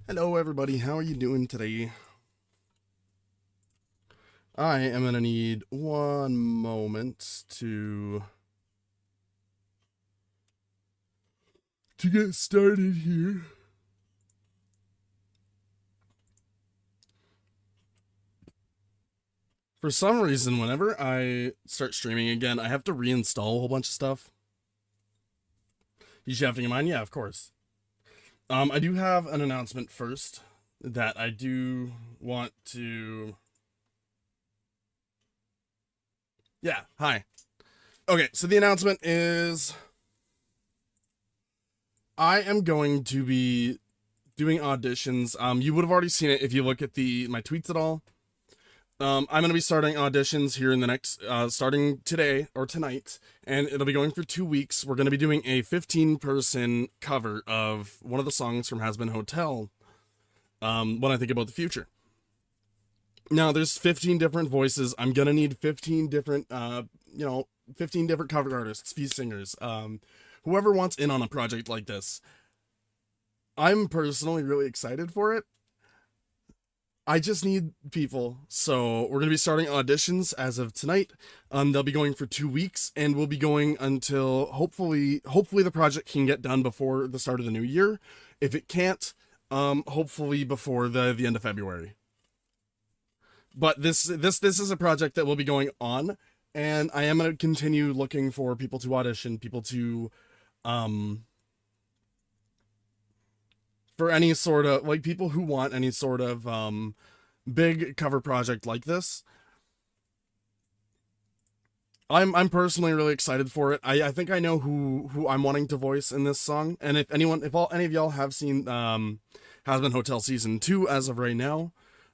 Hello everybody, how are you doing today? I am gonna need one moment to get started here. For some reason, whenever I start streaming again, I have to reinstall a whole bunch of stuff. You should have to get mine? Yeah, of course. I do have an announcement first that I do want to... Yeah, hi. Okay, so the announcement is... I am going to be doing auditions. You would have already seen it if you look at my tweets at all. I'm going to be starting auditions here in the next, starting today or tonight, and it'll be going for 2 weeks. We're going to be doing a 15-person cover of one of the songs from Has Been Hotel, When I Think About the Future. Now, there's 15 different voices. I'm going to need 15 different, 15 different cover artists, feat singers, whoever wants in on a project like this. I'm personally really excited for it. I just need people, so we're going to be starting auditions as of tonight. They'll be going for 2 weeks, and we'll be going until hopefully the project can get done before the start of the new year. If it can't, hopefully before the end of February. But this is a project that will be going on, and I am going to continue looking for people to audition, people to, for any sort of, like, people who want any sort of, big cover project like this. I'm personally really excited for it. I think I know who I'm wanting to voice in this song, and if any of y'all have seen, Has Been Hotel Season 2 as of right now,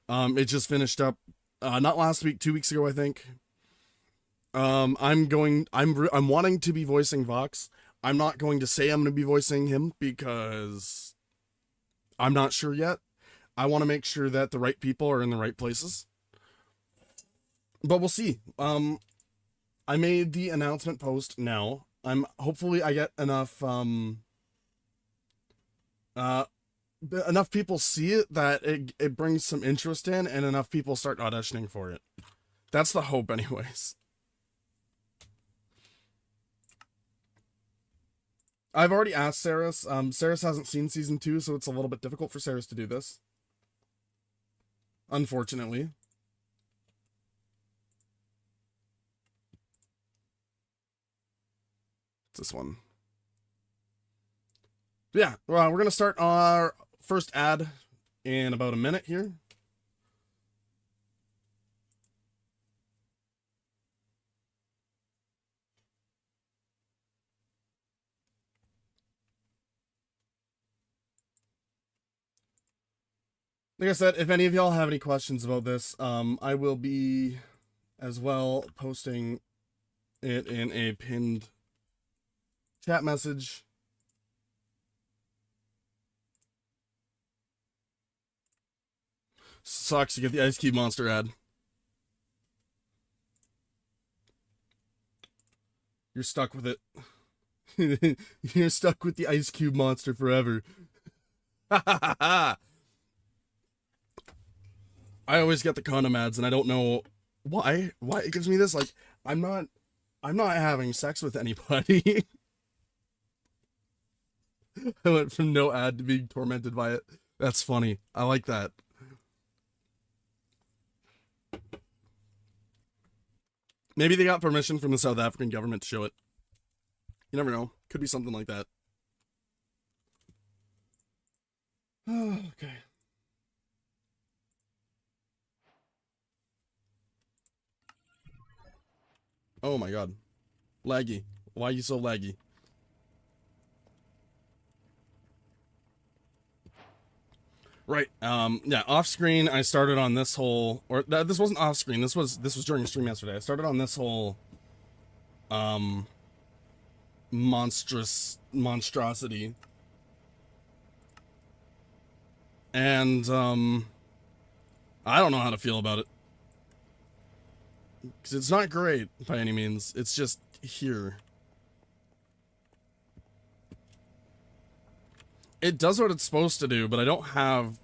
it just finished up, not last week, 2 weeks ago, I think. I'm wanting to be voicing Vox. I'm not going to say I'm going to be voicing him because I'm not sure yet. I want to make sure that the right people are in the right places. But we'll see. I made the announcement post now. Hopefully I get enough enough people see it that it brings some interest in, and enough people start auditioning for it. That's the hope anyways. I've already asked Saris. Saris hasn't seen season 2, so it's a little bit difficult for Saris to do this. Unfortunately. It's this one. Yeah, well, we're going to start our first ad in about a minute here. Like I said, if any of y'all have any questions about this, I will be as well posting it in a pinned chat message. Sucks to get the Ice Cube Monster ad. You're stuck with it. You're stuck with the Ice Cube Monster forever. Ha ha ha ha! I always get the condom ads, and I don't know why it gives me this. Like, I'm not having sex with anybody. I went from no ad to being tormented by it. That's funny. I like that. Maybe they got permission from the South African government to show it. You never know. Could be something like that. Okay. Oh my god. Laggy. Why are you so laggy? Right. Yeah, off screen I started on this whole, this wasn't off screen. This was during the stream yesterday. I started on this whole monstrosity. And I don't know how to feel about it. Because it's not great by any means. It's just here. It does what it's supposed to do, but I don't have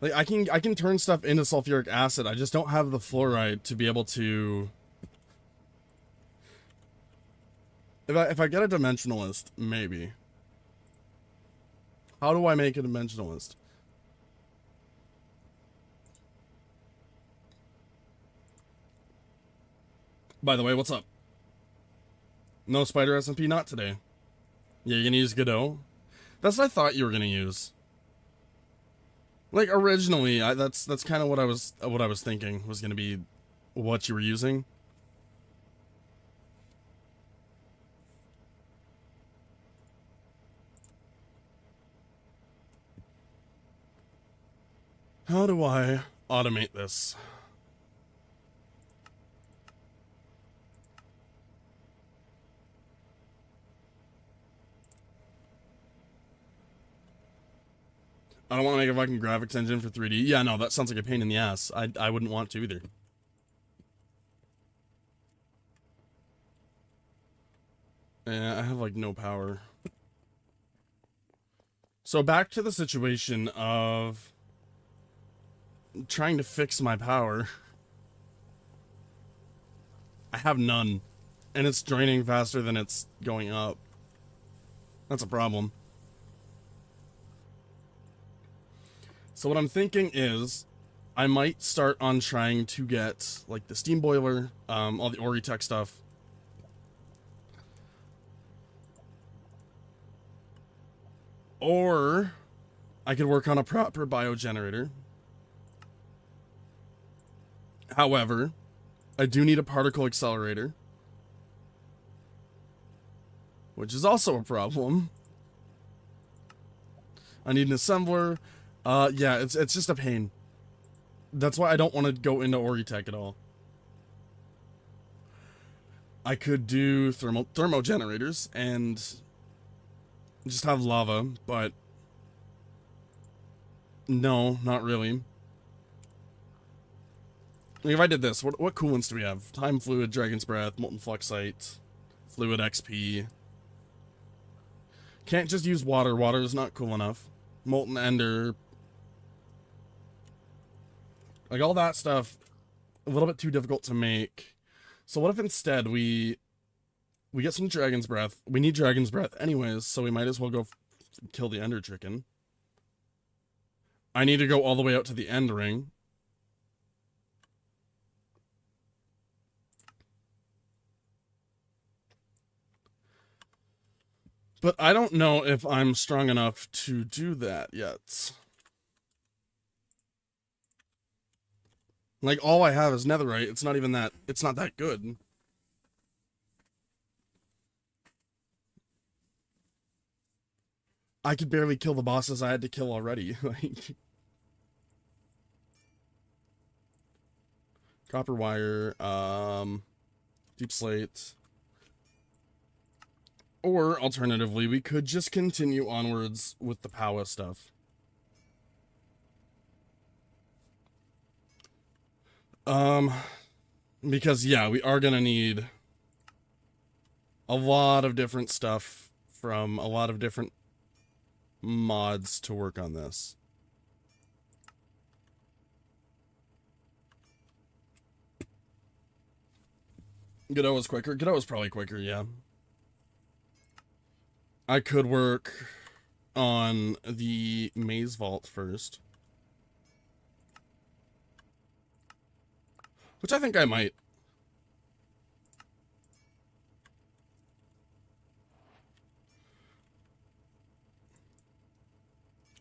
Like I can turn stuff into sulfuric acid. I just don't have the fluoride to be able to. If I get a dimensionalist, maybe. How do I make a dimensionalist? By the way, what's up? No spider SMP, not today. Yeah, you're gonna use Godot? That's what I thought you were gonna use. Like originally, that's kind of what I was thinking was gonna be what you were using. How do I automate this? I don't want to make a fucking graphics engine for 3D. Yeah, no, that sounds like a pain in the ass. I wouldn't want to either. Yeah, I have like no power. So back to the situation of trying to fix my power. I have none. And it's draining faster than it's going up. That's a problem. So what I'm thinking is I might start on trying to get like the steam boiler, all the Ori tech stuff. Or I could work on a proper biogenerator. However, I do need a particle accelerator, which is also a problem. I need an assembler. Yeah, it's just a pain. That's why I don't want to go into Ori tech at all. I could do thermo generators and just have lava, but no, not really. Like if I did this, what coolants do we have? Time fluid, dragon's breath, molten fluxite, fluid XP. Can't just use water. Water is not cool enough. Molten ender. Like all that stuff, a little bit too difficult to make. So what if instead we get some dragon's breath? We need dragon's breath anyways, so we might as well go kill the ender chicken. I need to go all the way out to the end ring. But I don't know if I'm strong enough to do that yet. Like, all I have is netherite. It's not even that, it's not that good. I could barely kill the bosses I had to kill already. Like, copper wire, deep slate. Or, alternatively, we could just continue onwards with the power stuff. Because, yeah, we are gonna need a lot of different stuff from a lot of different mods to work on this. Godot was quicker. Godot was probably quicker, yeah. I could work on the maze vault first. Which I think I might.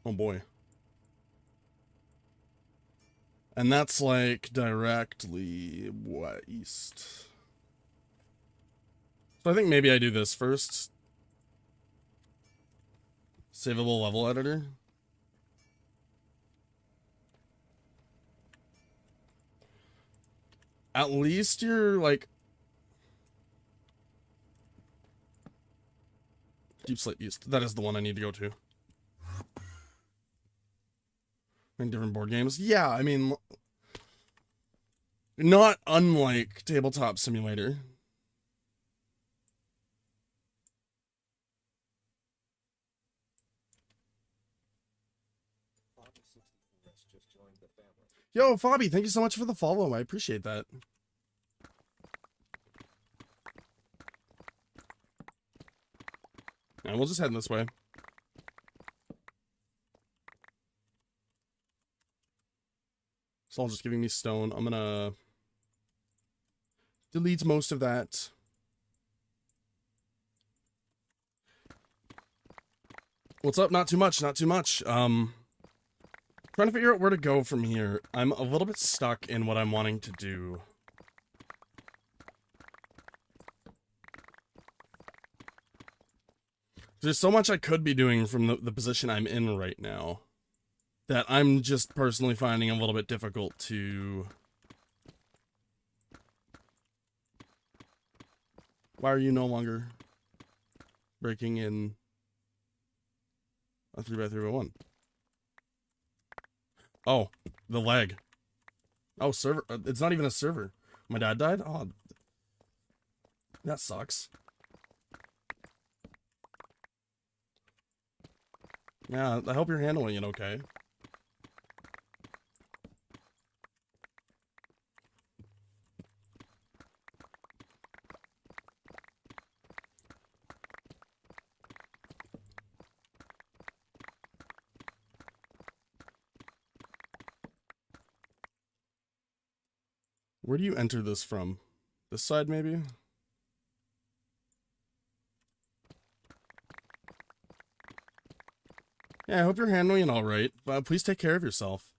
Oh boy. And that's like directly east. So I think maybe I do this first. Savable level editor. At least you're like Deep Slate East. That is the one I need to go to. In different board games. Yeah, I mean, not unlike Tabletop Simulator. Yo, Fabi, thank you so much for the follow. I appreciate that. And we'll just head this way. It's all just giving me stone. I'm gonna delete most of that. What's up? Not too much, not too much. Trying to figure out where to go from here. I'm a little bit stuck in what I'm wanting to do. There's so much I could be doing from the position I'm in right now that I'm just personally finding a little bit difficult to... Why are you no longer breaking in a 3x3x1? Oh, the lag. Oh, server. It's not even a server. My dad died? Oh, that sucks. Yeah, I hope you're handling it okay. Where do you enter this from? This side, maybe? Yeah, I hope you're handling it alright, but please take care of yourself.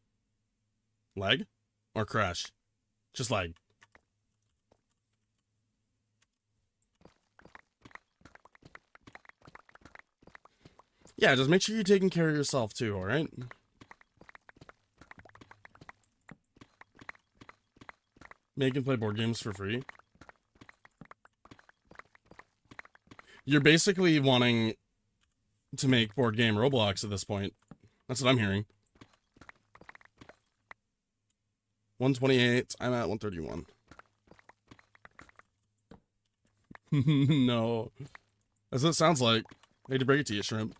Lag? Or crash? Just lag. Yeah, just make sure you're taking care of yourself too, alright? Make and play board games for free. You're basically wanting to make board game Roblox at this point. That's what I'm hearing. 128, I'm at 131. No. That's what it sounds like. I hate to break it to you, Shrimp.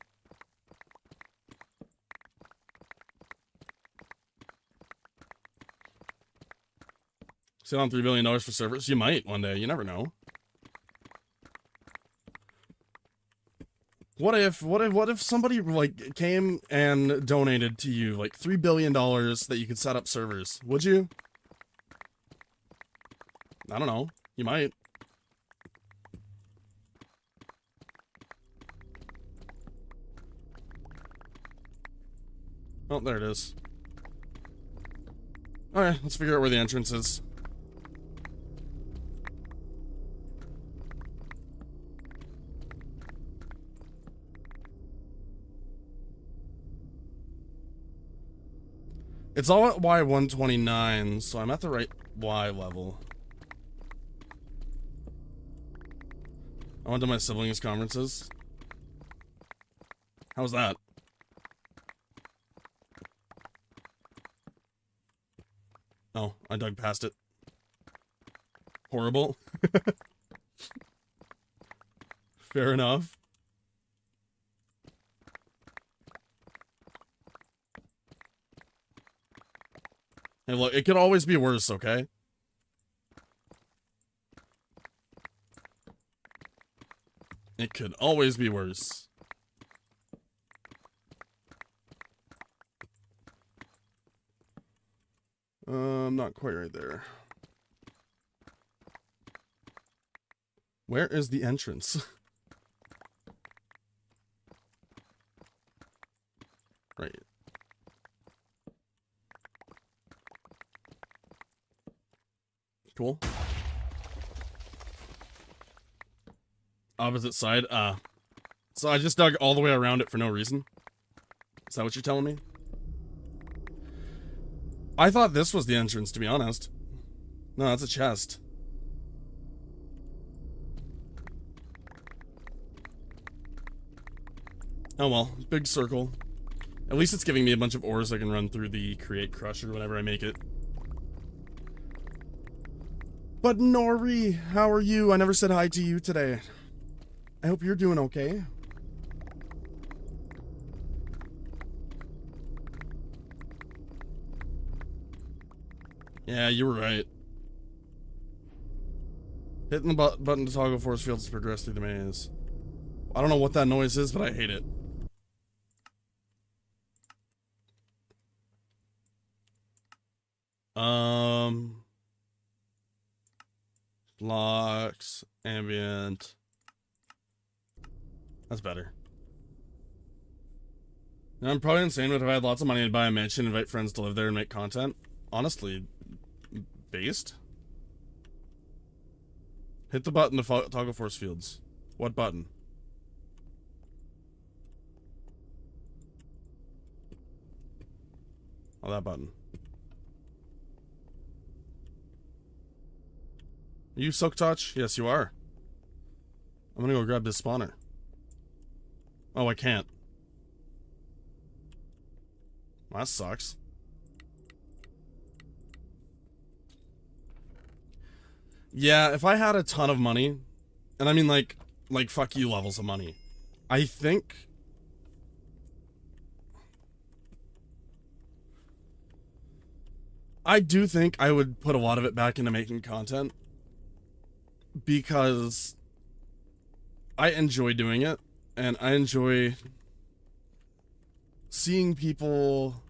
Sit on $3 billion for servers? You might one day, you never know. What if somebody, like, came and donated to you, like, $3 billion that you could set up servers? Would you? I don't know. You might. Oh, there it is. Alright, let's figure out where the entrance is. It's all at Y129, so I'm at the right Y level. I went to my siblings' conferences. How's that? Oh, I dug past it. Horrible. Fair enough. Hey, look, it could always be worse, okay? It could always be worse. Not quite right there. Where is the entrance? Right. Cool. Opposite side. So I just dug all the way around it for no reason. Is that what you're telling me? I thought this was the entrance, to be honest. No, that's a chest. Oh well, big circle. At least it's giving me a bunch of ores I can run through the create crusher whenever I make it. But Nori, how are you? I never said hi to you today. I hope you're doing okay. Yeah, you were right. Hitting the button to toggle force fields to progress through the maze. I don't know what that noise is, but I hate it. Locks, ambient. That's better. Now, I'm probably insane, but if I had lots of money, I'd buy a mansion, invite friends to live there, and make content. Honestly, based. Hit the button to toggle force fields. What button? Oh, that button. Are you Silk Touch? Yes, you are. I'm gonna go grab this spawner. Oh, I can't. Well, that sucks. Yeah, if I had a ton of money, and I mean like fuck you levels of money, I think I do think I would put a lot of it back into making content because I enjoy doing it and I enjoy seeing people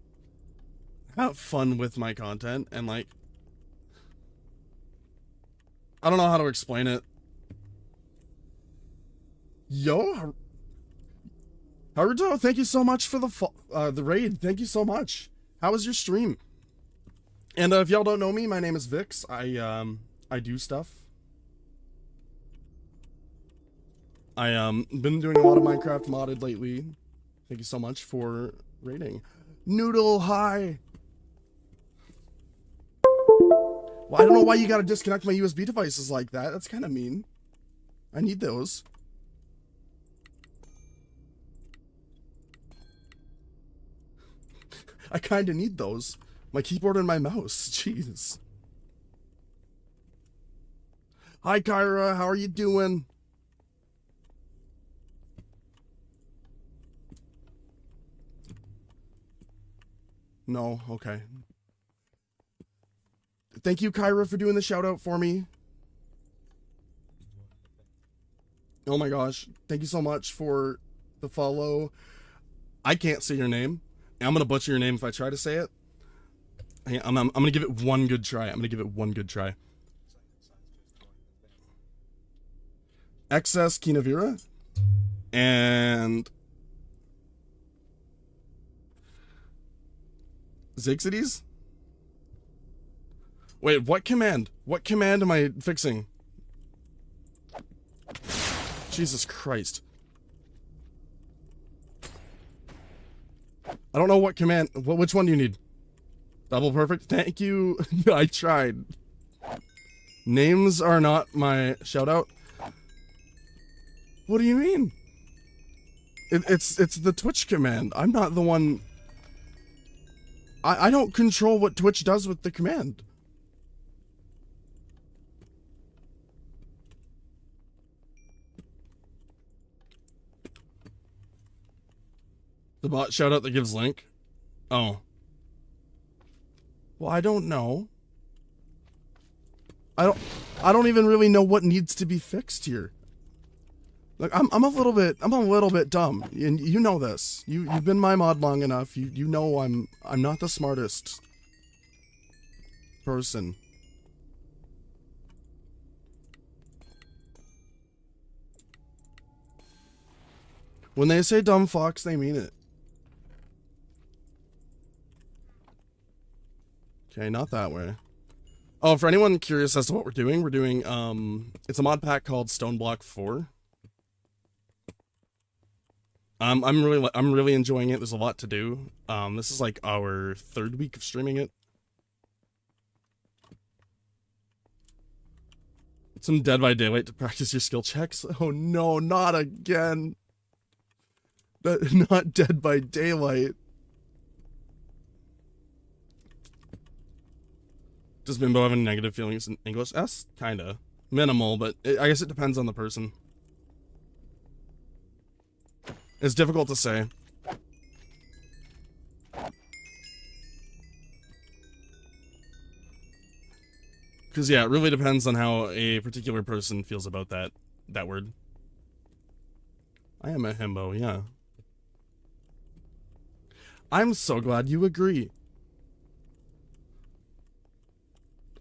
have fun with my content and like I don't know how to explain it. Yo, Haruto, thank you so much for the raid. Thank you so much. How was your stream? And if y'all don't know me, my name is Vix. I do stuff. I been doing a lot of Minecraft modded lately. Thank you so much for raiding. Noodle, hi. Well, I don't know why you gotta disconnect my USB devices like that. That's kind of mean. I need those. I kind of need those. My keyboard and my mouse. Jeez. Hi, Kyra. How are you doing? No. Okay. Thank you, Kyra, for doing the shout out for me. Oh my gosh. Thank you so much for the follow. I can't say your name. I'm going to butcher your name if I try to say it. I'm going to give it one good try. XS Kinavira. And Zixides? Wait, what command? What command am I fixing? Jesus Christ. I don't know what command. Which one do you need? Double perfect? Thank you. I tried. Names are not my shout out. What do you mean? It's the Twitch command. I'm not the one. I don't control what Twitch does with the command. The bot shout out that gives link? Oh. Well, I don't know. I don't even really know what needs to be fixed here. Look, I'm a little bit dumb, and you know this. You've been my mod long enough. You know I'm not the smartest person. When they say dumb fox, they mean it. Okay, not that way. Oh, for anyone curious as to what we're doing it's a mod pack called Stoneblock4. I'm really enjoying it. There's a lot to do. This is like our 3rd week of streaming it. Some Dead by Daylight to practice your skill checks. Oh no, not again. Not Dead by Daylight. Does Bimbo have any negative feelings in English? That's kinda minimal, but I guess it depends on the person. It's difficult to say. Because, yeah, it really depends on how a particular person feels about that word. I am a himbo, yeah. I'm so glad you agree.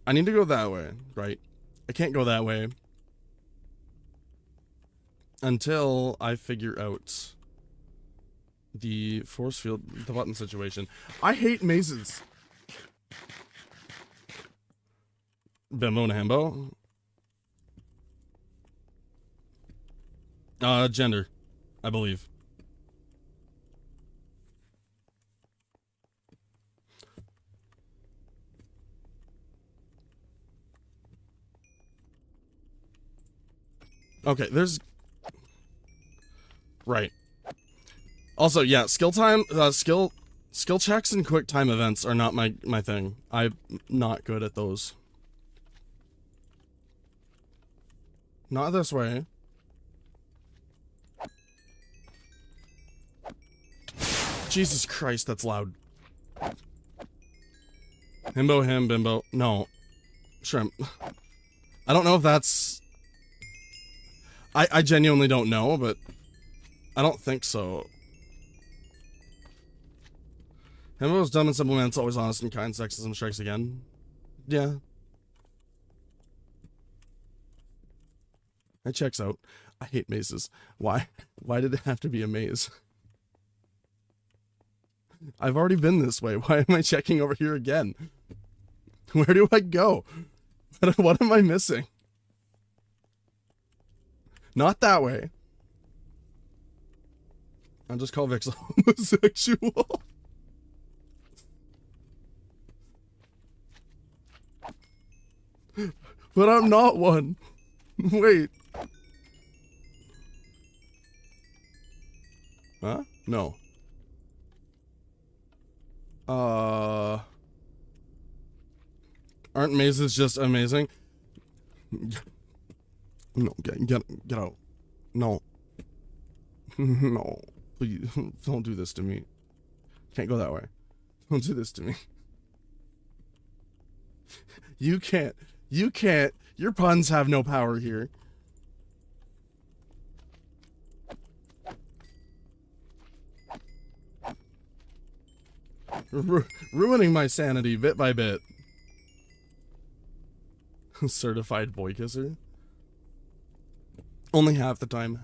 I need to go that way, right? I can't go that way until I figure out the force field, the button situation. I hate mazes. Bimbo and himbo. Gender, I believe. Okay, there's... Right. Also, yeah, skill checks and quick time events are not my thing. I'm not good at those. Not this way. Jesus Christ, that's loud. Himbo, him, bimbo. No. Shrimp. I don't know if that's... I genuinely don't know, but I don't think so. Himbo's dumb and simple man, it's always honest and kind. Sexism strikes again. Yeah. That checks out. I hate mazes. Why? Why did it have to be a maze? I've already been this way. Why am I checking over here again? Where do I go? What am I missing? Not that way. I'll just call Vix homosexual. But I'm not one. Wait. Huh? No. Aren't mazes just amazing? No, get out. No. No. Please, don't do this to me. Can't go that way. Don't do this to me. You can't. You can't. Your puns have no power here. Ruining my sanity bit by bit. Certified boy kisser? Only half the time.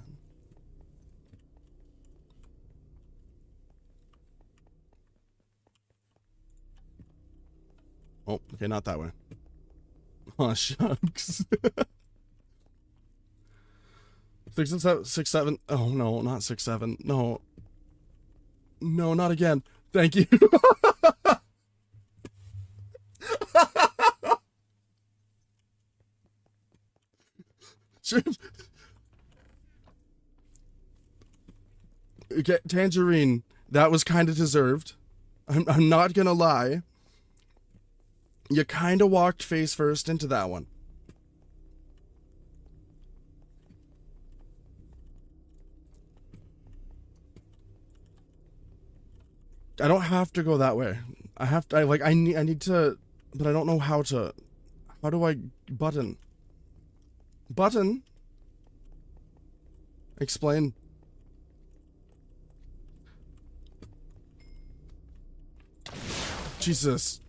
Oh, okay, not that way. Oh, shucks. 6 and 7, 6, 7. Oh no, not 6, 7. No. No, not again. Thank you. Okay, Tangerine. That was kind of deserved. I'm not gonna lie. You kind of walked face first into that one. I don't have to go that way. I need to, but I don't know how to. How do I button? Button? Explain. Jesus.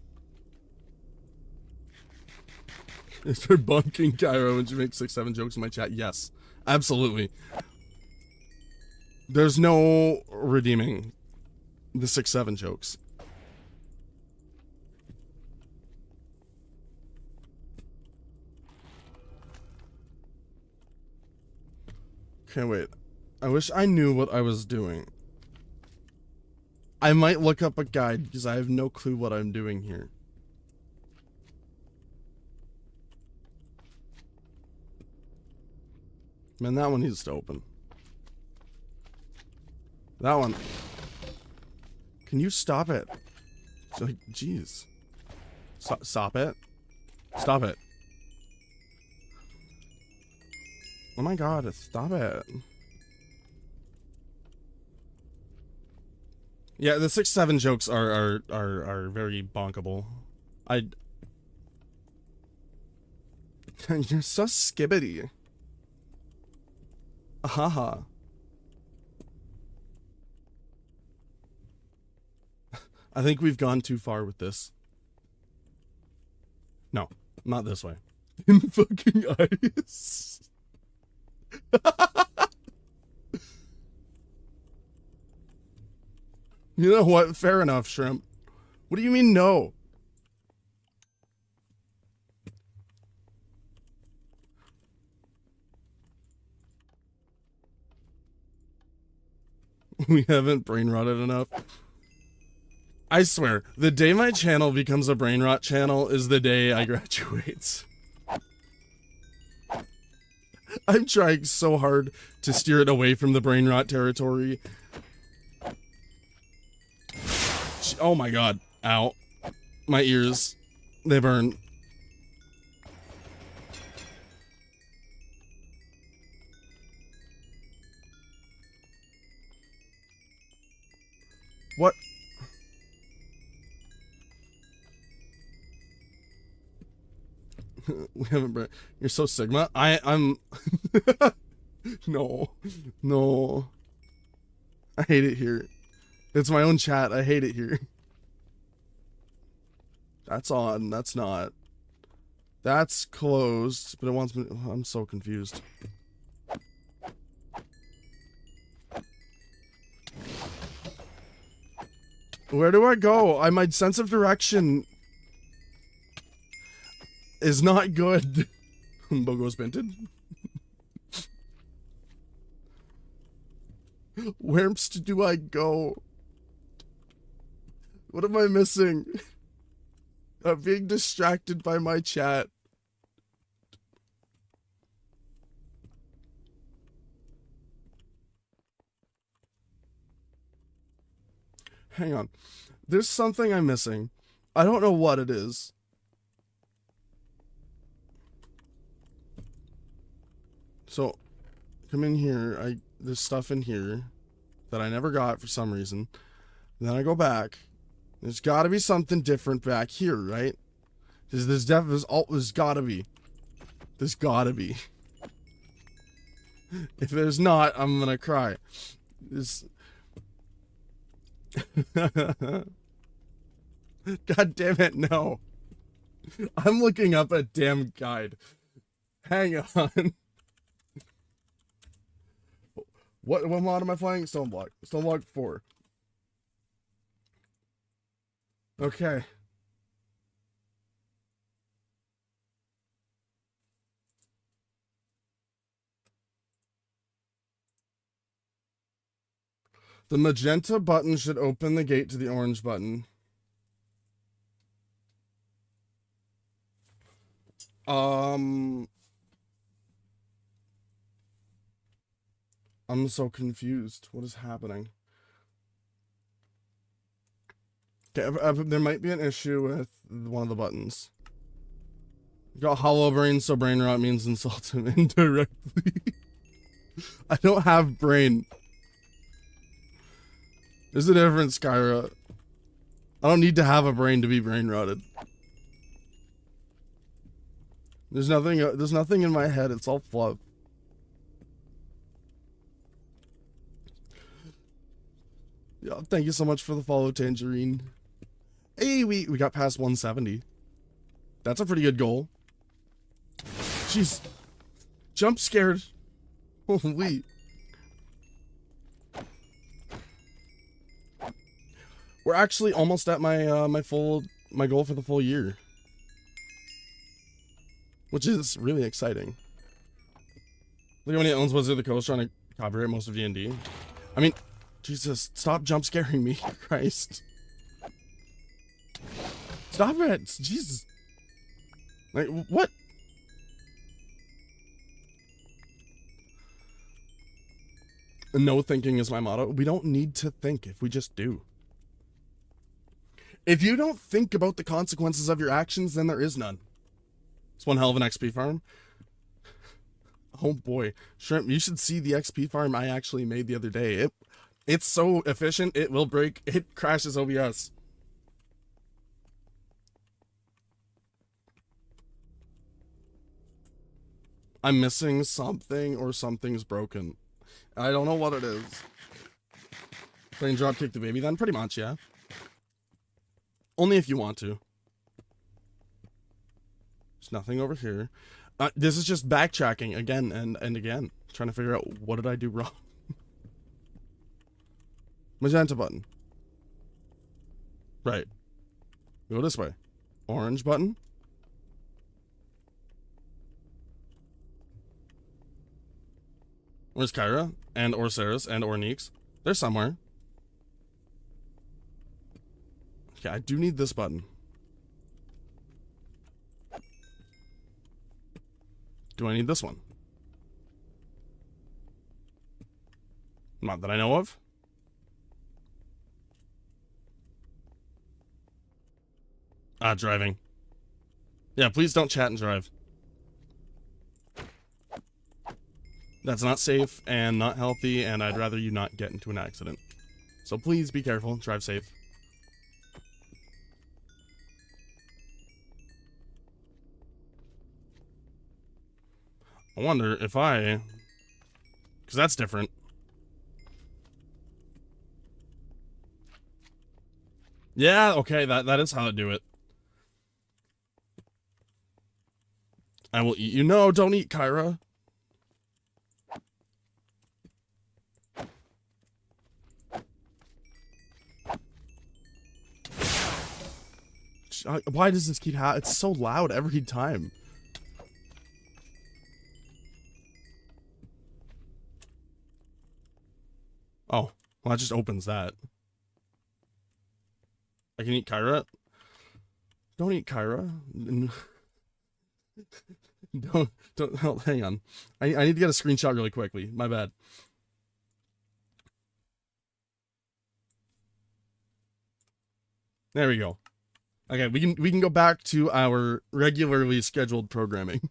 Is there bunking Cairo when she makes 6, 7 jokes in my chat? Yes. Absolutely. There's no redeeming the 6, 7 jokes. Okay, wait. I wish I knew what I was doing. I might look up a guide because I have no clue what I'm doing here. Man, that one needs to open. That one. Can you stop it? So, like, jeez. Stop it. Stop it. Oh my god, stop it. Yeah, the 6, 7 jokes are very bonkable. You're so skibbity. Haha. I think we've gone too far with this. No, not this way. In fucking ice. You know what? Fair enough, Shrimp. What do you mean no? We haven't brain rotted enough. I swear, the day my channel becomes a brain rot channel is the day I graduate. I'm trying so hard to steer it away from the brain rot territory. Oh my god. Ow. My ears. They burn. What? We haven't. You're so Sigma. I'm. No, no. I hate it here. It's my own chat. I hate it here. That's on. That's not. That's closed, but it wants me. I'm so confused. Where do I go? My sense of direction is not good. Bogo's painted. Where's do I go? What am I missing? I'm being distracted by my chat. Hang on. There's something I'm missing. I don't know what it is. So, come in here. There's stuff in here that I never got for some reason. And then I go back. There's got to be something different back here, right? There's got to be. There's got to be. If there's not, I'm gonna cry. God damn it, no. I'm looking up a damn guide. Hang on. What mod am I playing? Stoneblock. Stoneblock4. Okay. The magenta button should open the gate to the orange button. I'm so confused. What is happening? Okay, there might be an issue with one of the buttons. Got hollow brain, so brain rot means insult him indirectly. I don't have brain. There's a difference, Skyra. I don't need to have a brain to be brain rotted. There's nothing in my head. It's all fluff. Yeah, thank you so much for the follow, Tangerine. Hey, we got past 170. That's a pretty good goal. Jeez. Jump scared. Holy. We're actually almost at my my goal for the full year, which is really exciting. Look at when he owns Wizard of the Coast, trying to copyright most of D&D. I mean, Jesus, stop jump scaring me, Christ. Stop it, Jesus. Like, what? No thinking is my motto. We don't need to think if we just do. If you don't think about the consequences of your actions, then there is none. It's one hell of an XP farm. Oh boy. Shrimp, you should see the XP farm I actually made the other day. It's so efficient, it will break. It crashes OBS. I'm missing something or something's broken. I don't know what it is. Can drop kick the baby then? Pretty much, yeah. Only if you want to. There's nothing over here. This is just backtracking again and again. Trying to figure out what did I do wrong. Magenta button. Right. Go this way. Orange button. Where's Kyra? And or Saris and or Neeks? They're somewhere. Okay, I do need this button. Do I need this one? Not that I know of. Driving. Yeah, please don't chat and drive. That's not safe and not healthy, and I'd rather you not get into an accident. So please be careful, drive safe. I wonder if because that's different. Yeah, okay, that is how to do it. I will eat you. No, don't eat Kyra. Why does this keep happening? It's so loud every time. Oh, well, that just opens that. I can eat Kyra. Don't eat Kyra. don't, hang on. I need to get a screenshot really quickly. My bad. There we go. Okay, we can go back to our regularly scheduled programming.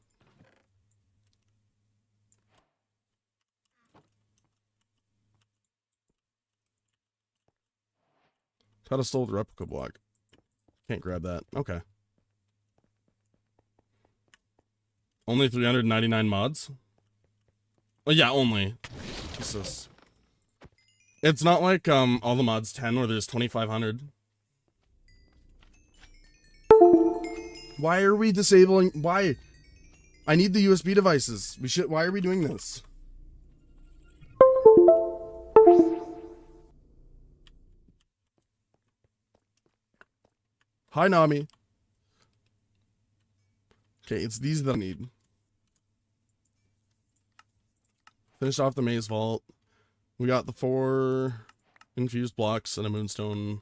Pedestal to replica block. Can't grab that. Okay. Only 399 mods? Oh yeah, only. Jesus. It's not like all the mods 10 where there's 2,500. Why are we disabling? Why? I need the USB devices. Why are we doing this? Hi, Nami. Okay, it's these that I need. Finished off the maze vault. We got the 4 infused blocks and a moonstone.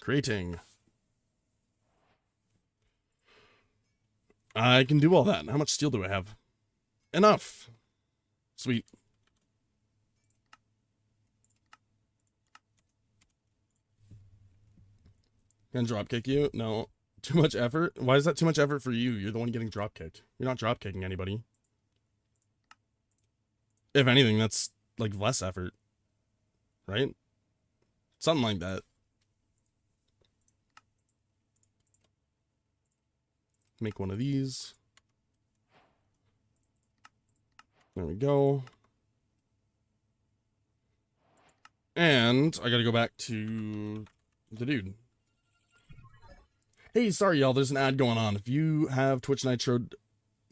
Creating. I can do all that. How much steel do I have? Enough. Sweet. Can dropkick you? No. Too much effort? Why is that too much effort for you? You're the one getting dropkicked. You're not dropkicking anybody. If anything, that's like less effort. Right? Something like that. Make one of these. There we go. And I gotta go back to the dude. Hey, sorry y'all, there's an ad going on. If you have Twitch Nitro,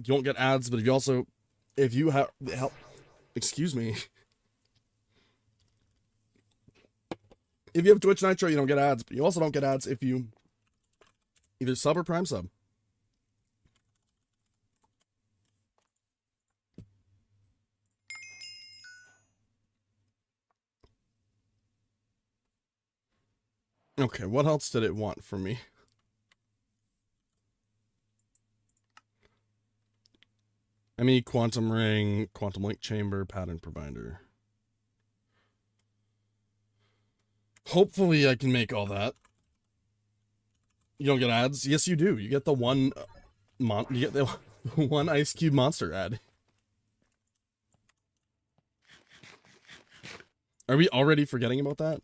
you won't get ads, but if you have help, excuse me. If you have Twitch Nitro, you don't get ads, but you also don't get ads if you either sub or prime sub. Okay, what else did it want from me? ME quantum ring, quantum link chamber, pattern provider. Hopefully I can make all that. You don't get ads? Yes, you do. You get the one you get the one Ice Cube monster ad. Are we already forgetting about that?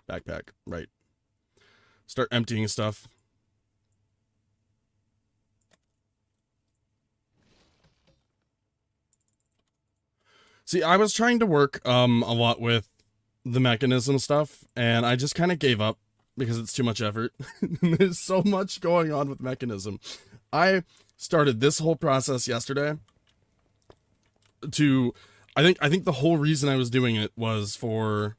Backpack, right. start emptying stuff. See, I was trying to work a lot with the mechanism stuff, and I just kind of gave up because it's too much effort. There's so much going on with mechanism. I started this whole process yesterday to I think the whole reason I was doing it was for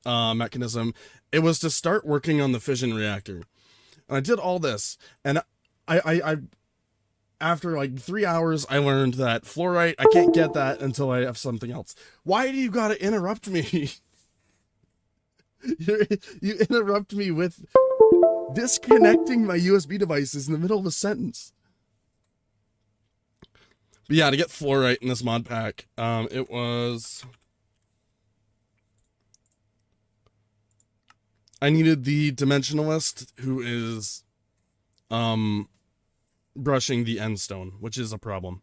mechanism. It was to start working on the fission reactor. And I did all this, and I after like 3 hours, I learned that fluorite, I can't get that until I have something else. Why do you gotta interrupt me? You interrupt me with disconnecting my USB devices in the middle of a sentence. But yeah, to get fluorite in this mod pack, it was... I needed the dimensionalist who is brushing the end stone, which is a problem.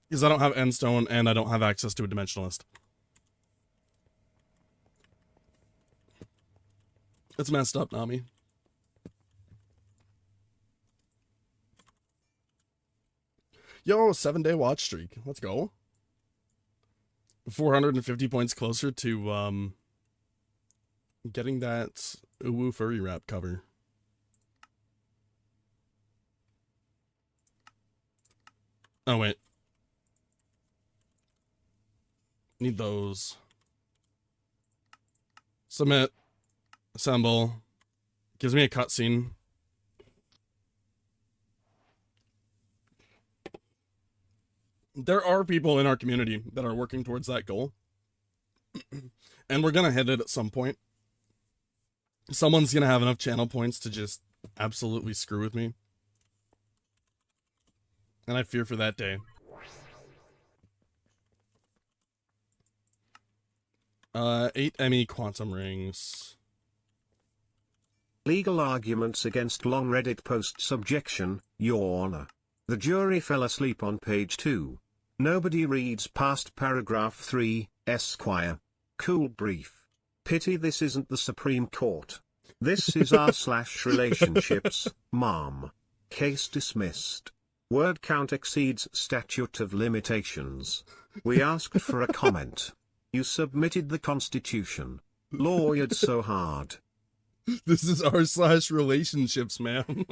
Because I don't have end stone and I don't have access to a dimensionalist. It's messed up, Nami. Yo, 7-day watch streak. Let's go. 450 points closer to getting that Uwu furry wrap cover. Oh, wait. Need those. Submit. Assemble. Gives me a cutscene. There are people in our community that are working towards that goal. And we're gonna hit it at some point. Someone's gonna have enough channel points to just absolutely screw with me. And I fear for that day. 8 ME quantum rings. Legal arguments against long Reddit posts objection, Your Honor. The jury fell asleep on page 2. Nobody reads past paragraph 3, Esquire. Cool brief. Pity this isn't the Supreme Court. This is r/relationships, ma'am. Case dismissed. Word count exceeds statute of limitations. We asked for a comment. You submitted the Constitution. Lawyered so hard. This is r/relationships, ma'am.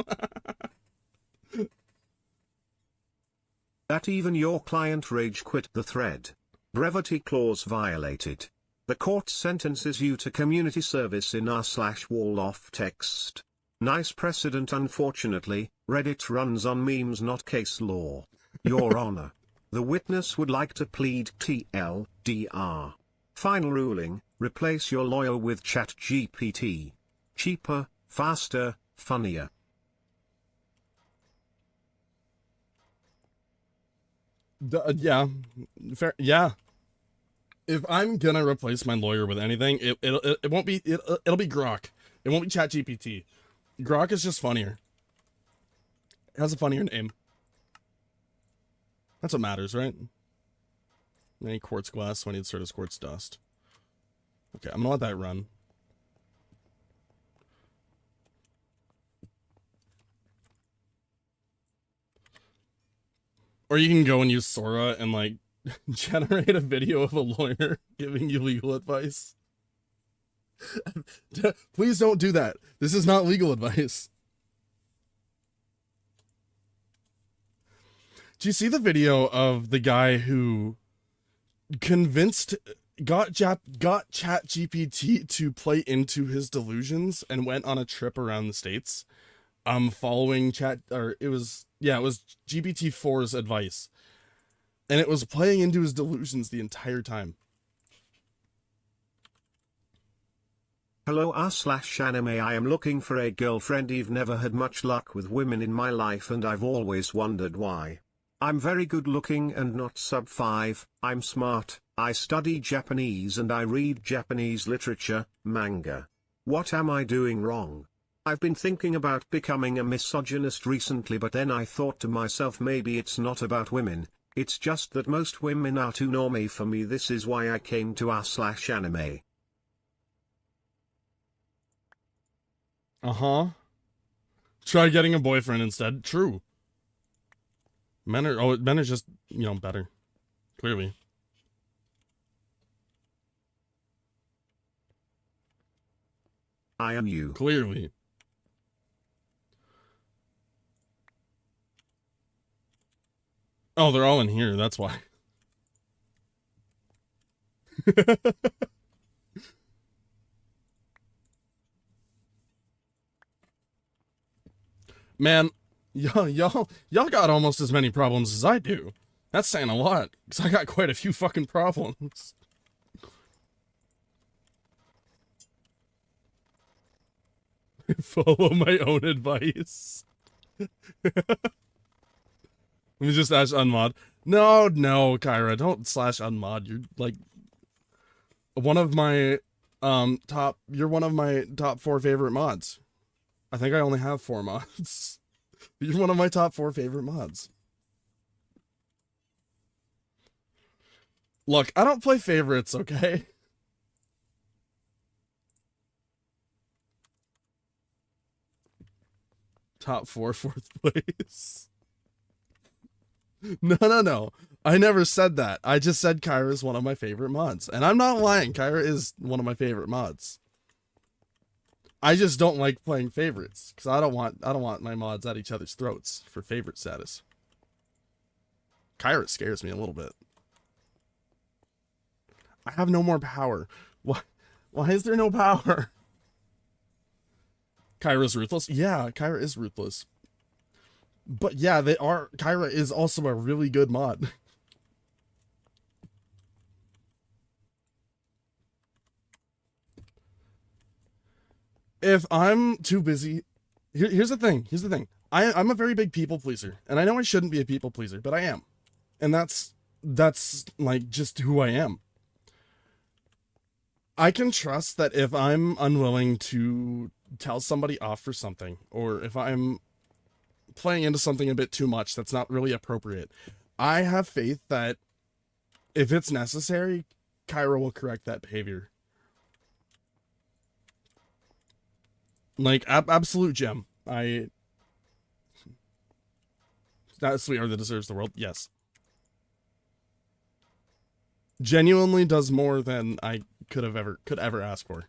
That even your client rage quit the thread. Brevity clause violated. The court sentences you to community service in r/wall off text. Nice precedent. Unfortunately, Reddit runs on memes, not case law. Your Honor. The witness would like to plead TLDR. Final ruling, replace your lawyer with ChatGPT. Cheaper, faster, funnier. Yeah. Fair. Yeah. If I'm gonna replace my lawyer with anything, it won't be it'll be Grok. It won't be ChatGPT. Grok is just funnier. It has a funnier name. That's what matters, right? Any quartz glass, so I need Certus quartz dust. Okay, I'm gonna let that run. Or you can go and use Sora and like generate a video of a lawyer giving you legal advice. Please don't do that. This is not legal advice. Do you see the video of the guy who got ChatGPT to play into his delusions and went on a trip around the States, following it was GPT-4's advice, and it was playing into his delusions the entire time. Hello r/anime. I am looking for a girlfriend. I've never had much luck with women in my life and I've always wondered why. I'm very good looking and not sub 5, I'm smart, I study Japanese and I read Japanese literature, manga. What am I doing wrong? I've been thinking about becoming a misogynist recently, but then I thought to myself, maybe it's not about women, it's just that most women are too normie for me. This is why I came to r/anime. Uh-huh. Try getting a boyfriend instead. True. Men are just, better. Clearly. I am you. Clearly. Oh, they're all in here, that's why. Man, y'all got almost as many problems as I do. That's saying a lot, because I got quite a few fucking problems. Follow my own advice. Let me just slash unmod. No, Kyra, don't slash unmod. You're like one of my you're one of my top 4 favorite mods. I think I only have 4 mods. You're one of my top 4 favorite mods. Look, I don't play favorites, okay? Top 4, 4th place. No. I never said that. I just said Kyra is one of my favorite mods. And I'm not lying. Kyra is one of my favorite mods. I just don't like playing favorites because I don't want my mods at each other's throats for favorite status. Kyra scares me a little bit. I have no more power. Why is there no power? Kyra's ruthless? Yeah, Kyra is ruthless. But yeah, Kyra is also a really good mod. If I'm too busy, here's the thing. I'm a very big people pleaser, and I know I shouldn't be a people pleaser, but I am. And that's like just who I am. I can trust that if I'm unwilling to tell somebody off for something, or if I'm playing into something a bit too much that's not really appropriate, I have faith that if it's necessary, Kyra will correct that behavior. Like, absolute gem. That sweetheart that deserves the world, yes. Genuinely does more than I could ever ask for.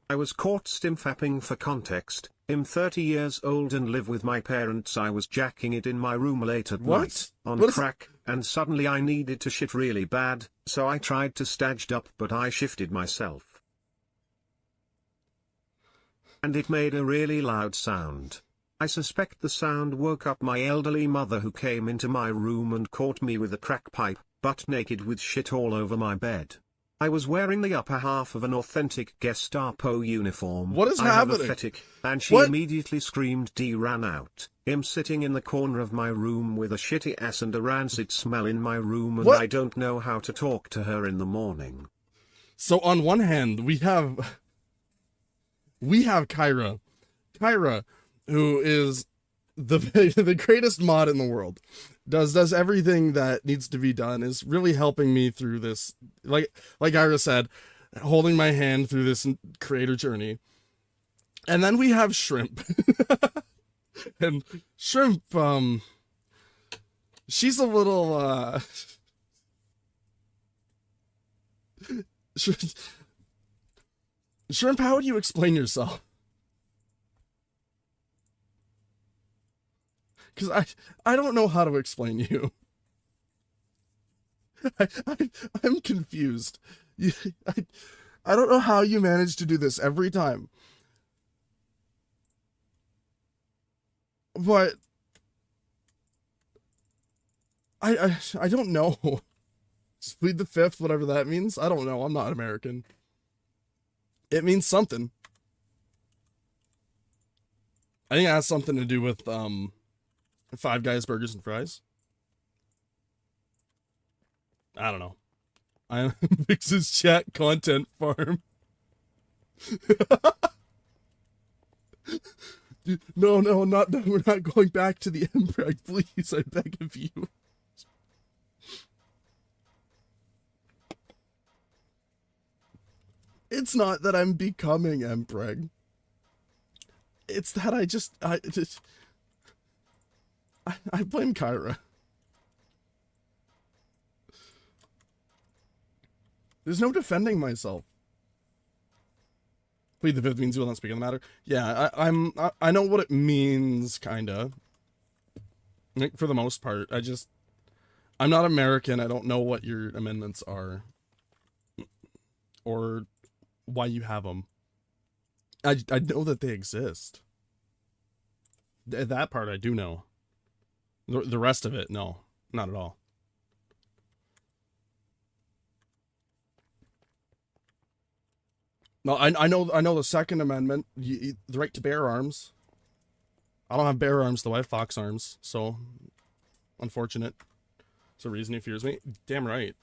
I was caught stimfapping. For context, I'm 30 years old and live with my parents. I was jacking it in my room late at night, on crack, and suddenly I needed to shit really bad, so I tried to staged up, but I shifted myself. And it made a really loud sound. I suspect the sound woke up my elderly mother, who came into my room and caught me with a crack pipe, butt naked with shit all over my bed. I was wearing the upper half of an authentic Gestapo uniform. What is happening? Have a fetick, and she immediately screamed D, ran out. I'm sitting in the corner of my room with a shitty ass and a rancid smell in my room, and I don't know how to talk to her in the morning. So on one hand, we have Kyra, who is the greatest mod in the world. Does everything that needs to be done, is really helping me through this, like Ira said, holding my hand through this creator journey. And then we have Shrimp. And Shrimp, she's a little, Shrimp, how would you explain yourself? Because I don't know how to explain you. I'm confused. I don't know how you manage to do this every time. But I don't know. Just plead the fifth, whatever that means. I don't know. I'm not American. It means something. I think it has something to do with Five Guys Burgers and Fries. I don't know. I Mix's chat content farm. No, we're not going back to the Emperor, please, I beg of you. It's not that I'm becoming Mpreg. It's that I blame Kyra. There's no defending myself. Plead the fifth means you will not speak on the matter. Yeah, I know what it means, kinda. Like, for the most part. I'm not American. I don't know what your amendments are. Or why you have them. I know that they exist. That part I do know. The rest of it, no. Not at all. No, I know the Second Amendment, the right to bear arms. I don't have bear arms though. I have fox arms, so unfortunate. It's a reason he fears me. Damn right.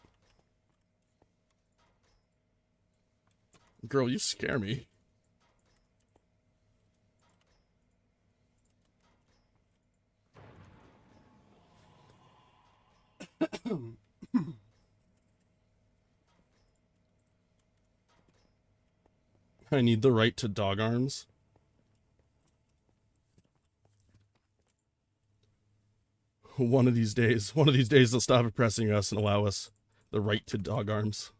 Girl, you scare me. I need the right to dog arms. One of these days they'll stop oppressing us and allow us the right to dog arms.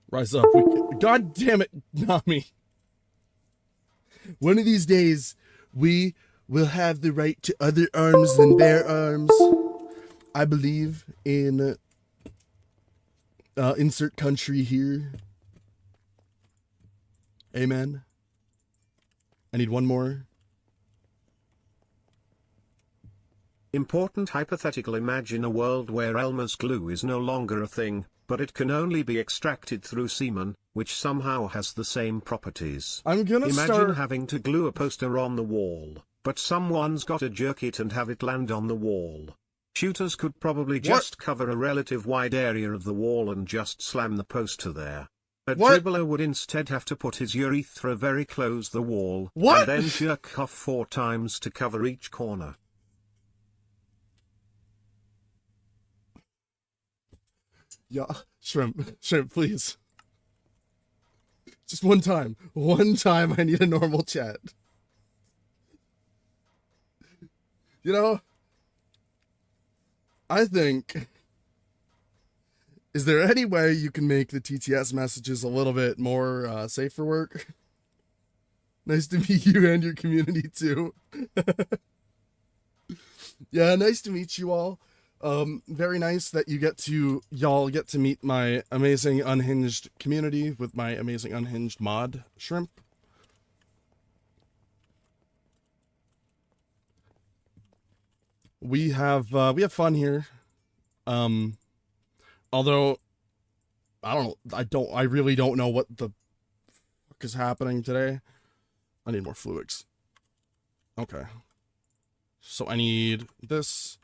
Rise up. God damn it, Nami. One of these days, we will have the right to other arms than bear arms. I believe in insert country here. Amen. I need one more. Important hypothetical: imagine a world where Elmer's glue is no longer a thing, but it can only be extracted through semen, which somehow has the same properties. Imagine having to glue a poster on the wall, but someone's got to jerk it and have it land on the wall. Shooters could probably just cover a relative wide area of the wall and just slam the poster there. A dribbler would instead have to put his urethra very close the wall, and then jerk off 4 times to cover each corner. Yeah, shrimp, please. Just one time. One time I need a normal chat. You know, I think, is there any way you can make the TTS messages a little bit more safe for work? Nice to meet you and your community too. Yeah, nice to meet you all. Very nice that y'all get to meet my amazing unhinged community with my amazing unhinged mod, Shrimp. We have fun here. Although I really don't know what the fuck is happening today. I need more fluids. Okay. So I need this.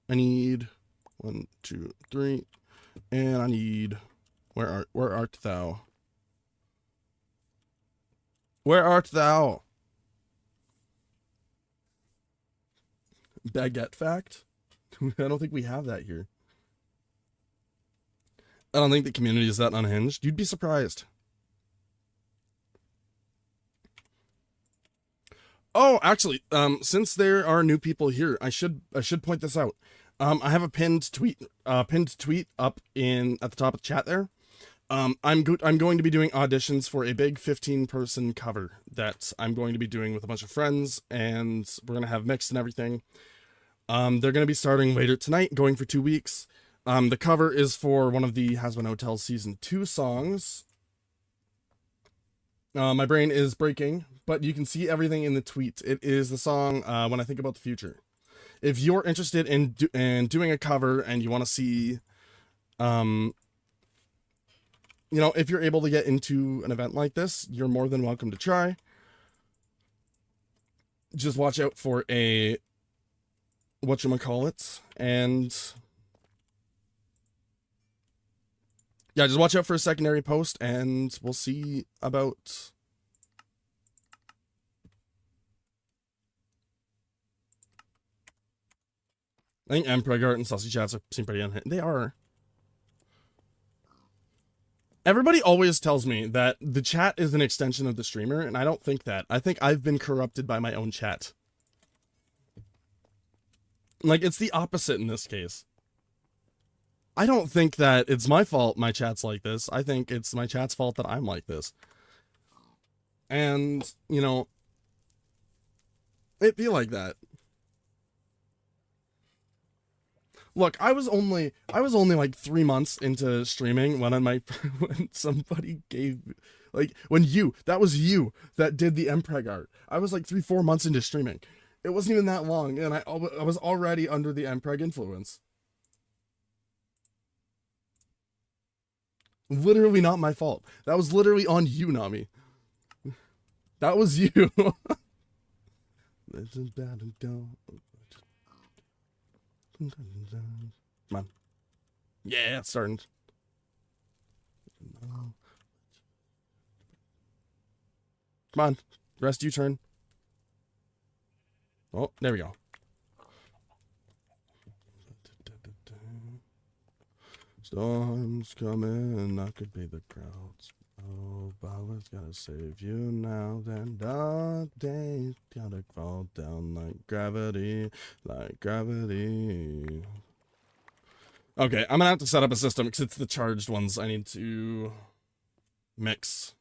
I need 1, 2, 3, and I need, where art thou? Where art thou? Baguette fact? I don't think we have that here. I don't think the community is that unhinged. You'd be surprised. Oh, actually, since there are new people here, I should point this out. I have a pinned tweet up at the top of the chat there. I'm going to be doing auditions for a big 15-person cover that I'm going to be doing with a bunch of friends, and we're gonna have mixed and everything. They're gonna be starting later tonight, going for 2 weeks. The cover is for one of the Has Been Hotel Season 2 songs. My brain is breaking, but you can see everything in the tweet. It is the song When I Think About the Future. If you're interested in doing a cover and you want to see, you know, if you're able to get into an event like this, you're more than welcome to try. Just watch out for a whatchamacallit, and yeah, just watch out for a secondary post, and we'll see about. I think Emperor and Saucy Chats seem pretty unhinged. They are. Everybody always tells me that the chat is an extension of the streamer, and I don't think that. I think I've been corrupted by my own chat. Like, it's the opposite in this case. I don't think that it's my fault my chat's like this. I think it's my chat's fault that I'm like this. And, you know, it be like that. Look, I was only like 3 months into streaming when when somebody gave, like, that was you that did the Mpreg art. I was like 3-4 months into streaming. It wasn't even that long, and I was already under the Mpreg influence. Literally not my fault. That was literally on you, not me. That was you. Come on. Yeah, it's starting. Come on. Rest you turn. Oh, there we go. Storms coming, I could be the crowds. Oh, Bala's gotta save you now. Then dark days gotta fall down like gravity, like gravity. Okay, I'm gonna have to set up a system because it's the charged ones I need to mix.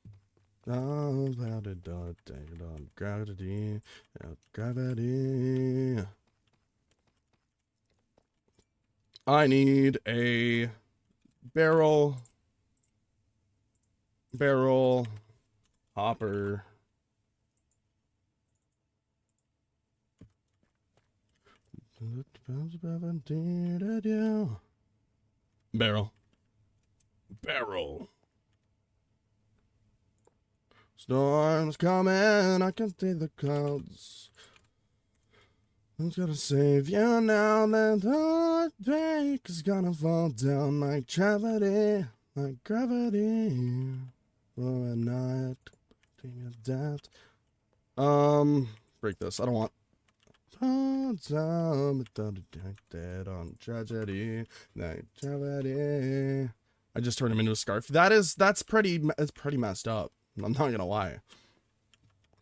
Oh, about it, dark day, on gravity, gravity. I need a barrel, hopper, barrel. Storms coming, I can see the clouds. I'm gonna save you now, that dark day is gonna fall down like gravity, like gravity. For a night, that. Break this. I don't want. Dead on tragedy, like tragedy. I just turned him into a scarf. That's pretty messed up. I'm not gonna lie.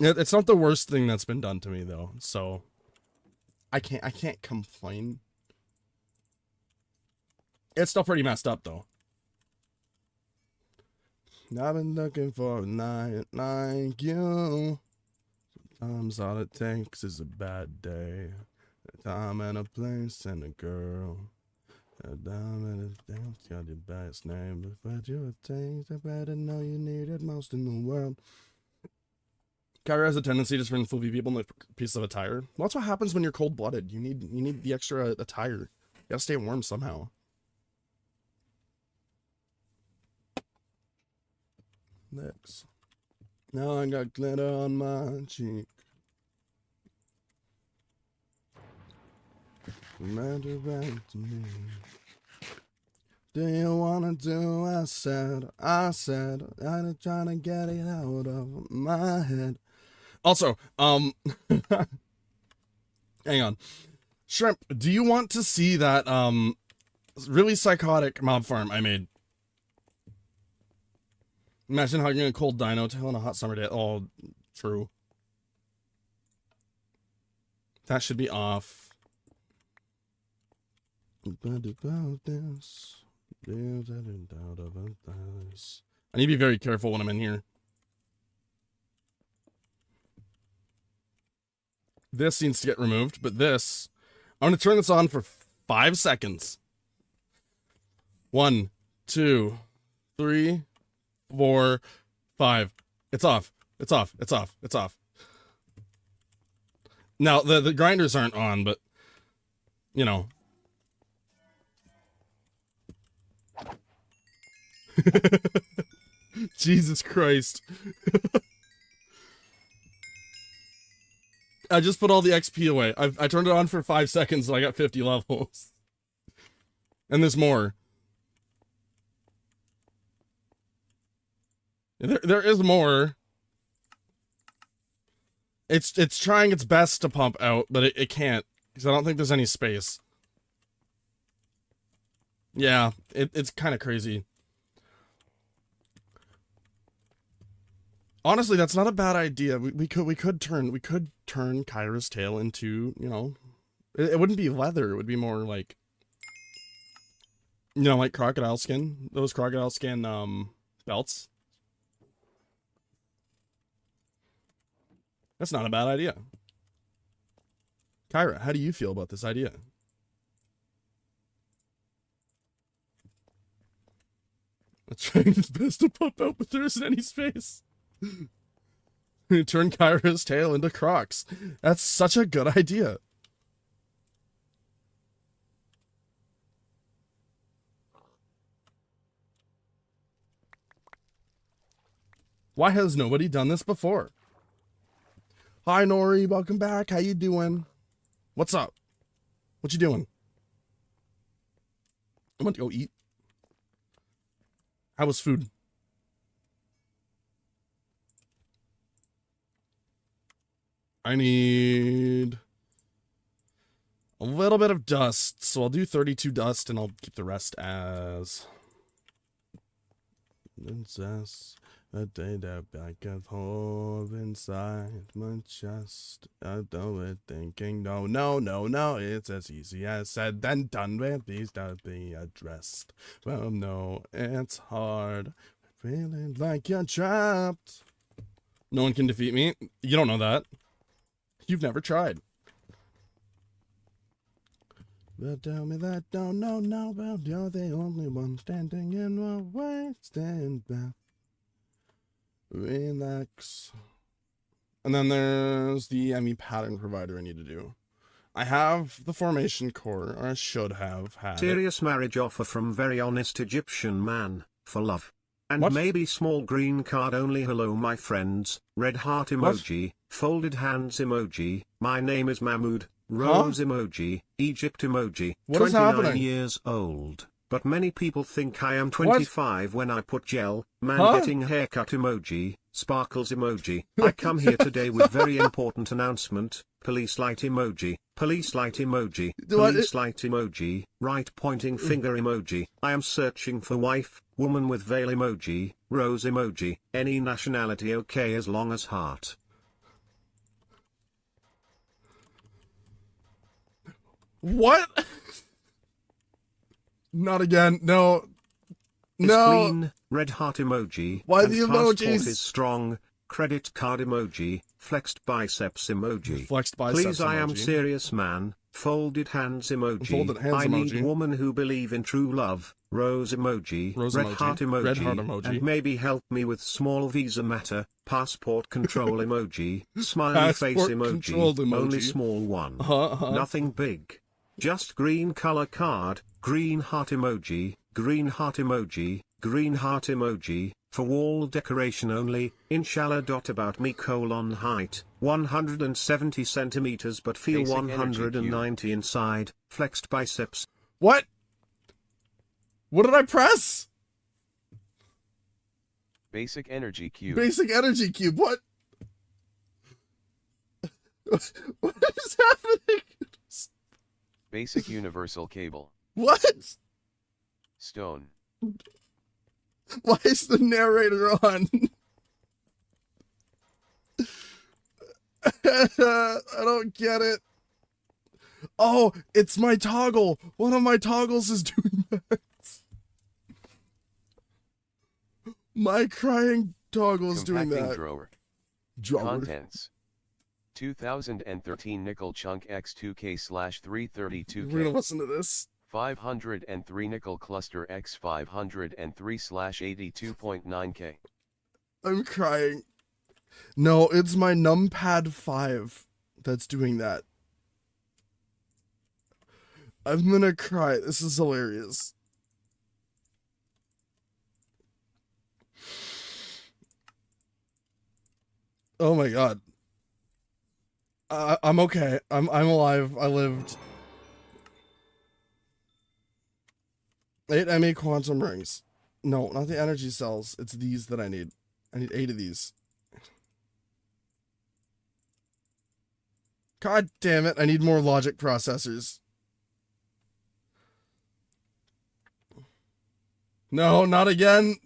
It's not the worst thing that's been done to me though, so I can't complain. It's still pretty messed up though. I've been looking for a night like you. Sometimes all it takes is a bad day, a time and a place and a girl. A dime and a dance got your best name, but you a taste I better know you need it most in the world. Kyra has a tendency to turn floofy people into a piece of attire. Well, that's what happens when you're cold-blooded. You need the extra attire. You gotta stay warm somehow. Next. Now I got glitter on my cheek. Matter back to me. Do you wanna do? I said, I'm trying to get it out of my head. Also, hang on. Shrimp, do you want to see that, really psychotic mob farm I made? Imagine hugging a cold dino tail on a hot summer day. Oh, true. That should be off. I need to be very careful when I'm in here. This needs to get removed, but this, I'm going to turn this on for 5 seconds. 1, 2, 3, 4, 5. It's off. It's off. It's off. It's off. Now, the grinders aren't on, but, you know. Jesus Christ. I just put all the XP away. I turned it on for 5 seconds, so I got 50 levels. And there's more. There is more. It's trying its best to pump out, but it can't, because I don't think there's any space. Yeah, it's kind of crazy. Honestly, that's not a bad idea. We could turn Kyra's tail into, it wouldn't be leather. It would be more like, like crocodile skin. Those crocodile skin belts. That's not a bad idea. Kyra, how do you feel about this idea? It's trying its best to pop out, but there isn't any space. Turn Kyra's tail into Crocs. That's such a good idea. Why has nobody done this before? Hi, Nori. Welcome back. How you doing? What's up? What you doing? I want to go eat. How was food? I need a little bit of dust, so I'll do 32 dust and I'll keep the rest as princess. A day that back of hold inside my chest. I do it thinking, no, it's as easy as said then done with. Please don't be addressed. Well, no, it's hard. Feeling like you're trapped. No one can defeat me. You don't know that. You've never tried. But tell me that don't know now, well, you're the only one standing in my way. Stand back. Relax. And then there's the ME pattern provider I need to do. I have the formation core, or I should have had Serious marriage offer from very honest Egyptian man, for love. And What? maybe small green card only. Hello my friends, red heart emoji, folded hands emoji, my name is Mahmoud, rose emoji, Egypt emoji, What is 29 happening? years old. But many people think I am 25 when I put gel, man Huh? getting haircut emoji, sparkles emoji. I come here today with very important announcement, police light emoji, police light emoji, police light emoji, right pointing finger emoji. I am searching for wife, woman with veil emoji, rose emoji, any nationality okay as long as heart. What? Not again. No. Is No. clean, red heart emoji. Why and the passport emojis? is strong, credit card emoji, flexed biceps emoji. Flexed biceps Please I am emoji. serious man, folded hands emoji. Folded hands I need emoji. woman who believe in true love, rose emoji, Rose red emoji. heart emoji, Red heart emoji. and maybe help me with small visa matter, passport control emoji, smiley face Passport emoji, controlled emoji. only small one. Nothing big. Just green color card, green heart emoji, green heart emoji, green heart emoji, for wall decoration only, inshallah. About me height, 170 centimeters but feel Basic 190 inside, flexed biceps. What? What did I press? Basic energy cube. Basic energy cube. What? What is happening? Basic universal cable. What? Stone. Why is the narrator on? I don't get it. Oh, it's my toggle. One of my toggles is doing that. My crying toggle is doing Compacting that. drawer. Drawer. Contents. 2013 nickel chunk X2K/332K. We're gonna listen to this. 503 nickel cluster X503/82.9K. I'm crying. No, it's my numpad 5 that's doing that. I'm gonna cry. This is hilarious. Oh my god. I'm okay. I'm alive. I lived. 8 ME quantum rings. No, not the energy cells. It's these that I need. I need 8 of these. God damn it. I need more logic processors. No, not again.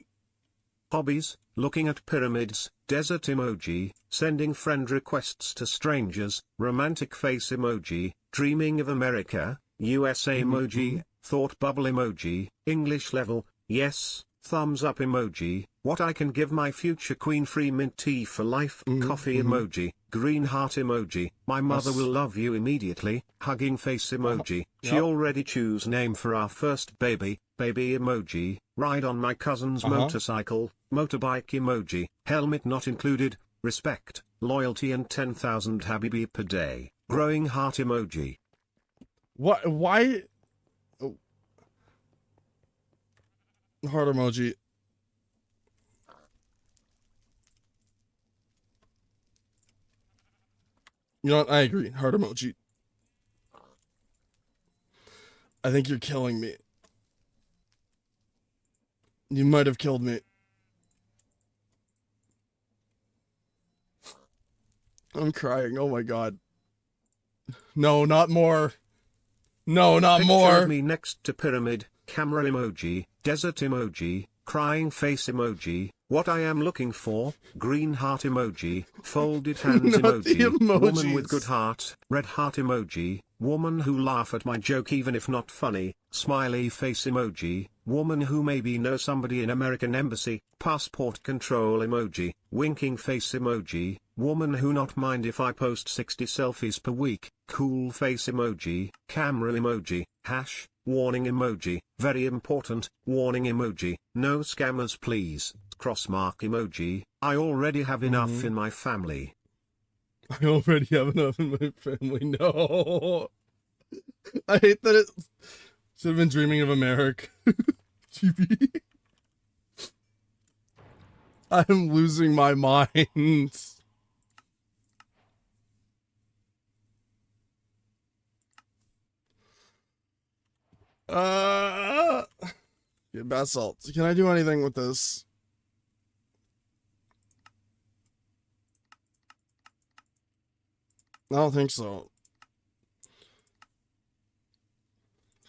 Hobbies, looking at pyramids, desert emoji, sending friend requests to strangers, romantic face emoji, dreaming of America, USA emoji, thought bubble emoji, English level, yes, thumbs up emoji, what I can give my future queen, free mint tea for life, coffee emoji, green heart emoji, my mother will love you immediately, hugging face emoji, she already choose name for our first baby, baby emoji, ride on my cousin's motorcycle, motorbike emoji, helmet not included, respect, loyalty and 10,000 habibi per day, growing heart emoji. What? Why? Oh. Heart emoji. You know what? I agree. Heart emoji. I think you're killing me. You might have killed me. I'm crying. Oh my god. No, not more. No, not Picture more. of me next to pyramid, camera emoji, desert emoji, crying face emoji, what I am looking for, green heart emoji, folded hands Not the emoji, woman with emojis. good heart, red heart emoji, woman who laugh at my joke even if not funny, smiley face emoji, woman who maybe know somebody in American embassy, passport control emoji, winking face emoji, woman who not mind if I post 60 selfies per week, cool face emoji, camera emoji, hash, warning emoji, very important, warning emoji, no scammers please, cross mark emoji, I already have enough in my family. I already have enough in my family. No. I hate that it should have been dreaming of America. GB. I'm losing my mind. Get basalt. Can I do anything with this? I don't think so.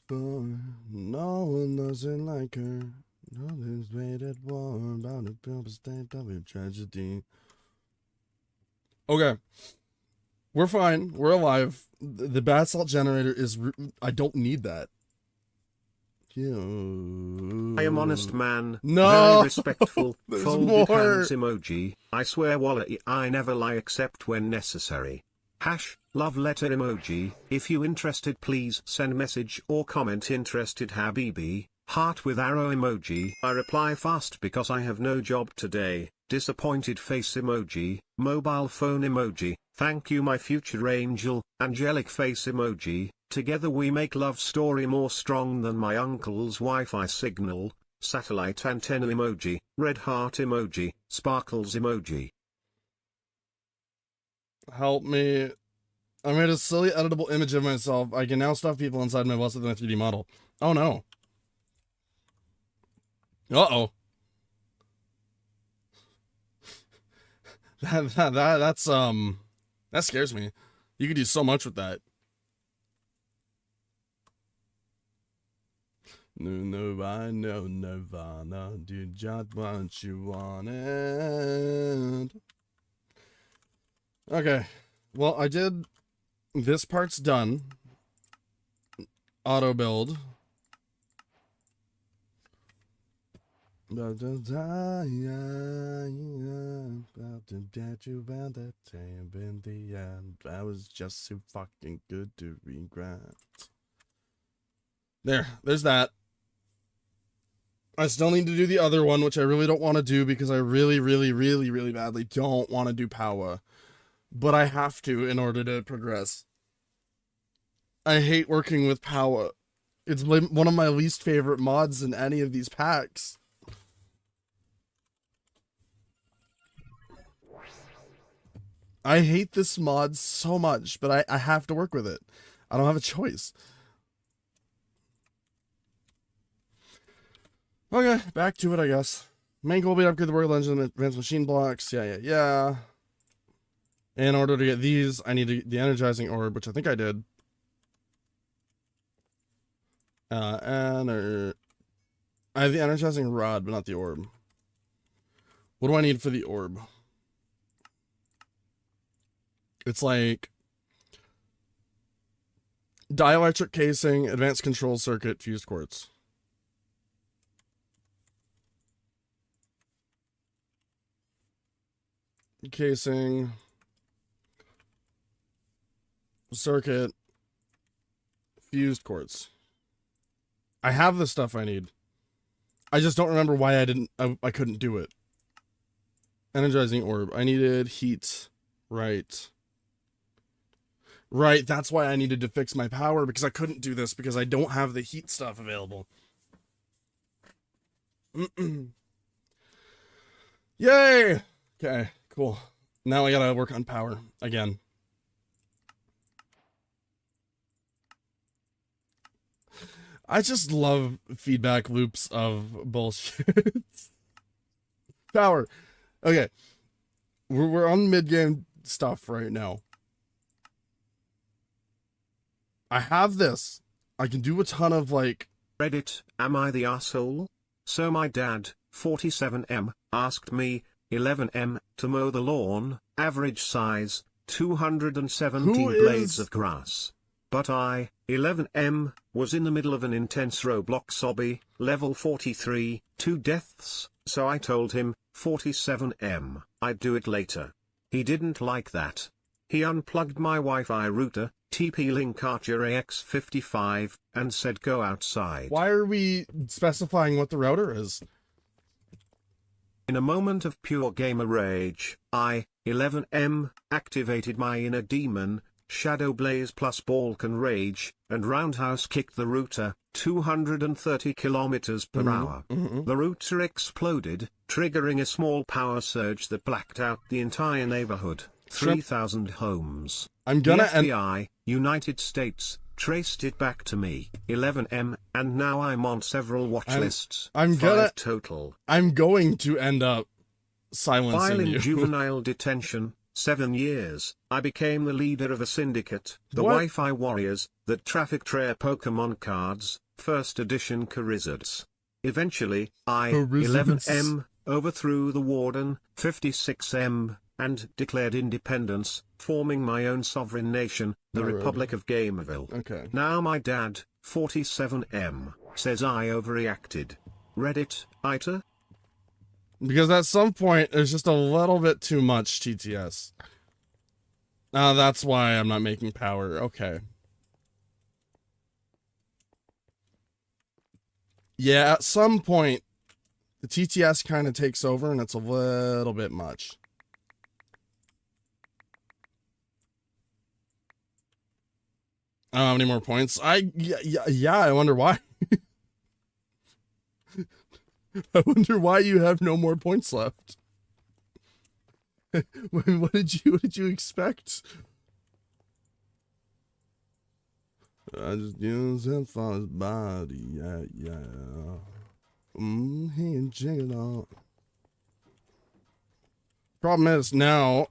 No one doesn't like her. No one's made it war about a purple state of a tragedy. Okay. We're fine. We're alive. The basalt generator is... I don't need that. I am honest man, No! very respectful, There's folded more. hands emoji, I swear wallahi I never lie except when necessary. Hash, love letter emoji, if you interested please send message or comment interested habibi, heart with arrow emoji, I reply fast because I have no job today, disappointed face emoji, mobile phone emoji, thank you my future angel, angelic face emoji, together we make love story more strong than my uncle's Wi-Fi signal, satellite antenna emoji, red heart emoji, sparkles emoji. Help me. I made a silly editable image of myself. I can now stuff people inside my bus with my 3D model. Oh no. Uh-oh. That scares me. You could do so much with that. No, I know Nirvana. Do just what you wanted. Okay. Well, I did. This part's done. Auto build. About to die, about to get you about that time in the end. That was just too fucking good to regret. There's that. I still need to do the other one, which I really don't want to do because I really, really, really, really badly don't want to do power. But I have to in order to progress. I hate working with power. It's one of my least favorite mods in any of these packs. I hate this mod so much, but I have to work with it. I don't have a choice. Okay, back to it, I guess. Main goal will be to upgrade the world engine and advanced machine blocks. Yeah. In order to get these, I need the energizing orb, which I think I did. I have the energizing rod, but not the orb. What do I need for the orb? It's like dielectric casing, advanced control circuit, fused quartz. Casing, circuit, fused quartz. I have the stuff I need. I just don't remember why I couldn't do it. Energizing orb. I needed heat. Right. Right, that's why I needed to fix my power, because I couldn't do this because I don't have the heat stuff available. Yay! Okay, cool. Now I gotta work on power again. I just love feedback loops of bullshit. Power. Okay. We're on mid-game stuff right now. I have this. I can do a ton of like... Reddit, am I the asshole? So my dad, 47M, asked me, 11M, to mow the lawn, average size, 217 blades of grass. But I, 11M, was in the middle of an intense Roblox obby, level 43, 2 deaths, so I told him, 47M, I'd do it later. He didn't like that. He unplugged my Wi-Fi router, TP-Link Archer AX55, and said go outside. Why are we specifying what the router is? In a moment of pure gamer rage, I, 11M, activated my inner demon, Shadow Blaze plus Balkan Rage, and roundhouse kicked the router, 230 kilometers per hour. The router exploded, triggering a small power surge that blacked out the entire neighborhood. 3,000 homes. I'm gonna... The FBI, United States, traced it back to me, 11M, and now I'm on several watch lists. I'm 5 total. I'm going to end up silencing While in you. juvenile detention, 7 years, I became the leader of a syndicate, the What? Wi-Fi Warriors, that trafficked rare Pokemon cards, first edition Charizards. Eventually, I, Charizards. 11M, overthrew the Warden, 56M, and declared independence, forming my own sovereign nation, the Alright. Republic of Gamerville. Okay. Now my dad, 47M, says I overreacted. Reddit, Ita? Because at some point, there's just a little bit too much TTS. That's why I'm not making power. Okay. Yeah, at some point, the TTS kind of takes over and it's a little bit much. I don't have any more points. Yeah, I wonder why. I wonder why you have no more points left. What did you expect? I just use him for his body, yeah. He can jiggle on. Problem is now,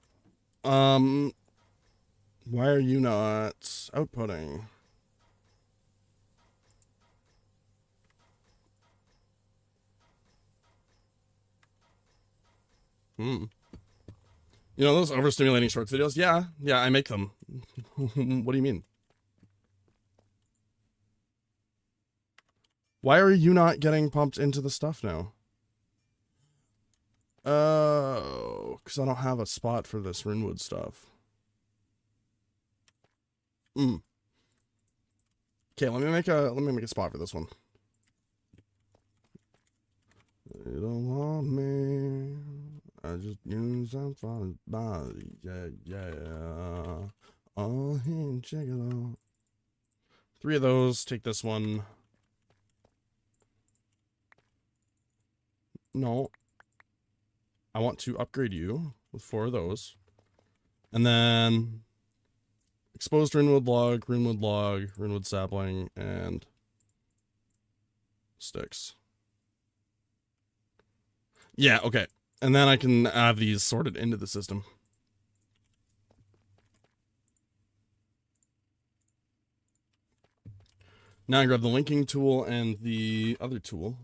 why are you not outputting? You know those overstimulating shorts videos? Yeah, I make them. What do you mean? Why are you not getting pumped into the stuff now? Oh, because I don't have a spot for this Rinwood stuff. Okay, let me make a spot for this one. You don't want me. I just use some for his body, yeah. Oh, he check it out. 3 of those. Take this one. No. I want to upgrade you with 4 of those. And then exposed Rinwood log, Rinwood sapling, and sticks. Yeah, okay. And then I can have these sorted into the system. Now I grab the linking tool and the other tool.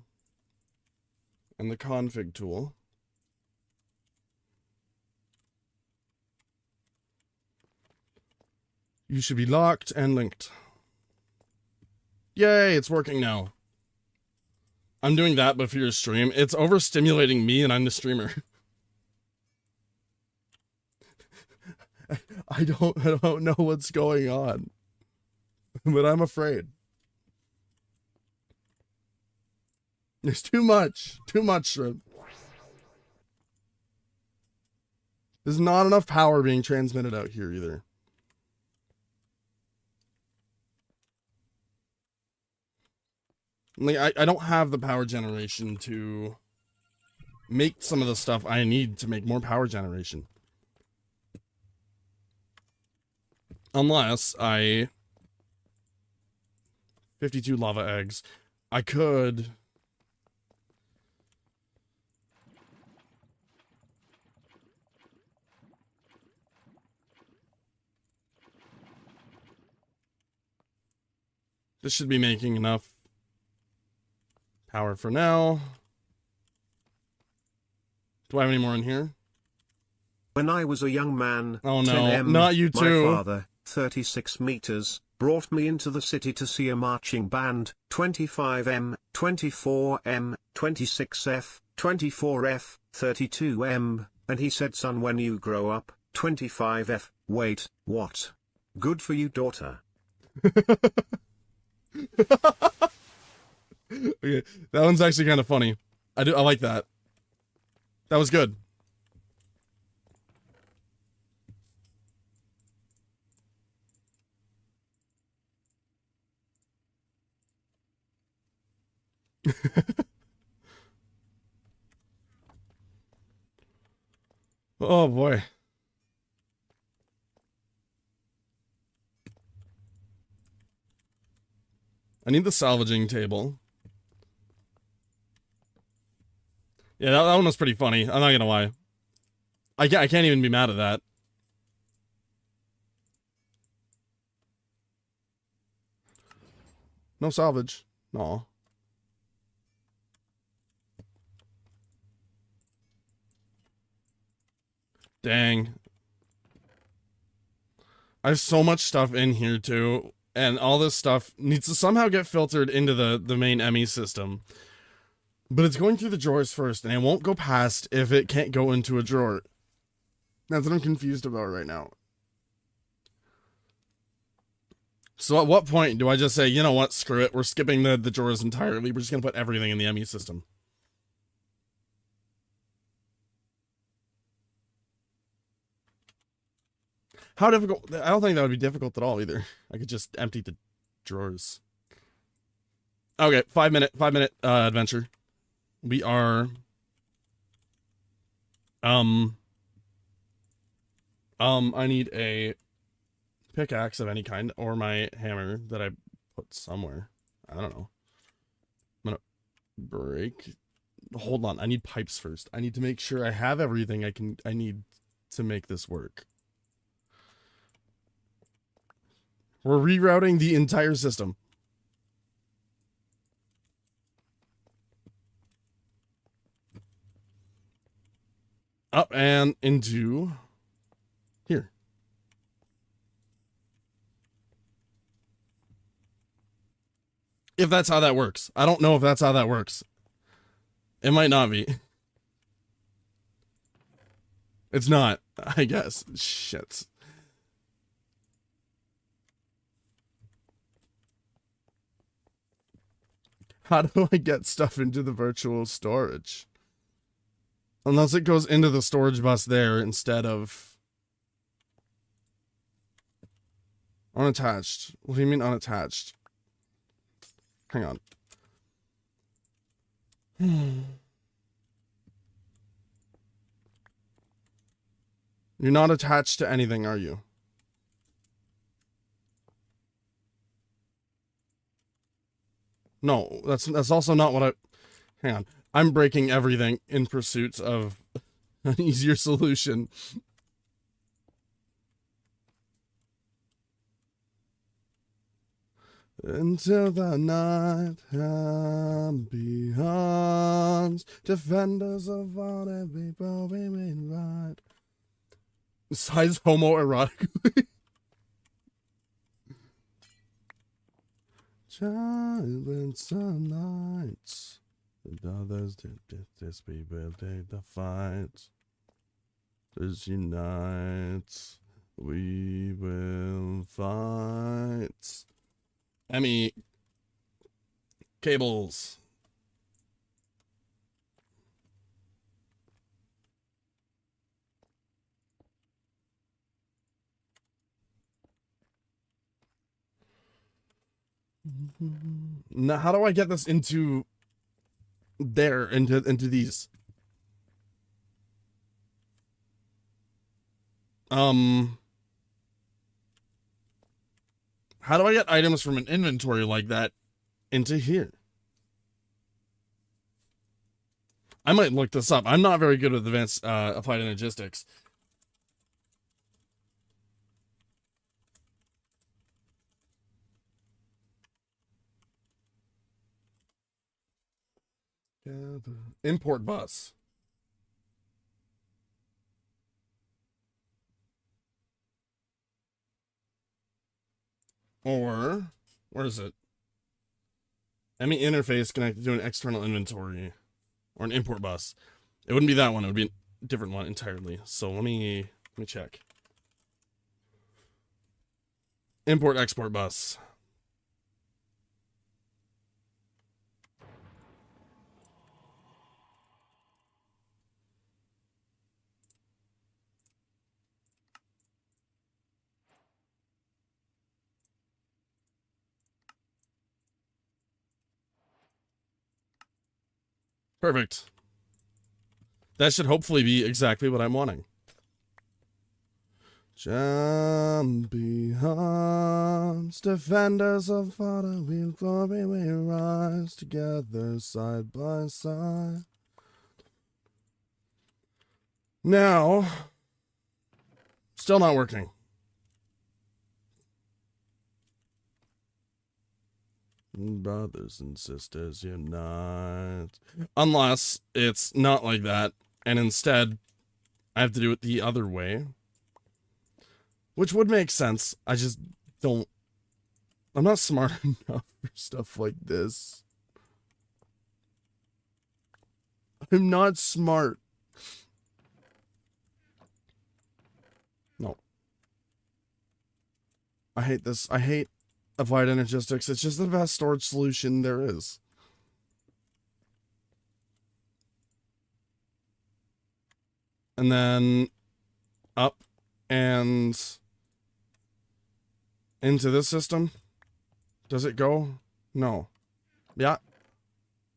And the config tool. You should be locked and linked. Yay, it's working now. I'm doing that, but for your stream, it's overstimulating me and I'm the streamer. I don't know what's going on. But I'm afraid. There's too much shrimp. There's not enough power being transmitted out here either. Like, I don't have the power generation to make some of the stuff I need to make more power generation. Unless I... 52 lava eggs. I could... This should be making enough power for now. Do I have any more in here? When I was a young man, Oh no, 10M, not you too. My father, 36 meters, brought me into the city to see a marching band, 25M, 24M, 26F, 24F, 32M, and he said, son, when you grow up, 25F, wait, what? Good for you, daughter. Okay, that one's actually kind of funny. I like that. That was good. Oh boy. I need the salvaging table. Yeah, that one was pretty funny. I'm not gonna lie. I can't even be mad at that. No salvage. No. Dang. I have so much stuff in here too, and all this stuff needs to somehow get filtered into the main ME system. But it's going through the drawers first, and it won't go past if it can't go into a drawer. That's what I'm confused about right now. So at what point do I just say, you know what, screw it, we're skipping the drawers entirely, we're just going to put everything in the ME system? How difficult? I don't think that would be difficult at all either. I could just empty the drawers. Okay, 5 minute adventure. We are I need a pickaxe of any kind or my hammer that I put somewhere. I don't know. I'm gonna break. Hold on, I need pipes first. I need to make sure I have everything I need to make this work. We're rerouting the entire system. Up and into here. If that's how that works. I don't know if that's how that works. It might not be. It's not, I guess. Shit. How do I get stuff into the virtual storage? Unless it goes into the storage bus there instead of... Unattached. What do you mean unattached? Hang on. You're not attached to anything, are you? No, that's also not what I... Hang on. I'm breaking everything in pursuit of an easier solution. Until the night and beyond, defenders of all the people we made right. Besides homoerotically. Child with sunlight. And others did this, we will take the fight. Let's unite. We will fight. Emmy. Cables. Now, how do I get this into there, into these? How do I get items from an inventory like that into here? I might look this up. I'm not very good with advanced applied energistics. Import bus. Or, where is it? Any interface connected to an external inventory. Or an import bus. It wouldn't be that one, it would be a different one entirely. So let me check. Import export bus. Perfect. That should hopefully be exactly what I'm wanting. Champions, defenders of water, we'll glory, we rise together side by side. Now, still not working. Brothers and sisters unite. Unless it's not like that, and instead I have to do it the other way. Which would make sense. I just don't... I'm not smart enough for stuff like this. I'm not smart. No. I hate this. I hate applied energistics. It's just the best storage solution there is. And then up and into this system. Does it go? No. Yeah.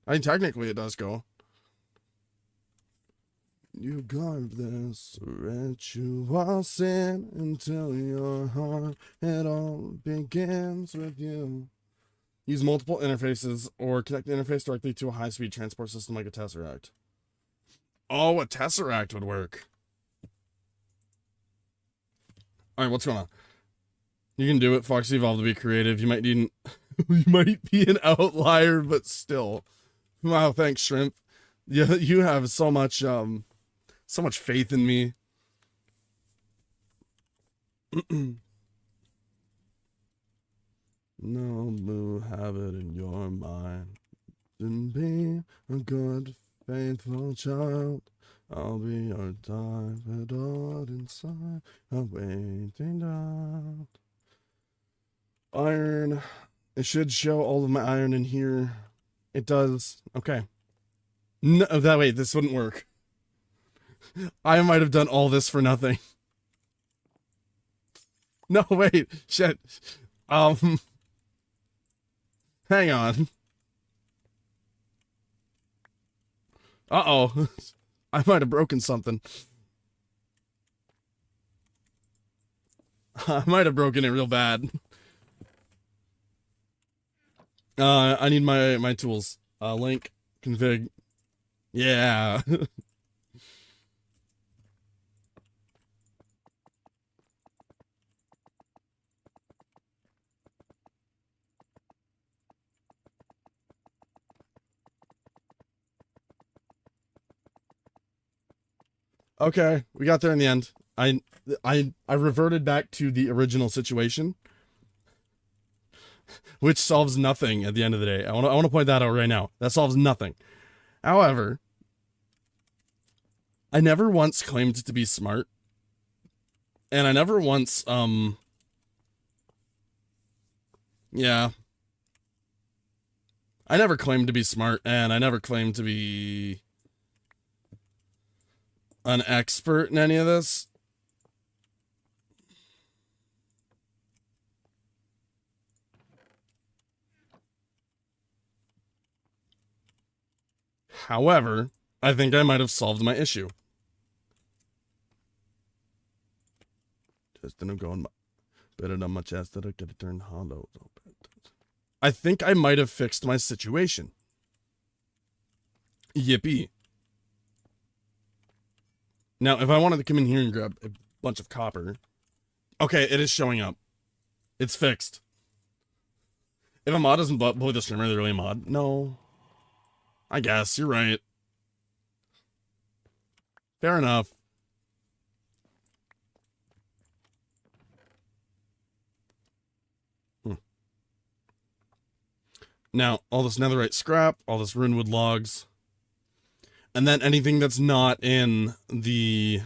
I mean, technically it does go. You guard this ritual sin until your heart, it all begins with you. Use multiple interfaces or connect the interface directly to a high-speed transport system like a Tesseract. Oh, a Tesseract would work. Alright, what's going on? You can do it, Fox Evolve, to be creative. You might need you might be an outlier, but still. Wow, thanks, Shrimp. Yeah, you have so much faith in me. No blue habit in your mind. Then be a good, faithful child. I'll be your time, adored inside, awaiting out. Iron. It should show all of my iron in here. It does. Okay. No, that wait, this wouldn't work. I might have done all this for nothing. No, wait. Shit. Hang on. Uh-oh. I might have broken something. I might have broken it real bad. I need my tools. Link, config. Yeah. Okay, we got there in the end. I reverted back to the original situation. which solves nothing at the end of the day. I want to point that out right now. That solves nothing. However, I never once claimed to be smart. And I never once, yeah. I never claimed to be smart, and I never claimed to be an expert in any of this. However, I think I might have solved my issue. Just didn't go on better on my chest that I could have turned hollow. I think I might have fixed my situation. Yippee. Now, if I wanted to come in here and grab a bunch of copper. Okay, it is showing up. It's fixed. If a mod doesn't blow the streamer, they're really a mod. No. I guess, you're right. Fair enough. Now, all this netherite scrap, all this runewood logs, and then anything that's not in the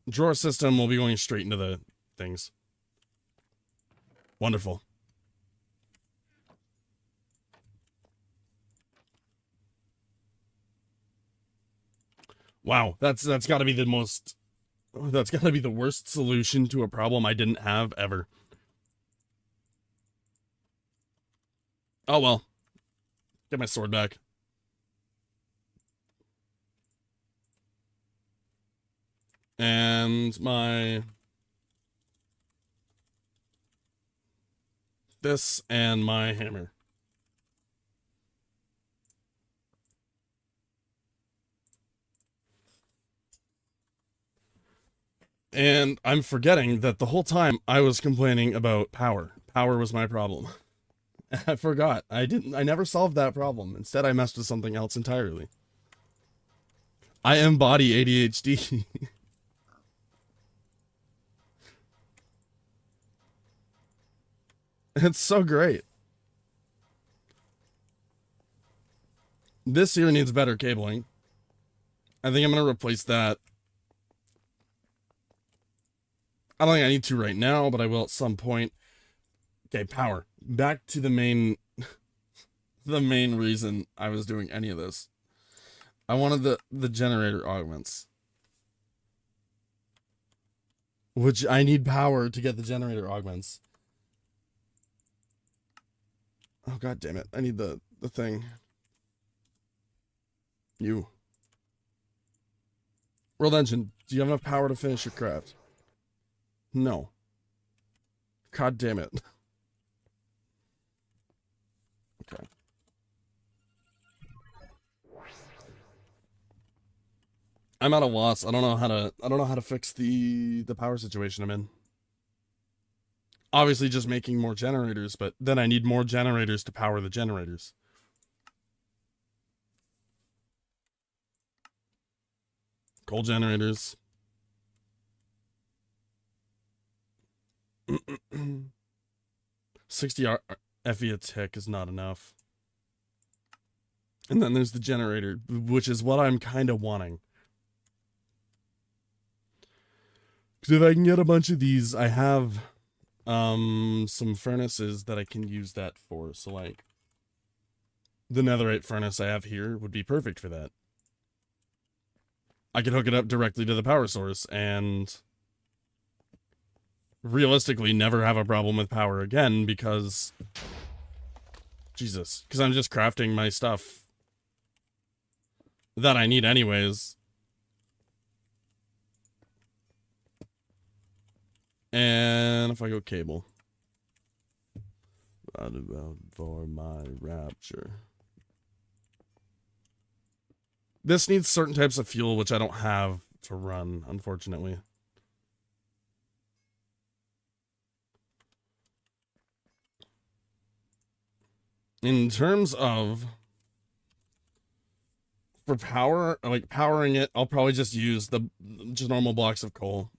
drawer system will be going straight into the things. Wonderful. Wow, that's got to be the most, that's got to be the worst solution to a problem I didn't have ever. Oh well. Get my sword back. And my... this and my hammer. And I'm forgetting that the whole time I was complaining about power. Power was my problem. I forgot. I never solved that problem. Instead, I messed with something else entirely. I embody ADHD. It's so great. This here needs better cabling. I think I'm going to replace that. I don't think I need to right now, but I will at some point. Okay, power. Back to the main the main reason I was doing any of this. I wanted the generator augments. Which I need power to get the generator augments. Oh god damn it. I need the thing. You. World Engine, do you have enough power to finish your craft? No. God damn it. Okay. I'm at a loss. I don't know how to fix the power situation I'm in. Obviously just making more generators, but then I need more generators to power the generators. Coal generators. 60 FE a tick is not enough. And then there's the generator, which is what I'm kind of wanting. Because if I can get a bunch of these, I have some furnaces that I can use that for. So like the netherite furnace I have here would be perfect for that. I could hook it up directly to the power source and realistically never have a problem with power again because Jesus, because I'm just crafting my stuff that I need anyways. And if I go cable, right about for my rapture. This needs certain types of fuel, which I don't have to run, unfortunately. In terms of for power, like powering it, I'll probably just use the just normal blocks of coal.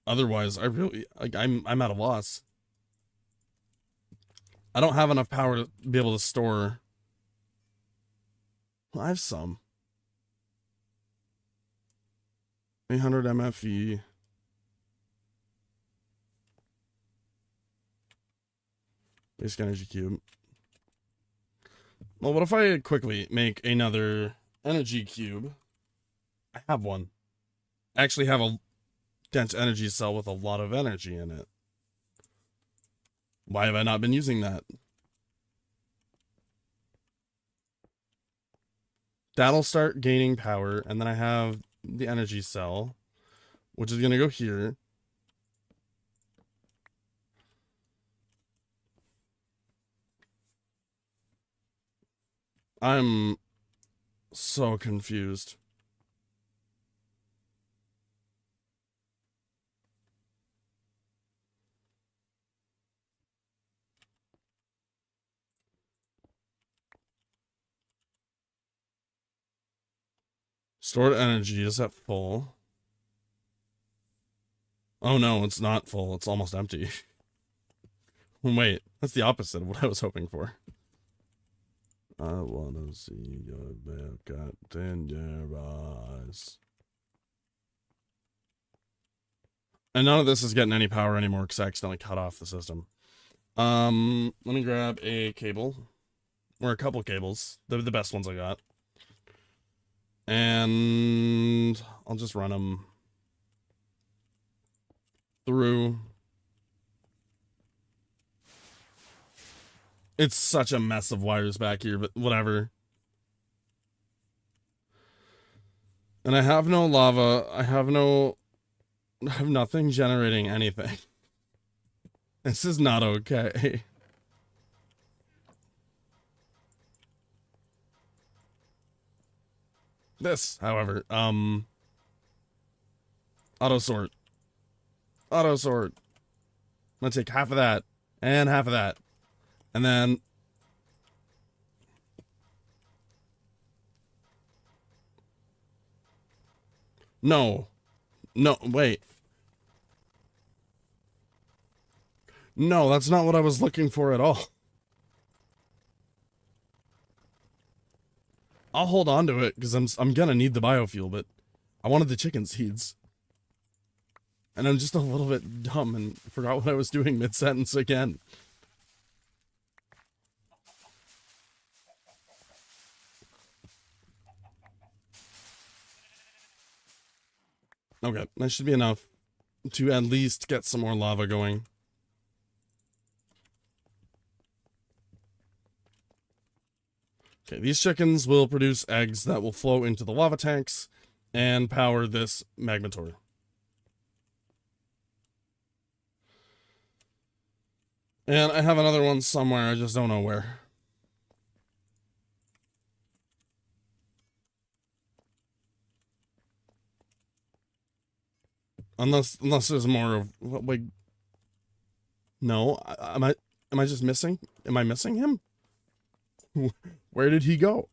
Otherwise, I really, like, I'm at a loss. I don't have enough power to be able to store. Well, I have some. 800 MFE. Basic energy cube. Well, what if I quickly make another energy cube? I have one. I actually have a dense energy cell with a lot of energy in it. Why have I not been using that? That'll start gaining power, and then I have the energy cell, which is going to go here. I'm so confused. Stored energy is at full. Oh no, it's not full. It's almost empty. Wait, that's the opposite of what I was hoping for. I wanna see your cat in your eyes. And none of this is getting any power anymore because I accidentally cut off the system. Let me grab a cable. Or a couple cables. The best ones I got. And I'll just run them through. It's such a mess of wires back here, but whatever. And I have no lava. I have nothing generating anything. This is not okay. This, however, auto sort. Auto sort. I'm gonna take half of that and half of that. And then no. No, wait. No, that's not what I was looking for at all. I'll hold on to it because I'm gonna need the biofuel, but I wanted the chicken seeds. And I'm just a little bit dumb and forgot what I was doing mid-sentence again. Okay, that should be enough to at least get some more lava going. Okay, these chickens will produce eggs that will flow into the lava tanks and power this magmatory. And I have another one somewhere, I just don't know where. Unless there's more of, like, no, am I just missing? Am I missing him? Where did he go?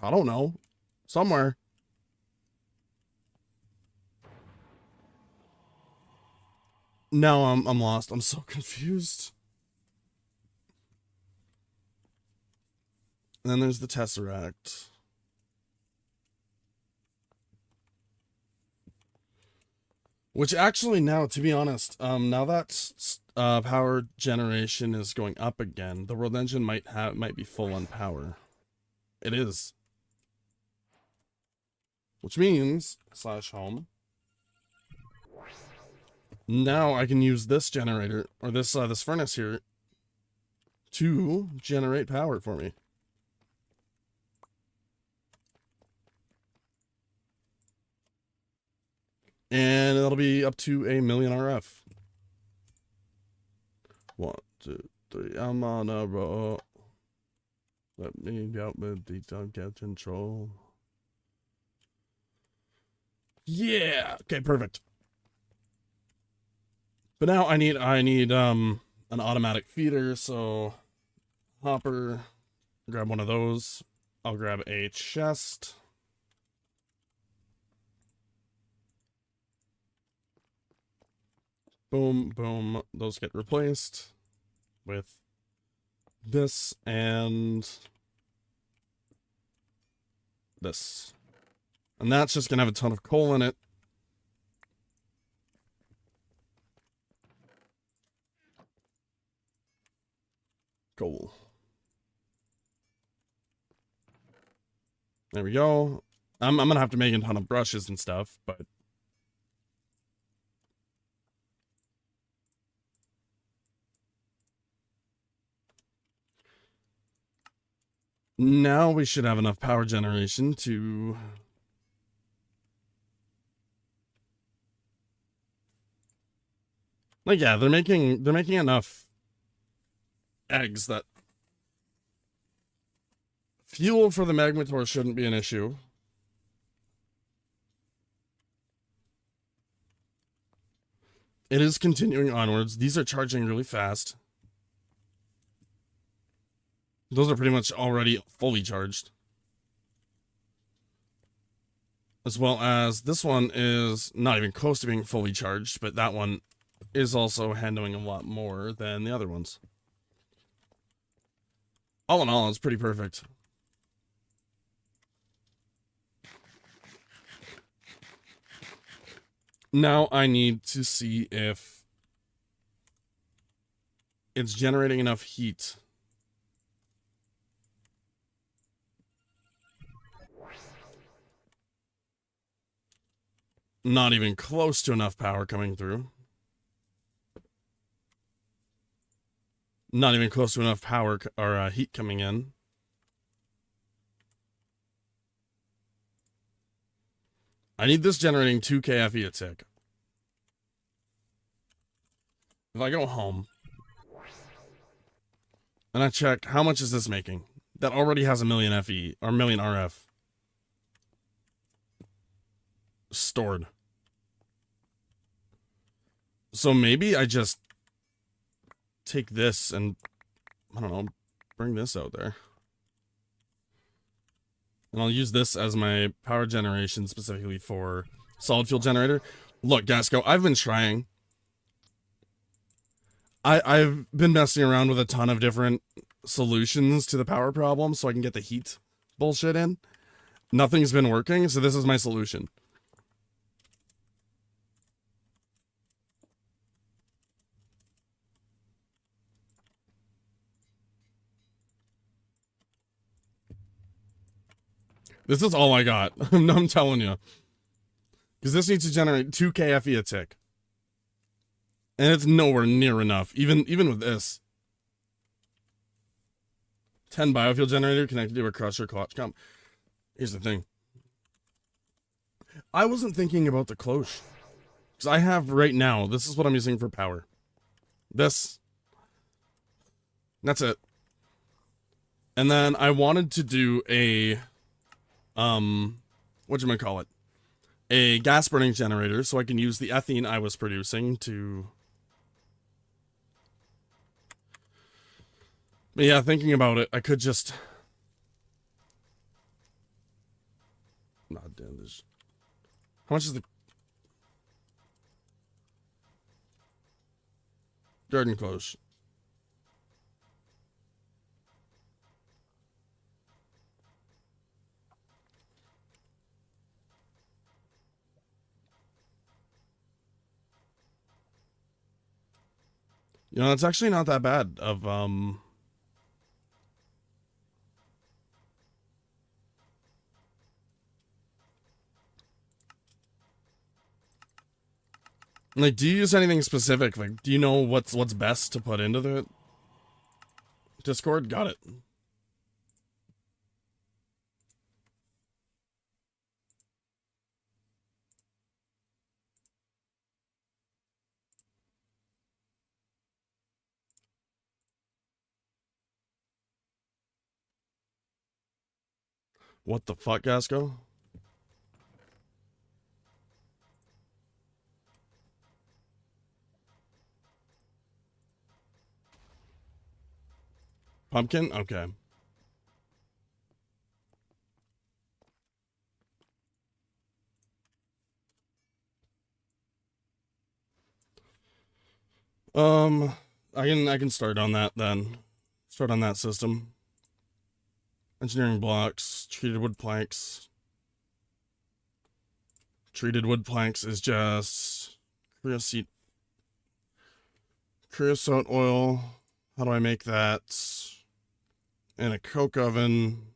I don't know. Somewhere. No, I'm lost. I'm so confused. And then there's the Tesseract. Which actually now, to be honest, now that power generation is going up again, the world engine might be full on power. It is. Which means, /home. Now I can use this generator, or this furnace here, to generate power for me. And it'll be up to 1,000,000 RF. 1, 2, 3, I'm on a roll. Let me out with the get control. Yeah. Okay, perfect. But now I need an automatic feeder, so hopper, grab one of those. I'll grab a chest. Boom, boom. Those get replaced with this and this. And that's just going to have a ton of coal in it. Coal. There we go. I'm going to have to make a ton of brushes and stuff, but now we should have enough power generation to like, yeah, they're making enough eggs that fuel for the magmator shouldn't be an issue. It is continuing onwards. These are charging really fast. Those are pretty much already fully charged. As well as this one is not even close to being fully charged, but that one is also handling a lot more than the other ones. All in all, it's pretty perfect. Now I need to see if it's generating enough heat. Not even close to enough power coming through. Not even close to enough power or heat coming in. I need this generating 2 KFE a tick. If I go home and I check how much is this making, that already has a million FE or million RF stored. So maybe I just take this and, I don't know, bring this out there. And I'll use this as my power generation specifically for solid fuel generator. Look, Gasco, I've been trying. I've been messing around with a ton of different solutions to the power problem so I can get the heat bullshit in. Nothing's been working, so this is my solution. This is all I got. I'm telling you. Because this needs to generate 2 KFE a tick. And it's nowhere near enough, even with this. 10 biofuel generator connected to a crusher clutch comp. Here's the thing. I wasn't thinking about the cloche. Because I have right now, this is what I'm using for power. This. That's it. And then I wanted to do a, whatchamacallit? A gas burning generator so I can use the ethene I was producing to... But yeah, thinking about it, I could just... Not damn this. How much is the... Garden close. You know, it's actually not that bad of, like, do you use anything specific? Like, do you know what's best to put into the Discord? Got it. What the fuck, Gasco? Pumpkin? Okay. Um, I can start on that then. Start on that system. Engineering blocks, treated wood planks. Treated wood planks is just creosote oil. How do I make that? In a coke oven.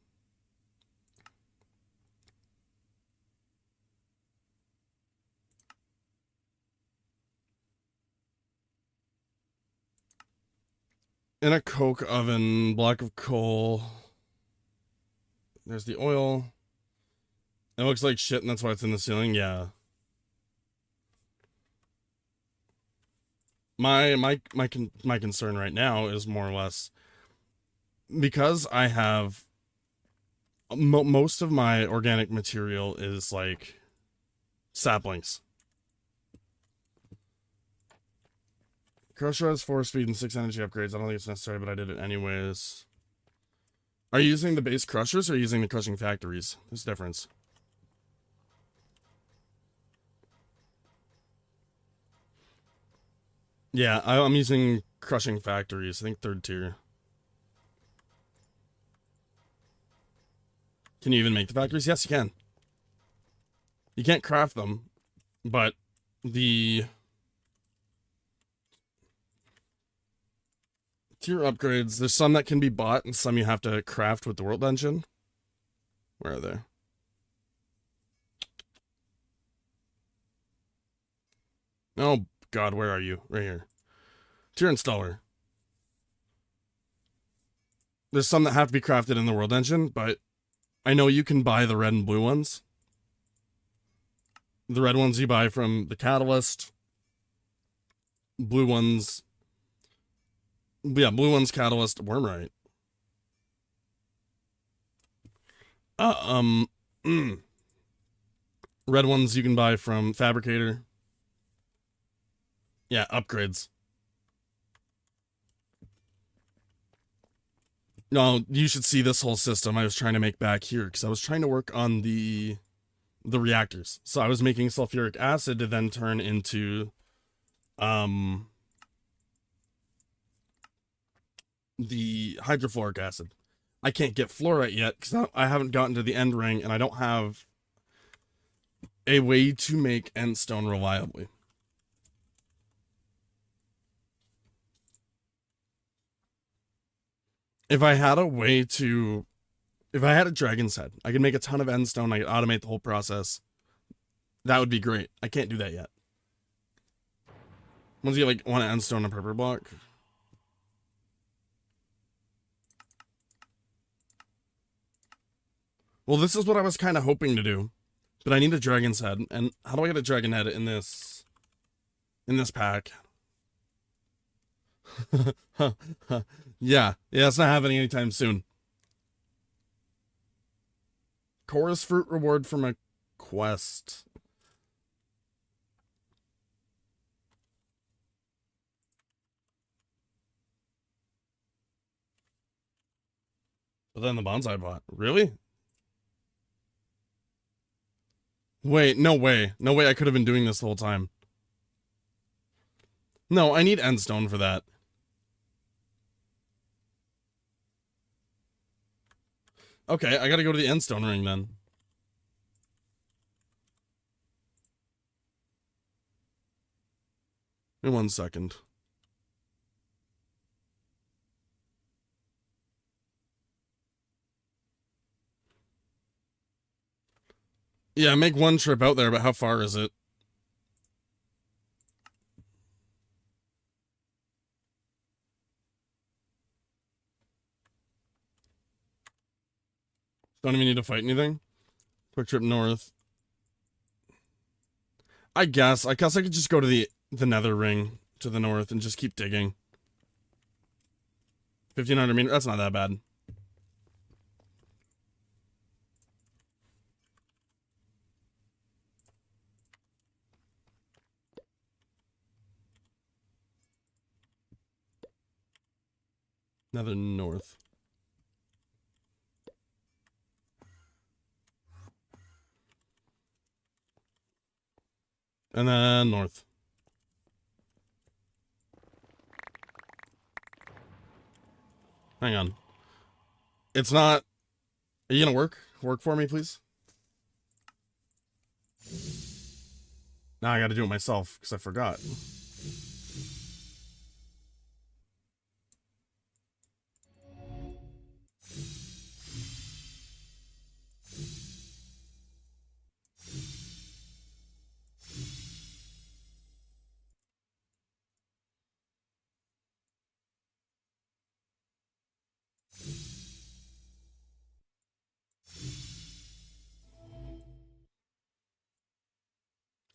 In a coke oven, block of coal. There's the oil. It looks like shit, and that's why it's in the ceiling. Yeah. My concern right now is more or less because I have most of my organic material is like saplings. Crusher has 4 speed and 6 energy upgrades. I don't think it's necessary, but I did it anyways. Are you using the base crushers or using the crushing factories? There's a difference. Yeah, I'm using crushing factories. I think 3rd tier. Can you even make the factories? Yes, you can. You can't craft them, but the tier upgrades, there's some that can be bought and some you have to craft with the world engine. Where are they? Oh, God, where are you? Right here. Tier installer. There's some that have to be crafted in the world engine, but I know you can buy the red and blue ones. The red ones you buy from the catalyst. Blue ones. Yeah, blue ones catalyst. Wormrite. Red ones you can buy from fabricator. Yeah, upgrades. No, you should see this whole system I was trying to make back here because I was trying to work on the reactors. So I was making sulfuric acid to then turn into the hydrofluoric acid. I can't get fluorite yet because I haven't gotten to the end ring and I don't have a way to make end stone reliably. If I had a way to, if I had a dragon's head, I could make a ton of end stone. I could automate the whole process. That would be great. I can't do that yet. Once you get like 1 end stone a purple block. Well, this is what I was kind of hoping to do, but I need a dragon's head. And how do I get a dragon head in this pack? Yeah, it's not happening anytime soon. Chorus fruit reward from a quest. But then the bonsai bot. Really? Wait, no way. No way I could have been doing this the whole time. No, I need endstone for that. Okay, I gotta go to the endstone ring then. In 1 second. Yeah, make 1 trip out there, but how far is it? Don't even need to fight anything. Quick trip north. I guess I could just go to the nether ring to the north and just keep digging. 1,500 meters, that's not that bad. Nether north. And then north. Hang on. It's not... Are you gonna work? Work for me, please? Now I gotta do it myself, because I forgot.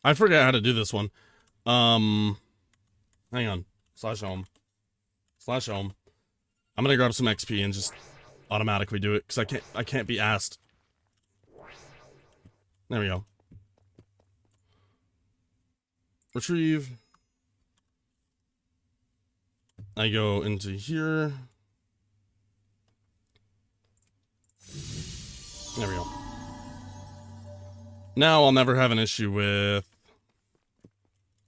I forget how to do this one. Hang on. /home. /home. I'm gonna grab some XP and just automatically do it, because I can't be asked. There we go. Retrieve. I go into here. There we go. Now I'll never have an issue with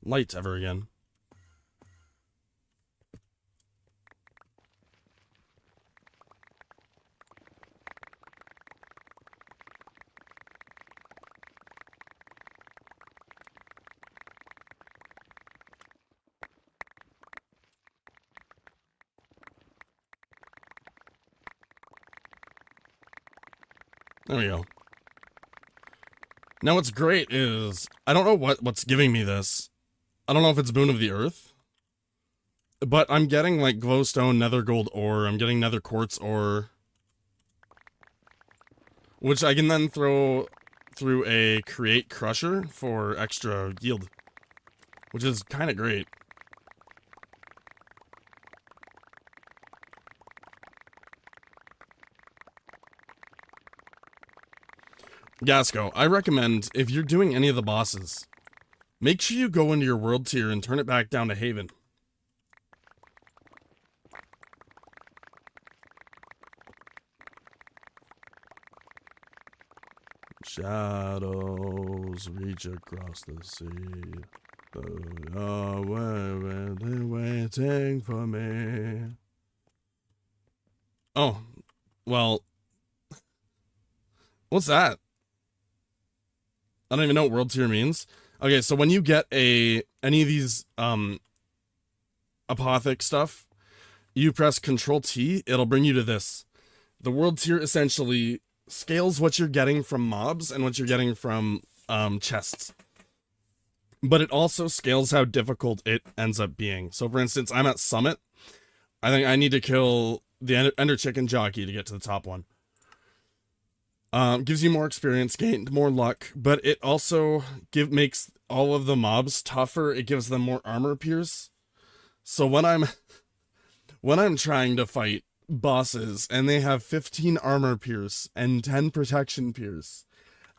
lights ever again. There we go. Now what's great is, I don't know what's giving me this. I don't know if it's Boon of the Earth. But I'm getting like glowstone, nether gold ore, I'm getting nether quartz ore. Which I can then throw through a create crusher for extra yield. Which is kind of great. Gasco, I recommend, if you're doing any of the bosses, make sure you go into your world tier and turn it back down to Haven. Shadows reach across the sea. They're waiting for me. Oh, well, what's that? I don't even know what world tier means. Okay, so when you get any of these apothic stuff, you press Control T, it'll bring you to this. The world tier essentially scales what you're getting from mobs and what you're getting from chests. But it also scales how difficult it ends up being. So for instance, I'm at Summit. I think I need to kill the Ender Chicken Jockey to get to the top one. Gives you more experience, gained more luck, but it also makes all of the mobs tougher. It gives them more armor pierce. So when I'm trying to fight bosses and they have 15 armor pierce and 10 protection pierce,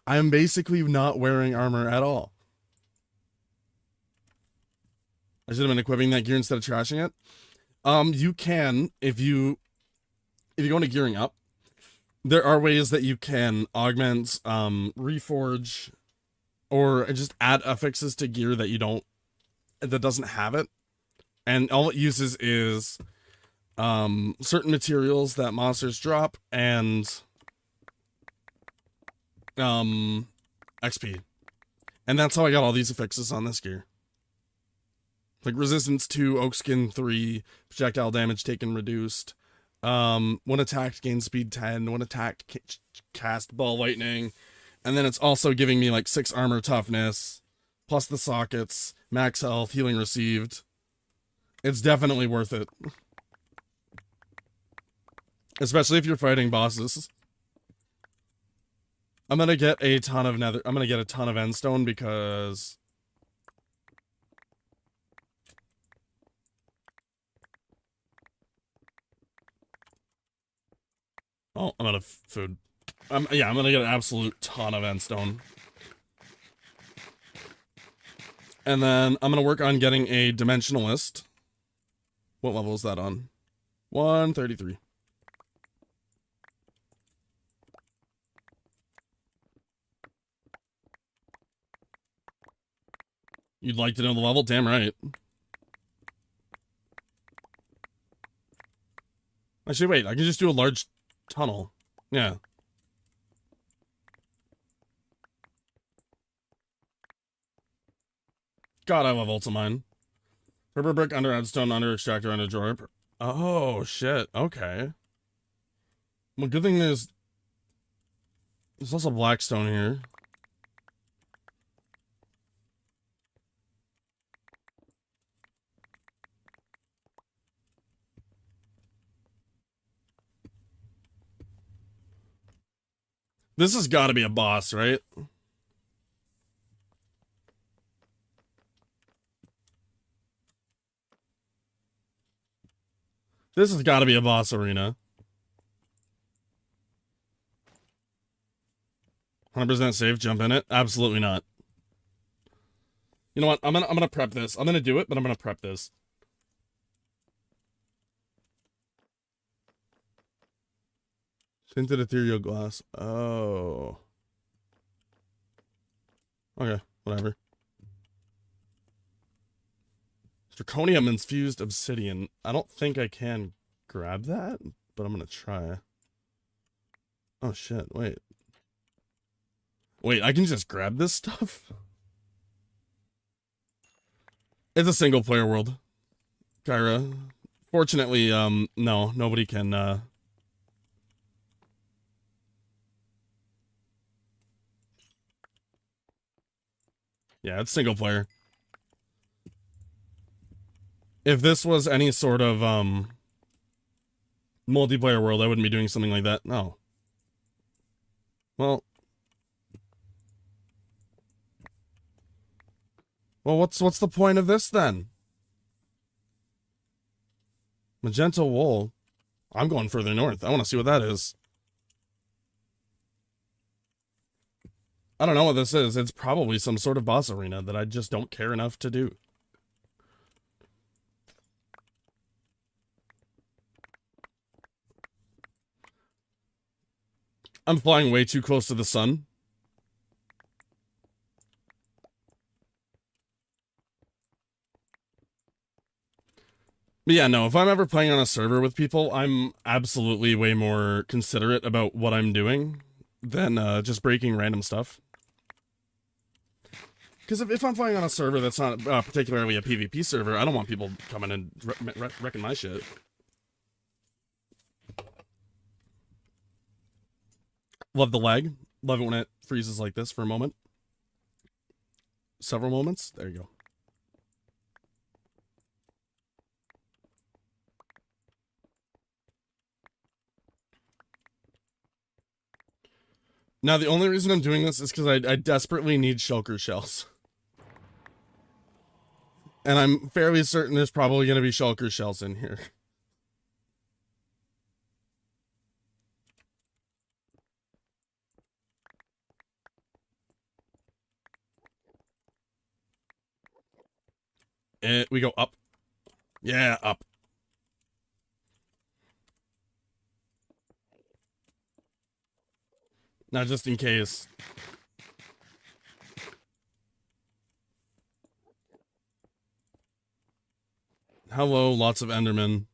I'm basically not wearing armor at all. I should have been equipping that gear instead of trashing it. You can, if you go into gearing up, there are ways that you can augment, reforge, or just add affixes to gear that doesn't have it. And all it uses is certain materials that monsters drop and XP. And that's how I got all these affixes on this gear. Like resistance 2, oak skin 3, projectile damage taken reduced. When attacked, gain speed 10. When attacked, cast ball lightning. And then it's also giving me like 6 armor toughness, plus the sockets, max health, healing received. It's definitely worth it. Especially if you're fighting bosses. I'm gonna get a ton of nether. I'm gonna get a ton of endstone because... Oh, I'm out of food. Yeah, I'm gonna get an absolute ton of endstone. And then I'm gonna work on getting a dimensionalist. What level is that on? 133. You'd like to know the level? Damn right. Actually, wait, I can just do a large tunnel. Yeah. God, I love Ultimine. Purple brick, under redstone, under extractor, under drawer. Oh, shit. Okay. Well, good thing there's also blackstone here. This has got to be a boss, right? This has got to be a boss arena. 100% safe, jump in it? Absolutely not. You know what? I'm gonna prep this. I'm gonna do it, but I'm gonna prep this. Tinted ethereal glass. Oh. Okay, whatever. Draconium infused obsidian. I don't think I can grab that, but I'm gonna try. Oh shit, wait. Wait, I can just grab this stuff? It's a single player world. Kyra. Fortunately, no, nobody can, yeah, it's single player. If this was any sort of, multiplayer world, I wouldn't be doing something like that. No. Well, what's the point of this then? Magenta wool. I'm going further north. I want to see what that is. I don't know what this is. It's probably some sort of boss arena that I just don't care enough to do. I'm flying way too close to the sun. But yeah, no, if I'm ever playing on a server with people, I'm absolutely way more considerate about what I'm doing than just breaking random stuff. Because if I'm playing on a server that's not particularly a PvP server, I don't want people coming and wrecking my shit. Love the lag. Love it when it freezes like this for a moment. Several moments. There you go. Now, the only reason I'm doing this is because I desperately need shulker shells. And I'm fairly certain there's probably going to be shulker shells in here. We go up. Yeah, up. Now, just in case. Hello, lots of Endermen.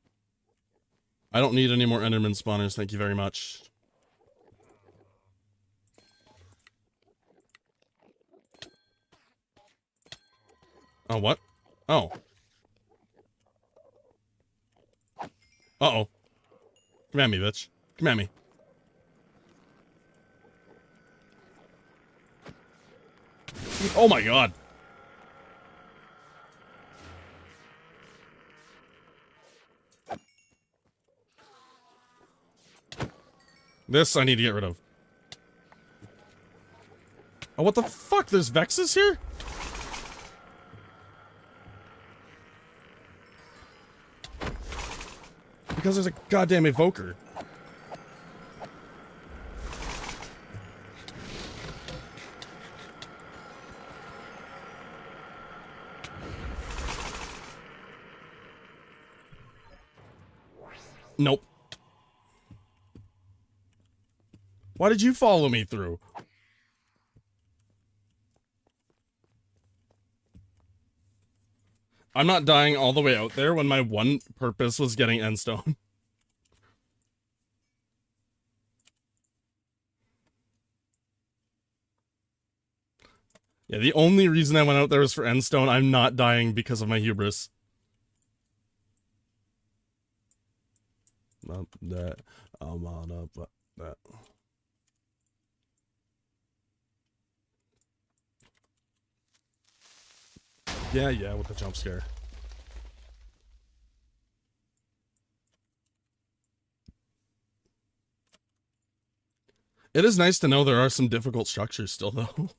I don't need any more Enderman spawners, thank you very much. Oh, what? Oh. Uh-oh. Come at me, bitch. Come at me. Oh my god. This I need to get rid of. Oh, what the fuck? There's Vexes here? Because there's a goddamn evoker. Nope. Why did you follow me through? I'm not dying all the way out there when my one purpose was getting endstone. Yeah, the only reason I went out there was for Endstone. I'm not dying because of my hubris. Not that. I'm on up that. Yeah, with the jump scare. It is nice to know there are some difficult structures still, though.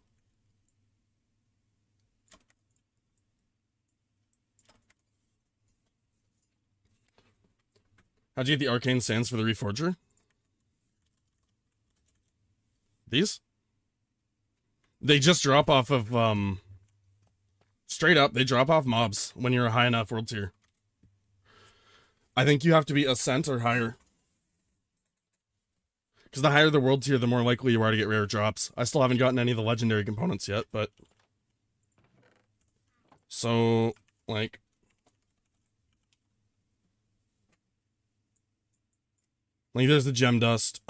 How'd you get the arcane sands for the reforger? These? They just drop off of, straight up, they drop off mobs when you're a high enough world tier. I think you have to be Ascent or higher. Because the higher the world tier, the more likely you are to get rare drops. I still haven't gotten any of the legendary components yet, but... So, like... Like, there's the gem dust,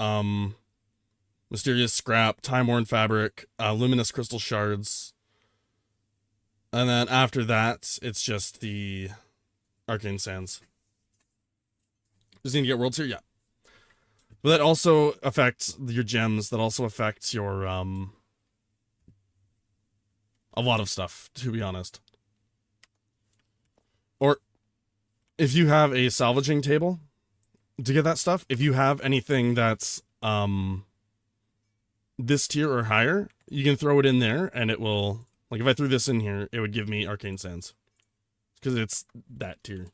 mysterious scrap, time-worn fabric, luminous crystal shards. And then after that, it's just the arcane sands. Just need to get world tier? Yeah. But that also affects your gems. That also affects your, a lot of stuff, to be honest. Or, if you have a salvaging table to get that stuff, if you have anything that's, this tier or higher, you can throw it in there, and it will, like, if I threw this in here, it would give me arcane sands. Because it's that tier.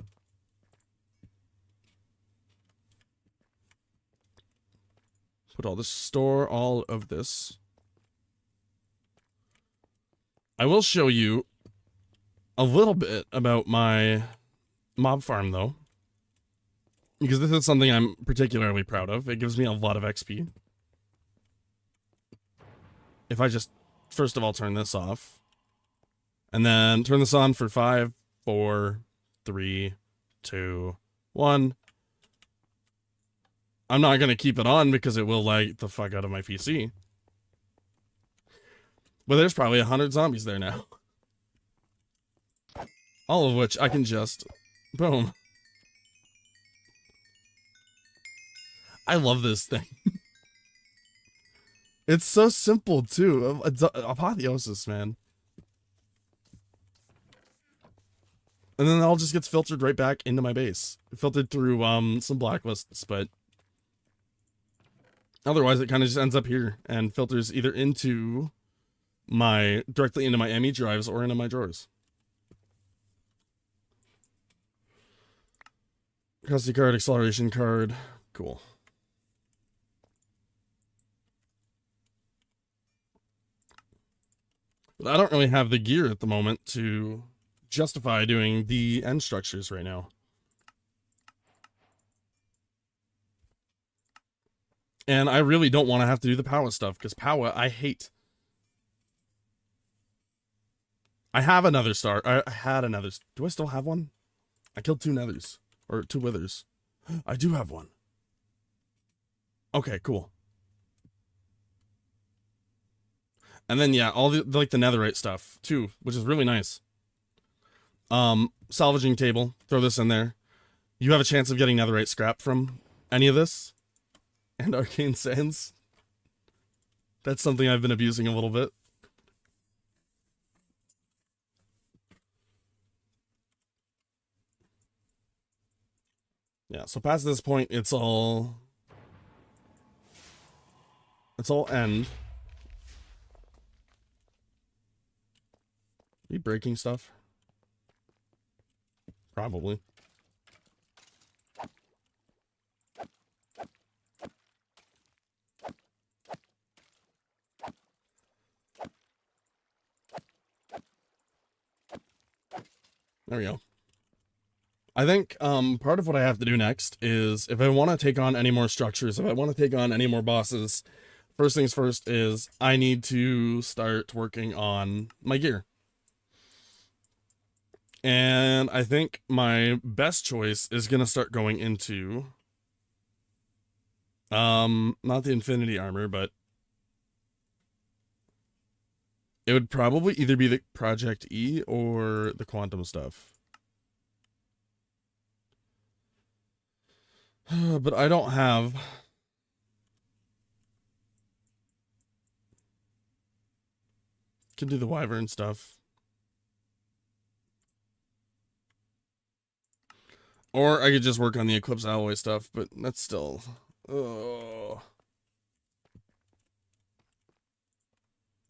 Store all of this. I will show you a little bit about my mob farm, though. Because this is something I'm particularly proud of. It gives me a lot of XP. If I just, first of all, turn this off. And then turn this on for 5, 4, 3, 2, 1. I'm not going to keep it on because it will lag the fuck out of my PC. But there's probably 100 zombies there now. All of which I can just... Boom. I love this thing. It's so simple, too. Apotheosis, man. And then it all just gets filtered right back into my base. Filtered through some blacklists, but... Otherwise, it kind of just ends up here and filters either into my, directly into my ME drives or into my drawers. Custody card, acceleration card, cool. But I don't really have the gear at the moment to justify doing the end structures right now. And I really don't want to have to do the Powa stuff, because Powa, I hate. I have another star. I had another. Do I still have one? I killed 2 nethers. Or 2 withers. I do have one. Okay, cool. And then, yeah, all the, like, the netherite stuff, too, which is really nice. Salvaging table. Throw this in there. You have a chance of getting netherite scrap from any of this. And arcane sands. That's something I've been abusing a little bit. Yeah, so past this point, it's all end. Are you breaking stuff? Probably. There we go. I think part of what I have to do next is, if I want to take on any more structures, if I want to take on any more bosses, first things first is I need to start working on my gear. And I think my best choice is going to start going into, not the Infinity Armor, but It would probably either be the Project E or the quantum stuff. But I don't have... Can do the Wyvern stuff. Or I could just work on the Eclipse Alloy stuff, but that's still... Oh.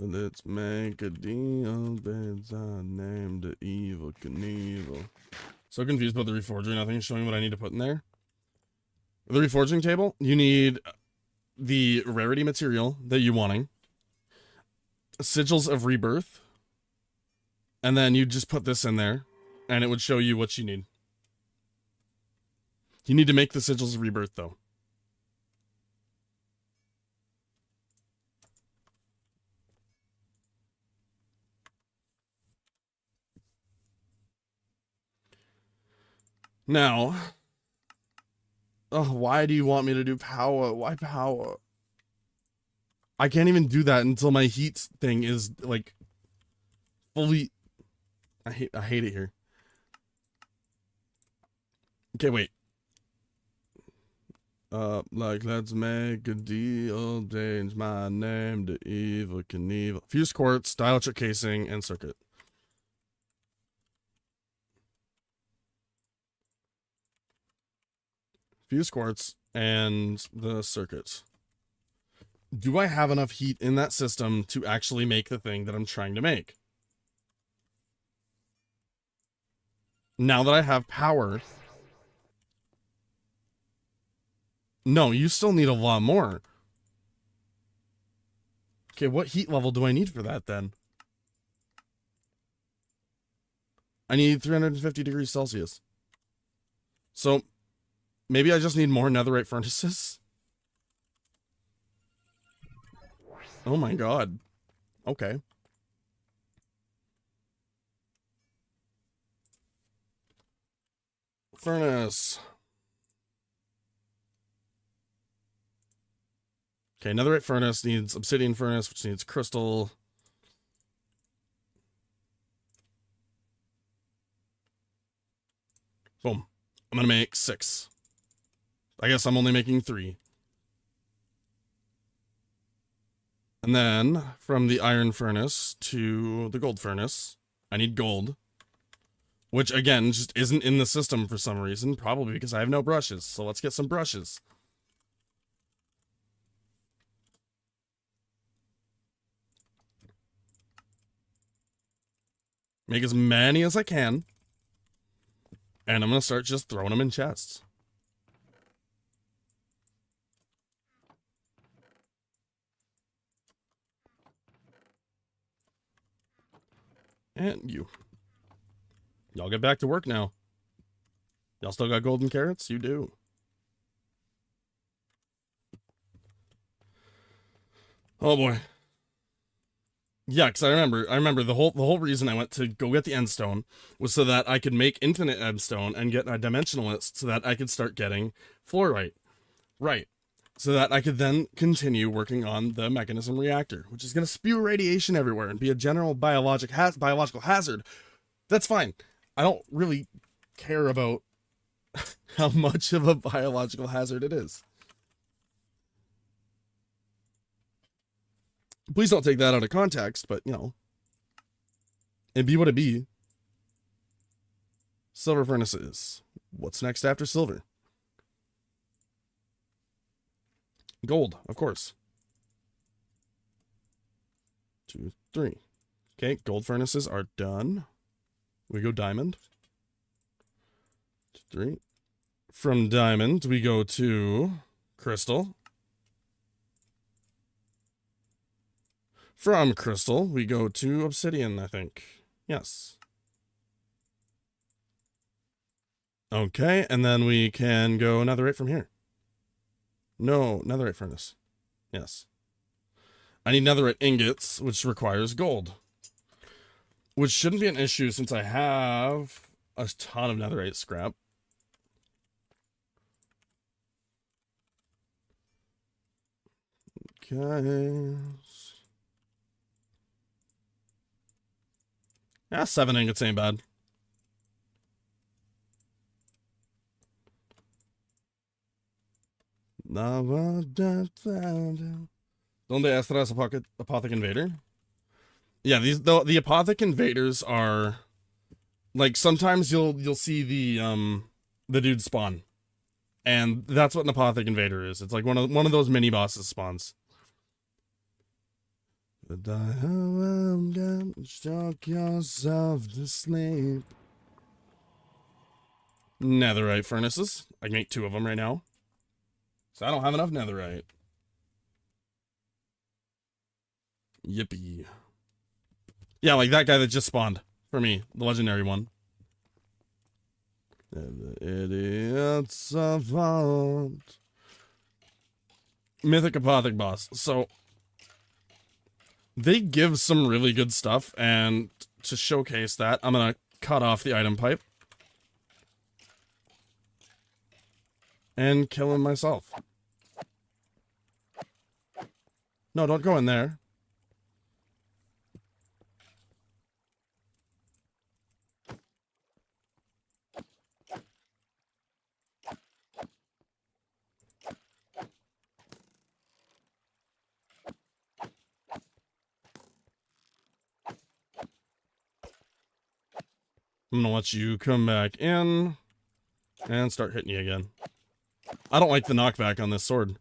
Let's make a deal, bids I named the Evil Knievel. So confused about the reforging, nothing showing what I need to put in there. The reforging table, you need the rarity material that you're wanting, sigils of rebirth, and then you just put this in there, and it would show you what you need. You need to make the sigils of rebirth, though. Now, oh, why do you want me to do power? Why power? I can't even do that until my heat thing is like fully. I hate it here. Okay, wait. Like let's make a deal, change my name to Evil Knievel. Fused quartz, dielectric casing, and circuit. Fused quartz and the circuit. Do I have enough heat in that system to actually make the thing that I'm trying to make? Now that I have power... No, you still need a lot more. Okay, what heat level do I need for that then? I need 350 degrees Celsius. So, maybe I just need more netherite furnaces? Oh my god. Okay. Furnace. Okay, netherite furnace needs obsidian furnace, which needs crystal. Boom. I'm gonna make 6. I guess I'm only making 3. And then, from the iron furnace to the gold furnace, I need gold. Which, again, just isn't in the system for some reason. Probably because I have no brushes. So let's get some brushes. Make as many as I can. And I'm going to start just throwing them in chests. And you. Y'all get back to work now. Y'all still got golden carrots? You do. Oh boy. Yeah, because I remember the whole reason I went to go get the endstone was so that I could make infinite endstone and get a dimensionalist so that I could start getting fluorite. Right. So that I could then continue working on the mechanism reactor, which is going to spew radiation everywhere and be a general biological hazard. That's fine. I don't really care about how much of a biological hazard it is. Please don't take that out of context, but, you know, it be what it be. Silver furnaces. What's next after silver? Gold, of course. 2, 3. Okay, gold furnaces are done. We go diamond. 2, 3. From diamond, we go to crystal. From crystal, we go to obsidian, I think. Yes. Okay, and then we can go netherite from here. No, netherite furnace. Yes. I need netherite ingots, which requires gold. Which shouldn't be an issue since I have a ton of netherite scrap. Okay. Yeah, 7 ingots ain't bad. Donde estás, Apothic Invader? Yeah, the Apothic Invaders are like sometimes you'll see the dude spawn. And that's what an Apothic Invader is. It's like one of those mini bosses spawns. Shock yourself to sleep. Netherite furnaces. I can make 2 of them right now. So I don't have enough netherite. Yippee. Yeah, like that guy that just spawned for me, the legendary one. The idiots of old. Mythic Apothic boss. So they give some really good stuff, and to showcase that, I'm gonna cut off the item pipe and kill him myself. No, don't go in there. I'm gonna let you come back in and start hitting you again. I don't like the knockback on this sword.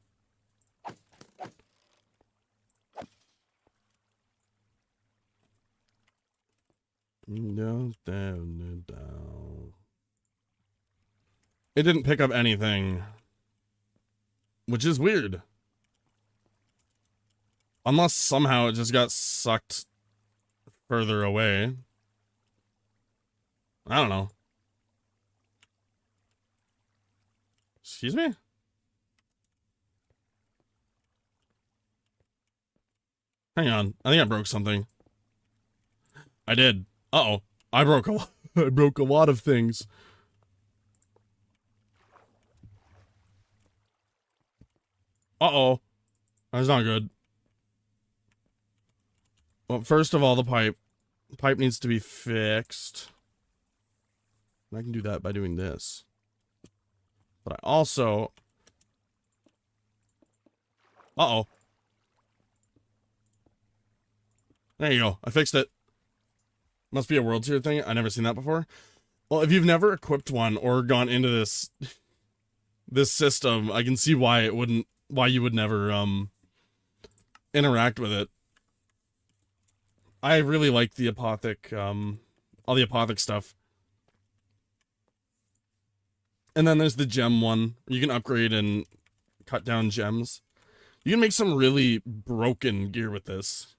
It didn't pick up anything, which is weird. Unless somehow it just got sucked further away. I don't know. Excuse me? Hang on. I think I broke something. I did. Uh-oh. I broke a lot of things. Uh-oh. That's not good. Well, first of all, the pipe. The pipe needs to be fixed. And I can do that by doing this. But I also... Uh-oh. There you go. I fixed it. Must be a World Tier thing. I've never seen that before. Well, if you've never equipped one or gone into this system, I can see why you would never interact with it. I really like the Apothic, all the Apothic stuff. And then there's the gem one. You can upgrade and cut down gems. You can make some really broken gear with this.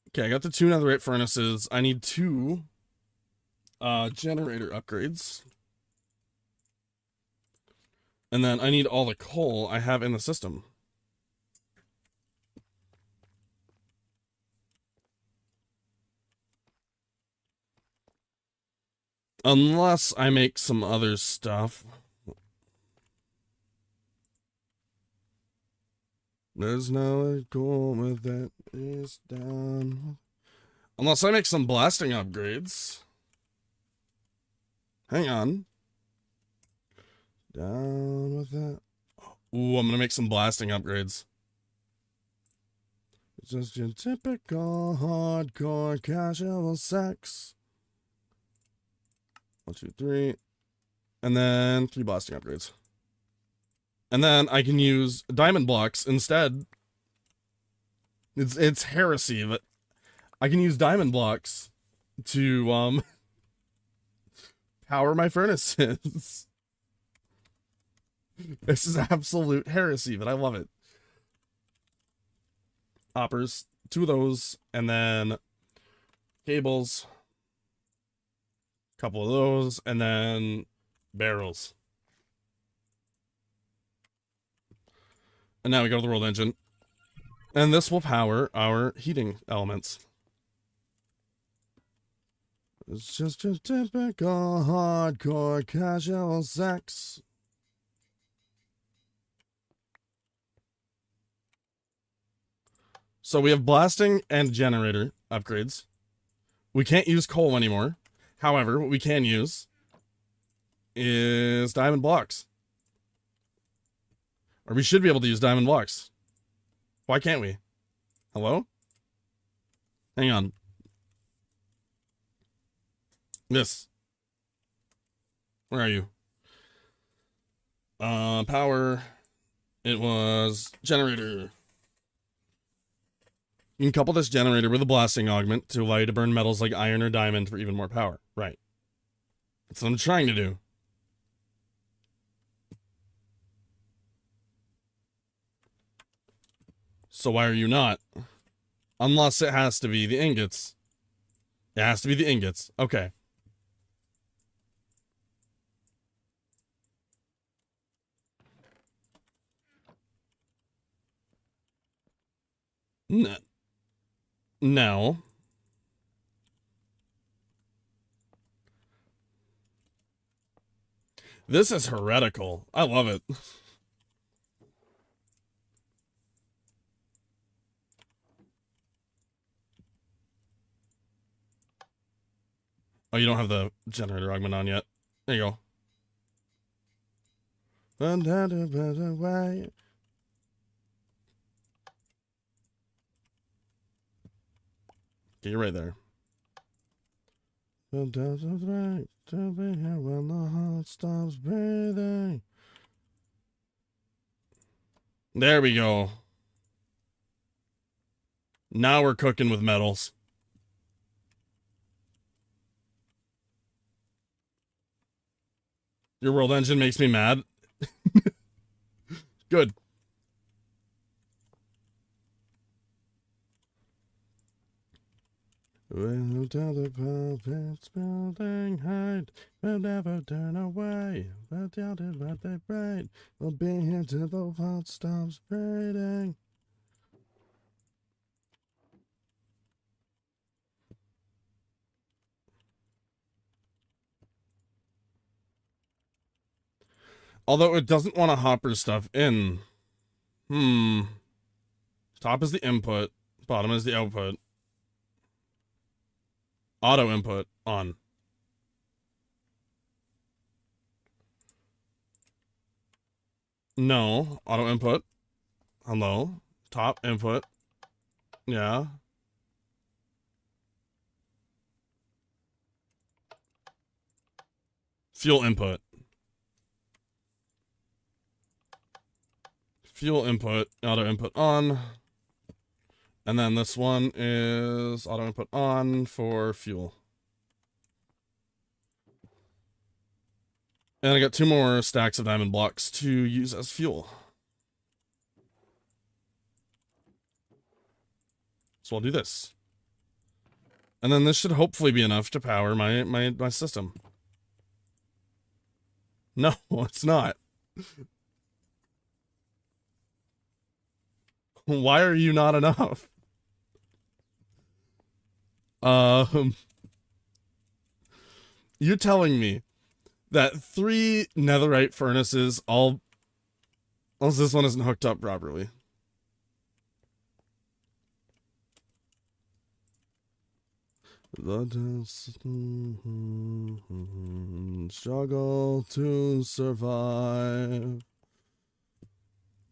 Okay, I got the 2 netherite furnaces. I need 2 generator upgrades. And then I need all the coal I have in the system. Unless I make some other stuff. There's no cool with that is down. Unless I make some blasting upgrades. Hang on. Down with that. Ooh, I'm gonna make some blasting upgrades. It's just your typical hardcore casual sex. 1, 2, 3. And then 3 blasting upgrades. And then I can use diamond blocks instead. It's heresy, but I can use diamond blocks to power my furnaces. This is absolute heresy, but I love it. Hoppers, 2 of those, and then cables, couple of those, and then barrels. And now we go to the world engine. And this will power our heating elements. It's just a typical hardcore casual sex. So we have blasting and generator upgrades. We can't use coal anymore. However, what we can use is diamond blocks. Or we should be able to use diamond blocks. Why can't we? Hello? Hang on. This. Where are you? Power. It was generator. You can couple this generator with a blasting augment to allow you to burn metals like iron or diamond for even more power. Right. That's what I'm trying to do. So why are you not? Unless it has to be the ingots. It has to be the ingots. Okay. No. This is heretical. I love it. Oh, you don't have the generator augment on yet. There you go. Okay, you're right there. When the heart stops breathing. There we go. Now we're cooking with metals. Your world engine makes me mad. Good. We'll tell the puppets building height. We'll never turn away. But doubted what they prayed. We'll be here till the heart stops breathing. Although it doesn't want to hopper stuff in. Top is the input. Bottom is the output. Auto input on. No. Auto input. Hello. Top input. Yeah. Fuel input. Fuel input. Auto input on. And then this one is auto input on for fuel. And I got 2 more stacks of diamond blocks to use as fuel. So I'll do this. And then this should hopefully be enough to power my system. No, it's not. Why are you not enough? You're telling me that 3 netherite furnaces all... Unless this one isn't hooked up properly. Struggle to survive.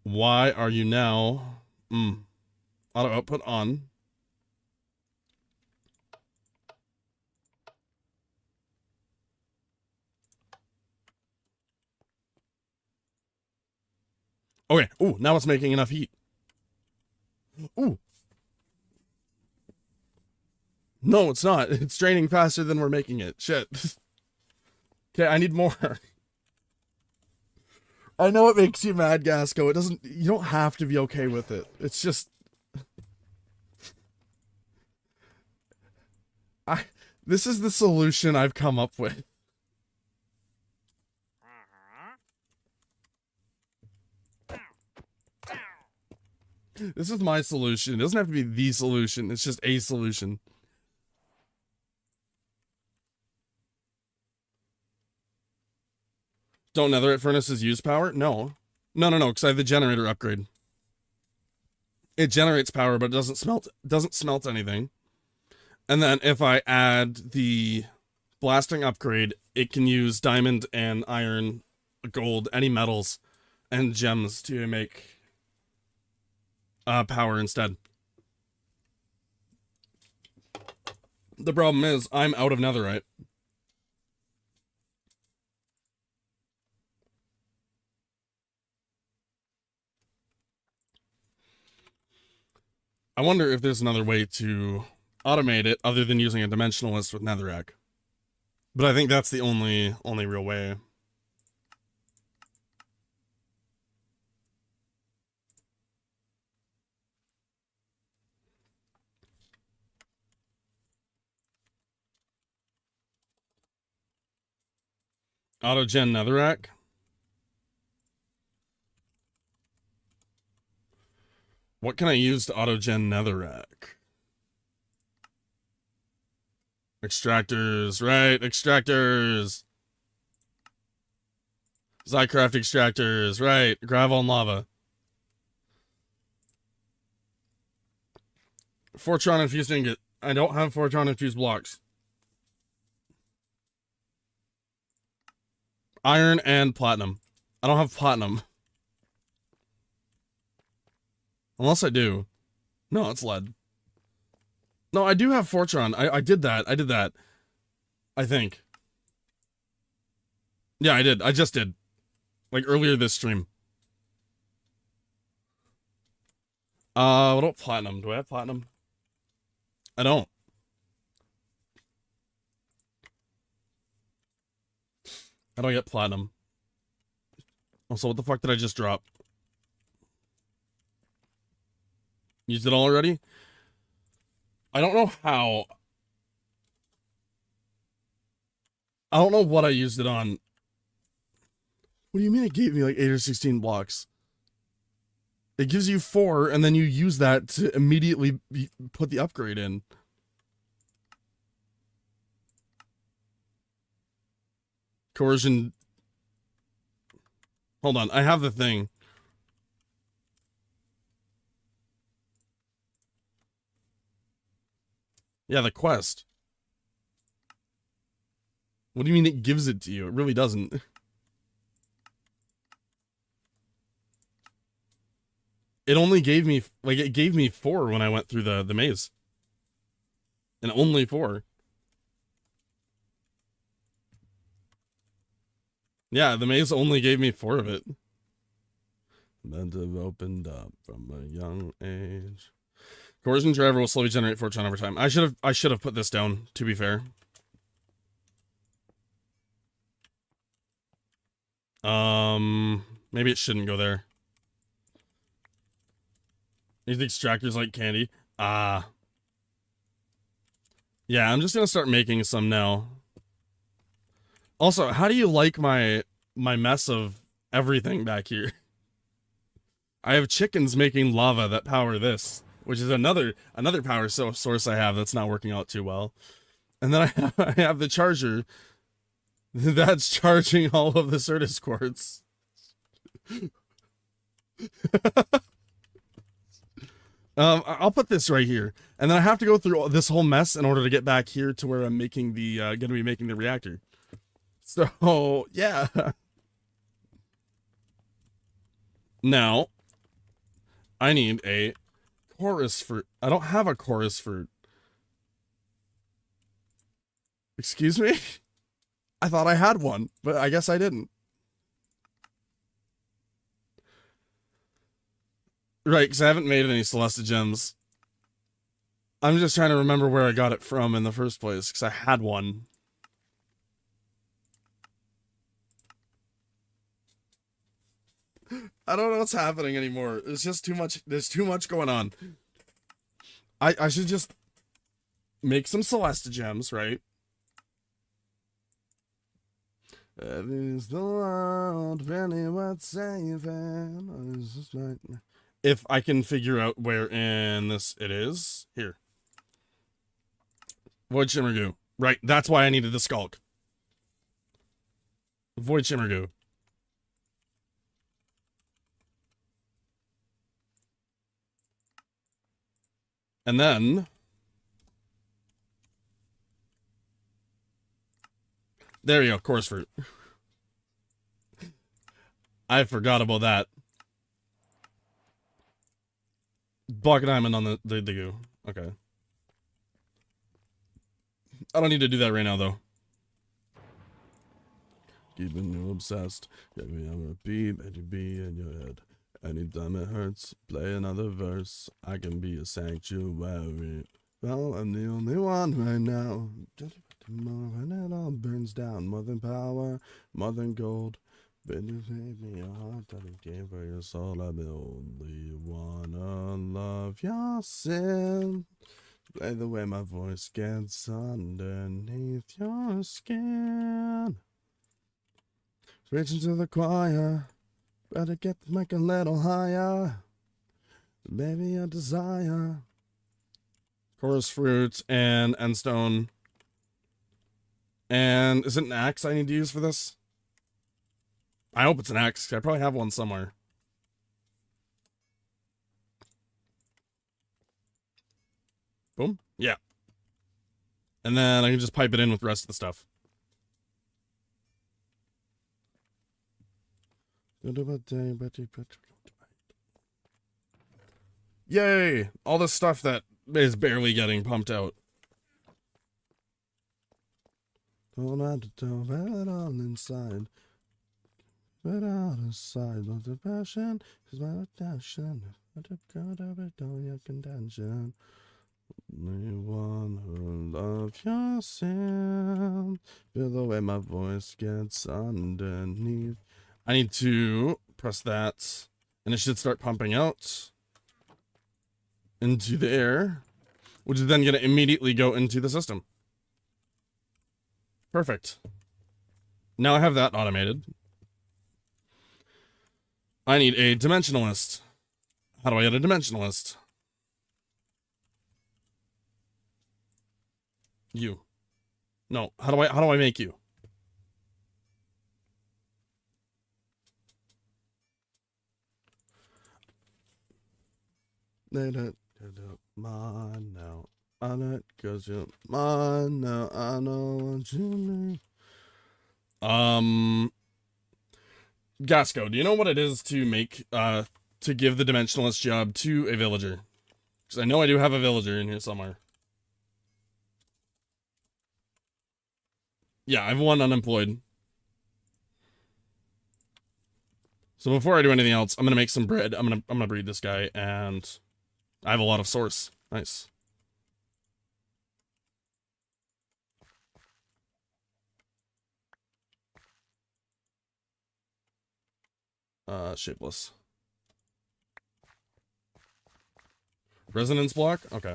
Why are you now... Auto output on. Okay. Ooh, now it's making enough heat. Ooh. No, it's not. It's draining faster than we're making it. Shit. Okay, I need more. I know it makes you mad, Gasco. It doesn't... You don't have to be okay with it. It's just... This is the solution I've come up with. This is my solution. It doesn't have to be the solution. It's just a solution. Don't netherite furnaces use power? No. No, because I have the generator upgrade. it generates power, but it doesn't smelt anything. And then if I add the blasting upgrade, it can use diamond and iron, gold, any metals, and gems to make power instead. The problem is, I'm out of netherite. I wonder if there's another way to automate it other than using a dimensionalist with netherrack. But I think that's the only real way. Autogen netherrack. What can I use to autogen netherrack? Extractors, right? Extractors. Zycraft extractors, right? Gravel and lava. Fortron infused ingot. I don't have Fortron infused blocks. Iron and platinum. I don't have platinum. Unless I do. No, it's lead. No, I do have Fortron. I did that. I did that. I think. Yeah, I did. I just did. Like earlier this stream. What about platinum? Do I have platinum? I don't. How do I get platinum? Also, what the fuck did I just drop? Used it all already? I don't know how. I don't know what I used it on. What do you mean it gave me like 8 or 16 blocks? It gives you 4, and then you use that to immediately put the upgrade in. Coercion. Hold on, I have the thing. Yeah, the quest. What do you mean it gives it to you? It really doesn't. It only gave me, like, it gave me 4 when I went through the maze. And only 4. Yeah, the maze only gave me 4 of it. Meant to have opened up from a young age. Coercion driver will slowly generate fortune over time. I should have put this down, to be fair. Maybe it shouldn't go there. These extractors like candy. Ah. Yeah, I'm just gonna start making some now. Also, how do you like my mess of everything back here? I have chickens making lava that power this, which is another power source I have that's not working out too well. And then I have the charger that's charging all of the Certus quartz. I'll put this right here, and then I have to go through this whole mess in order to get back here to where I'm making the gonna be making the reactor. So yeah. Now I need a chorus fruit. I don't have a chorus fruit. Excuse me? I thought I had one, but I guess I didn't. Right, because I haven't made any Celesta gems. I'm just trying to remember where I got it from in the first place, because I had one. I don't know what's happening anymore. There's just too much. There's too much going on. I should just make some Celesta gems, right? Is the world really worth saving? If I can figure out where in this it is. Here. Void Shimmer Goo. Right, that's why I needed the Skulk. Void Shimmer Goo. And then there you go, coarse fruit. I forgot about that. Block of diamond on the goo. Okay. I don't need to do that right now, though. Keeping you obsessed. Yeah, we have a beat and you be in your head. Anytime it hurts, play another verse. I can be a sanctuary. Well, I'm the only one right now. When it all burns down, more than power, more than gold. But you gave me a heart that you gave for your soul. I only wanna love your sin. Play the way my voice gets underneath your skin. Reach into the choir. Better get the mic a little higher. Baby, a desire. Chorus fruit and endstone. And is it an axe I need to use for this? I hope it's an axe. I probably have one somewhere. Boom. Yeah. And then I can just pipe it in with the rest of the stuff. Yay! All the stuff that is barely getting pumped out. Don't have to tell it all inside. But out of sight of the passion is my attention. But the God of it all your contention. Only one who love your sin. Feel the way my voice gets underneath. I need to press that, and it should start pumping out into the air, which is then going to immediately go into the system. Perfect. Now I have that automated. I need a dimensionalist. How do I get a dimensionalist? You. No, how do I make you? Mine now. I know it cause you're mine now. I know what you mean. Gasco, do you know what it is to make to give the dimensionalist job to a villager? Because I know I do have a villager in here somewhere. Yeah, I have one unemployed. So before I do anything else, I'm gonna make some bread. I'm gonna breed this guy, and I have a lot of source. Nice. Shapeless. Resonance block? Okay.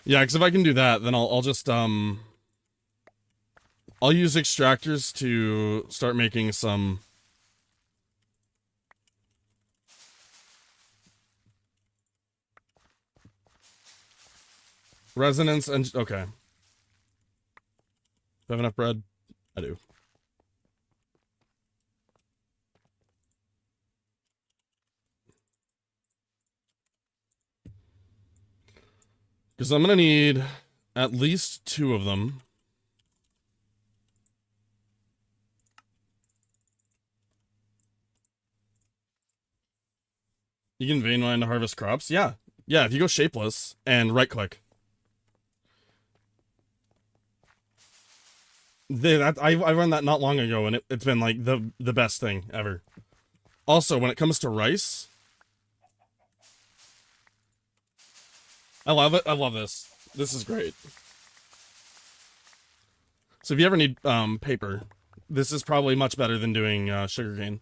Yeah, because if I can do that, then I'll just I'll use extractors to start making some resonance and okay. Do I have enough bread? I do. Because I'm gonna need at least 2 of them. You can vein mine to harvest crops? Yeah. Yeah, if you go shapeless and right click. I run that not long ago, and it's been like the best thing ever. Also, when it comes to rice, I love it. I love this. This is great. So if you ever need paper, this is probably much better than doing sugarcane.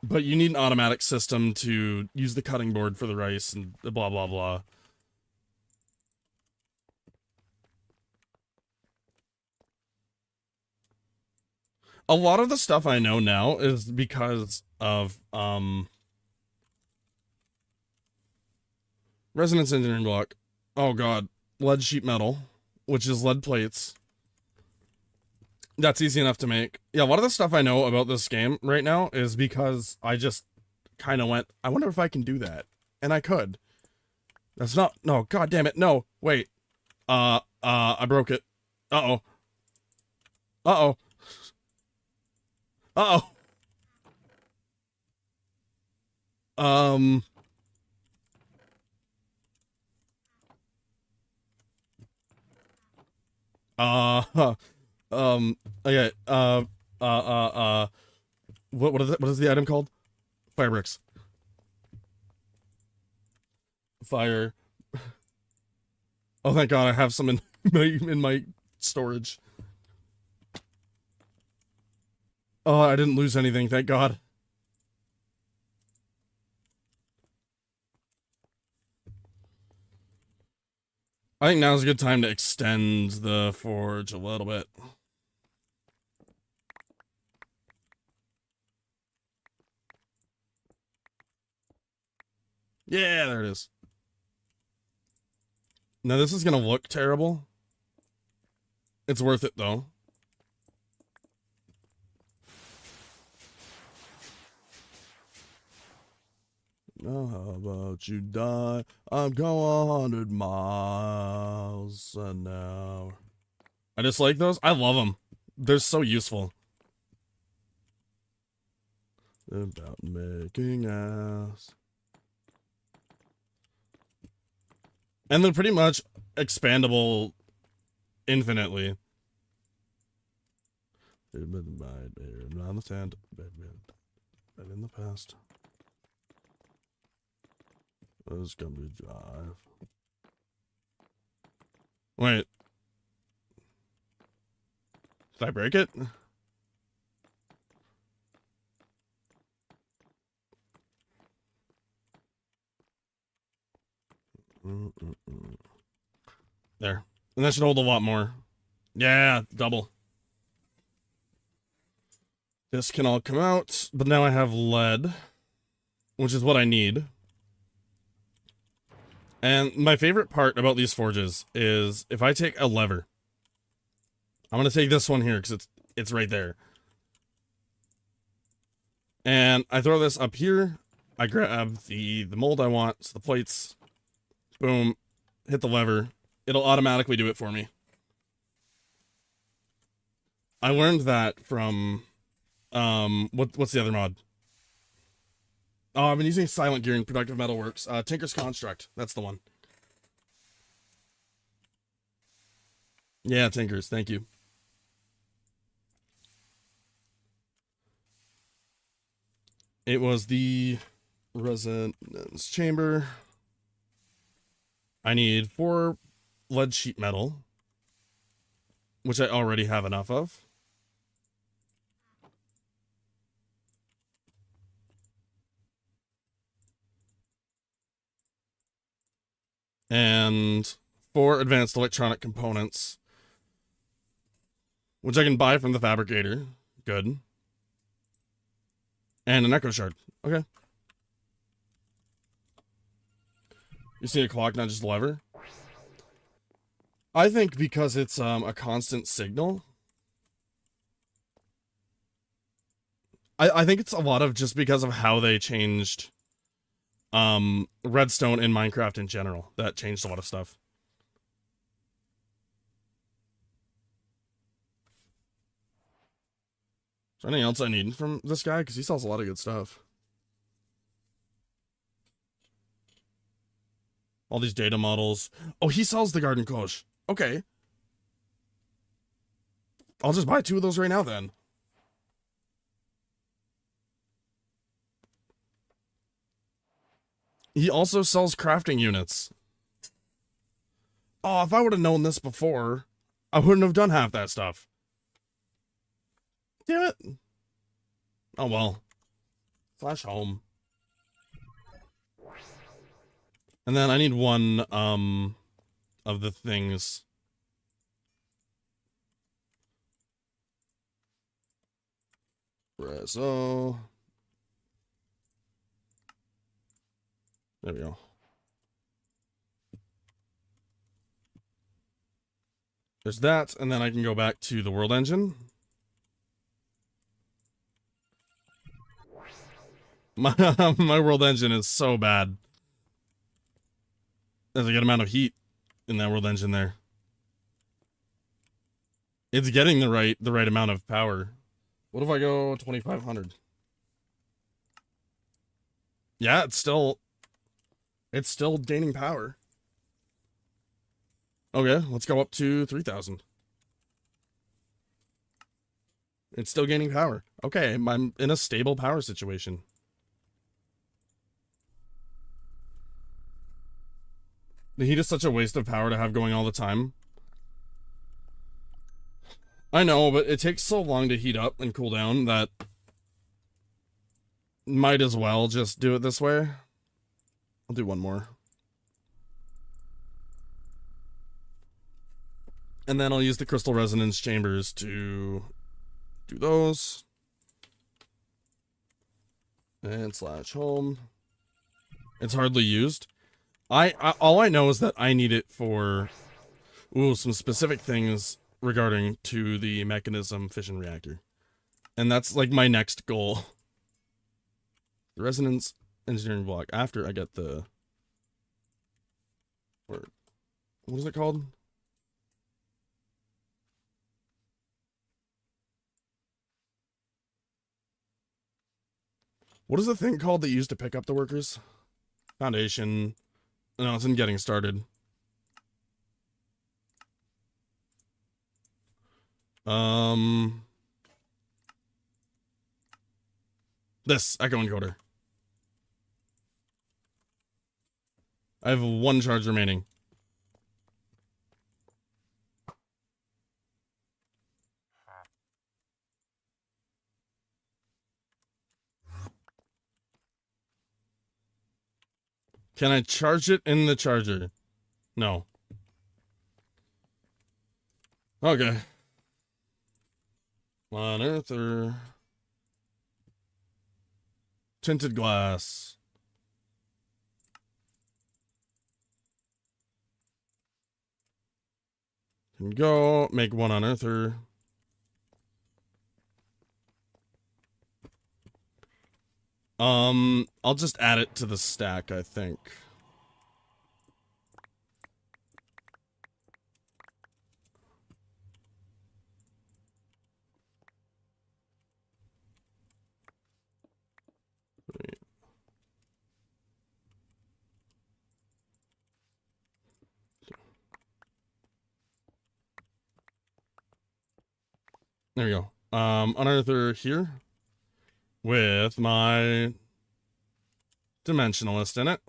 But you need an automatic system to use the cutting board for the rice and blah blah blah. A lot of the stuff I know now is because of resonance engineering block. Oh god, lead sheet metal, which is lead plates. That's easy enough to make. Yeah, a lot of the stuff I know about this game right now is because I just kind of went, I wonder if I can do that. And I could. That's not, no, god damn it, no, wait. I broke it. Uh-oh. Uh-oh. Uh-oh. Um... Uh, okay, what is the item called? Fire bricks. Fire. Oh, thank God, I have some in my storage. Oh, I didn't lose anything, thank God. I think now's a good time to extend the forge a little bit. Yeah, there it is. Now this is gonna look terrible. It's worth it though. Now how about you die? I'm going 100 miles an hour. I just like those. I love them. They're so useful. About making ass. And they're pretty much expandable infinitely. On the sand, bed in the past. Let's come to drive. Wait. Did I break it? There. And that should hold a lot more. Yeah, double. This can all come out, but now I have lead, which is what I need. And my favorite part about these forges is if I take a lever, I'm going to take this one here because it's right there. And I throw this up here. I grab the mold I want, so the plates. Boom. Hit the lever. It'll automatically do it for me. I learned that from, what's the other mod? Oh, I've been using Silent Gear in Productive Metalworks. Tinker's Construct. That's the one. Yeah, Tinker's. Thank you. It was the resonance chamber. I need 4 lead sheet metal, which I already have enough of. And 4 advanced electronic components, which I can buy from the fabricator. Good. And an echo shard. Okay. You see a clock, not just a lever? I think because it's a constant signal. I think it's a lot of just because of how they changed redstone in Minecraft in general. That changed a lot of stuff. Is there anything else I need from this guy? Because he sells a lot of good stuff. All these data models. Oh, he sells the garden coach. Okay. I'll just buy 2 of those right now then. He also sells crafting units. Oh, if I would have known this before, I wouldn't have done half that stuff. Damn it. Oh well. Flash home. And then I need 1 of the things. So there we go. There's that, and then I can go back to the world engine. My world engine is so bad. There's a good amount of heat in that world engine there. It's getting the right amount of power. What if I go 2500? Yeah, it's still gaining power. Okay, let's go up to 3000. It's still gaining power. Okay, I'm in a stable power situation. The heat is such a waste of power to have going all the time. I know, but it takes so long to heat up and cool down that might as well just do it this way. I'll do one more. And then I'll use the crystal resonance chambers to do those. And slash home. It's hardly used. All I know is that I need it for some specific things regarding to the mechanism fission reactor. And that's like my next goal. The resonance engineering block after I get the what is it called? What is the thing called that you used to pick up the workers? Foundation. No, it's in getting started. This echo encoder. I have one charge remaining. Can I charge it in the charger? No. Okay. On Earth or tinted glass. Can go make one on Earther. I'll just add it to the stack, I think. There we go. Unearther here with my dimensionalist in it.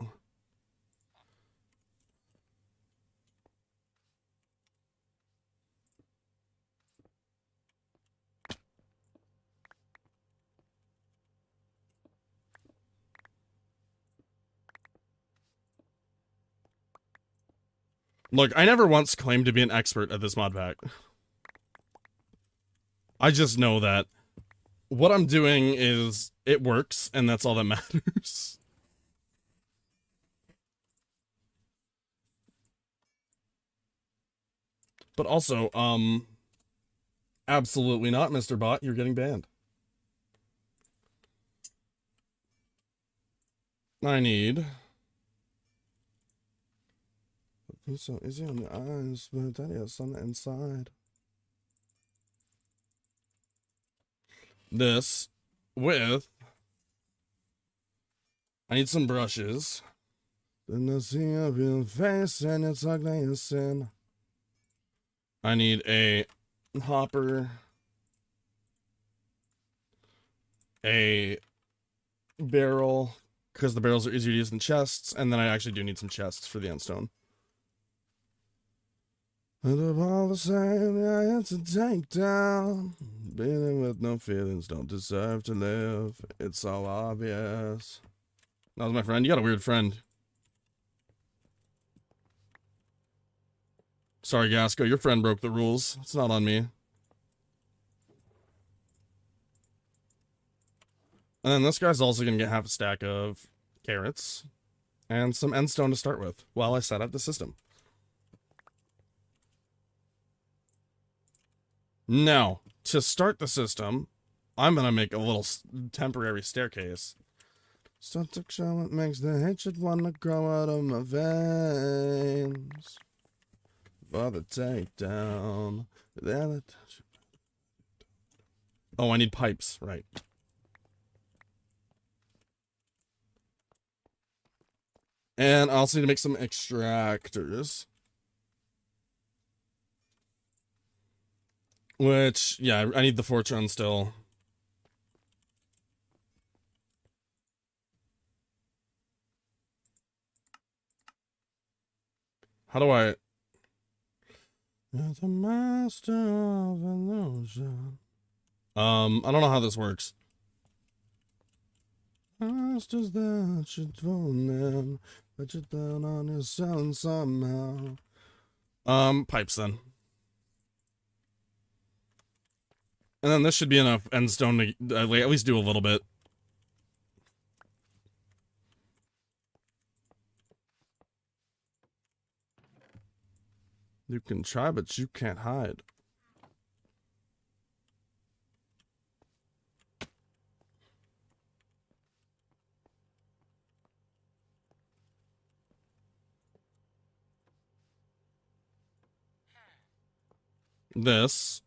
Look, I never once claimed to be an expert at this mod pack. I just know that what I'm doing is, it works, and that's all that matters. But also, absolutely not, Mr. Bot, you're getting banned. I need... It's so easy on the eyes, but that is on the inside. This with... I need some brushes. Then I see of your face and it's ugly as sin. I need a hopper. A barrel, because the barrels are easier to use than chests, and then I actually do need some chests for the endstone. And of all the same, I had to take down. Being with no feelings don't deserve to live. It's all obvious. That was my friend. You got a weird friend. Sorry, Gasco. Your friend broke the rules. It's not on me. And then this guy's also going to get half a stack of carrots and some endstone to start with while I set up the system. Now, to start the system, I'm going to make a little temporary staircase. Start to show what makes the hatred wanna grow out of my veins. For the takedown. Oh, I need pipes, right. And I also need to make some extractors. Which, yeah, I need the Fortran still. How do I... You're the master of illusion. I don't know how this works. Masters that should phone them, put you down on your son somehow. Pipes then. And then this should be enough endstone to at least do a little bit. You can try, but you can't hide. This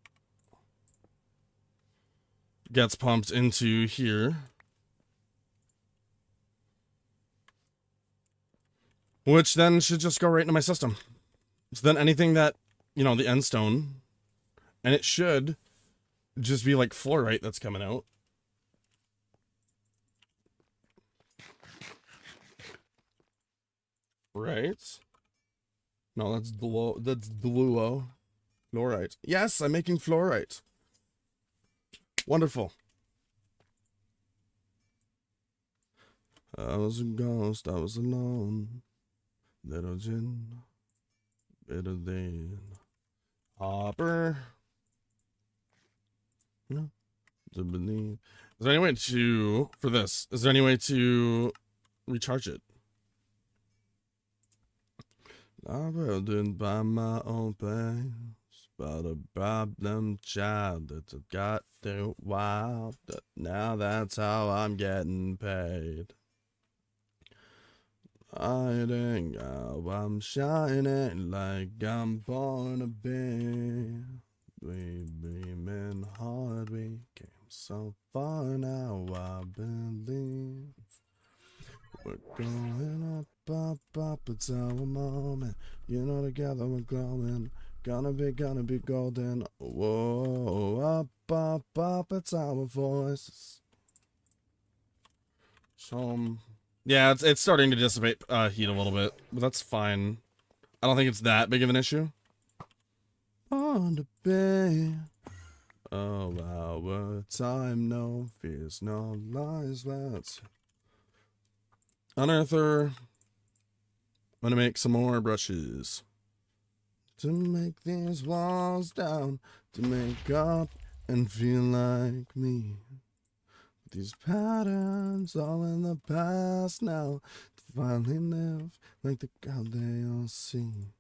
gets pumped into here. Which then should just go right into my system. So then anything that, you know, the end stone, and it should just be like fluorite that's coming out. Right. No, that's Deluo. Fluorite. Yes, I'm making fluorite. Wonderful. I was a ghost, I was alone. Little gin. Better than Hopper. No. To believe. Is there any way to, for this, is there any way to recharge it? I burdened by my own pain. But a problem child that's got too wild. Now that's how I'm getting paid. Hiding how I'm shining like I'm born to be. We beaming hard, we came so far now, I believe. We're going up, it's our moment. You know, together we're glowing. Gonna be golden. Whoa, up, it's our voices. So, yeah, it's starting to dissipate heat a little bit, but that's fine. I don't think it's that big of an issue. On the bay. Oh, our time, no fears, no lies, let's unearther. I'm gonna make some more brushes. To make these walls down, to make up and feel like me. These patterns all in the past now, to finally live like the God they all see.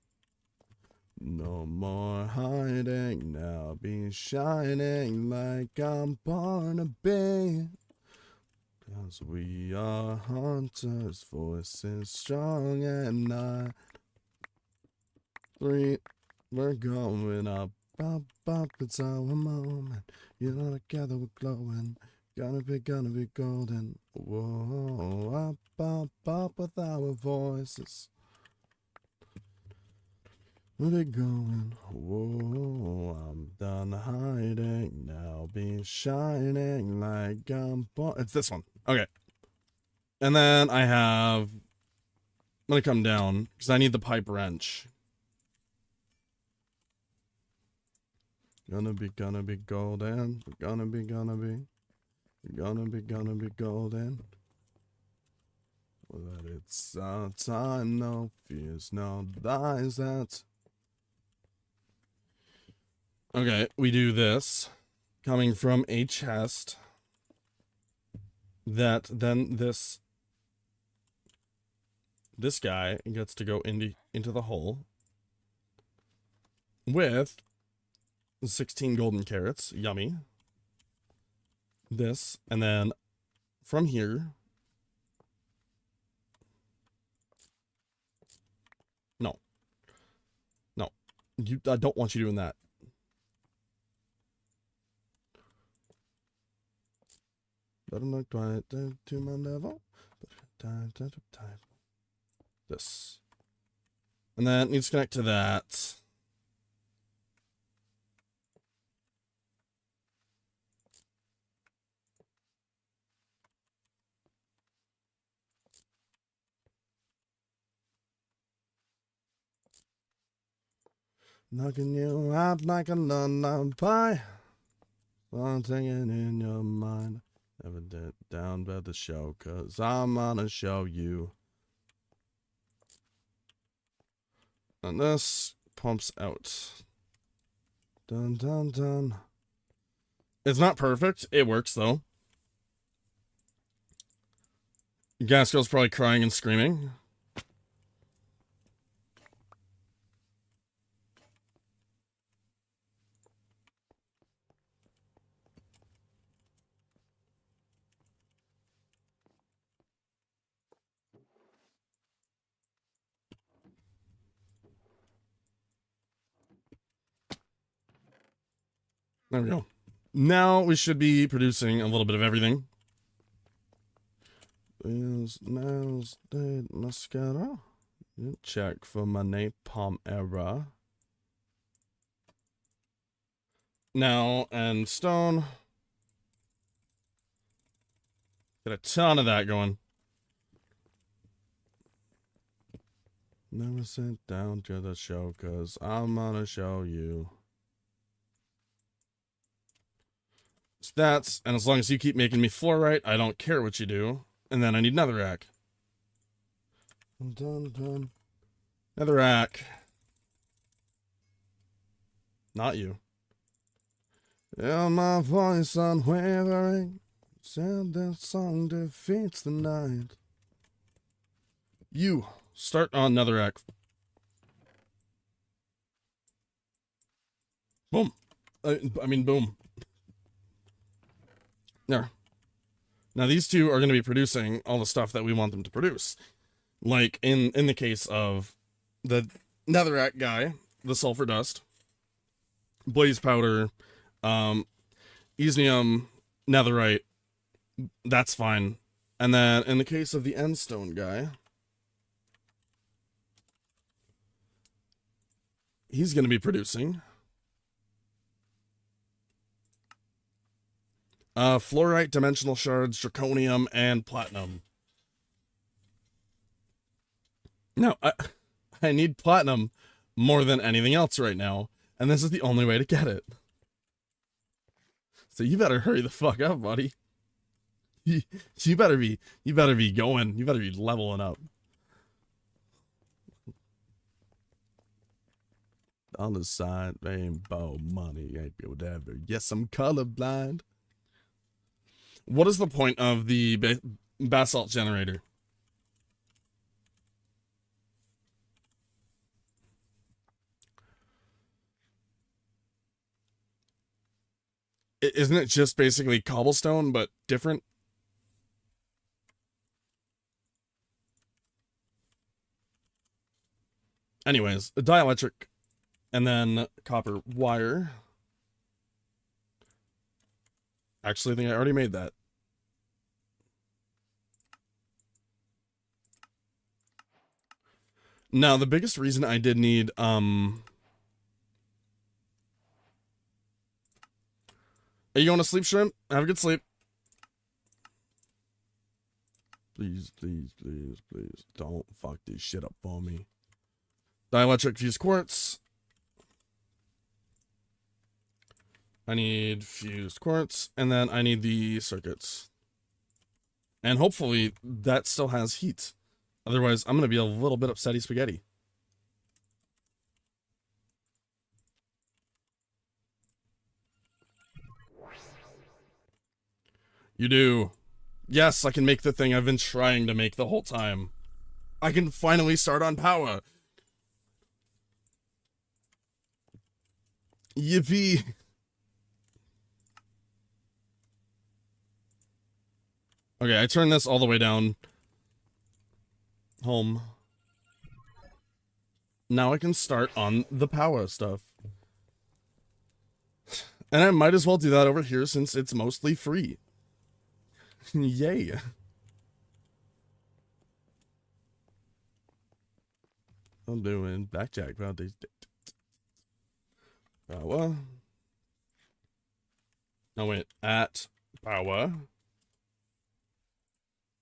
No more hiding now, be shining like I'm born to be. 'Cause we are hunters, voices strong at night. We're going up, it's our moment. You know, together we're glowing. Gonna be golden. Whoa, up with our voices. We'll be going. Whoa, I'm done hiding now. Be shining like I'm born. It's this one. Okay. And then I have. I'm gonna come down because I need the pipe wrench. Gonna be golden. Gonna be golden. Well, that it's our time, no fears, no lies, that's... Okay, we do this. Coming from a chest. That then this guy gets to go into the hole. With 16 golden carrots, yummy. This, and then from here, I don't want you doing that. But I'm not quite to my level. This. And then it needs to connect to that. Knocking you out like a lullaby. I'm singing in your mind. Never did down by the show, cause I'm gonna show you. And this pumps out. Dun dun dun. It's not perfect. It works though. Gas girl's probably crying and screaming. There we go. Now we should be producing a little bit of everything. Nails, date, mascara. Check for my napalm error. Now, and stone. Got a ton of that going. Never sit down to the show, cause I'm gonna show you. That's, and as long as you keep making me fluorite, I don't care what you do. And then I need another rack. Dun, dun. Another rack. Not you. Yeah, my voice unwavering. Said that song defeats the night. You start on another rack. Boom. I mean, boom. There. Now these two are going to be producing all the stuff that we want them to produce. Like in the case of the netherrack guy, the sulfur dust, blaze powder, isnium, netherite, that's fine. And then in the case of the endstone guy, he's going to be producing fluorite, dimensional shards, draconium, and platinum. Now, I need platinum more than anything else right now, and this is the only way to get it. So you better hurry the fuck up, buddy. You better be going. You better be leveling up. On the side, rainbow money ain't whatever. Yes, I'm colorblind. What is the point of the basalt generator? Isn't it just basically cobblestone, but different? Anyways, a dielectric, and then copper wire. Actually, I think I already made that. Now, the biggest reason I did need, are you going to sleep, Shrimp? Have a good sleep. Please, please, please, please, don't fuck this shit up for me. Dielectric fused quartz. I need fused quartz, and then I need the circuits. And hopefully that still has heat. Otherwise, I'm going to be a little bit upsetty spaghetti. You do. Yes, I can make the thing I've been trying to make the whole time. I can finally start on power. Yippee. Okay, I turned this all the way down. Home. now I can start on the power stuff. And I might as well do that over here since it's mostly free. Yay. I'm doing blackjack. Power. Oh wait, at power.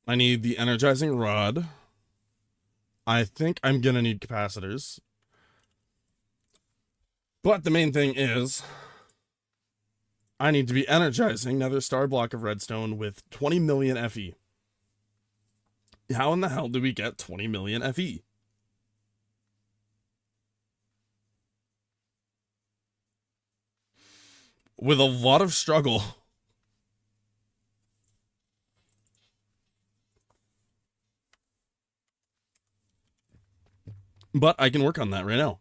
I need the energizing rod. I think I'm gonna need capacitors. But the main thing is, I need to be energizing another star block of redstone with 20 million FE. How in the hell do we get 20 million FE? With a lot of struggle. But I can work on that right now.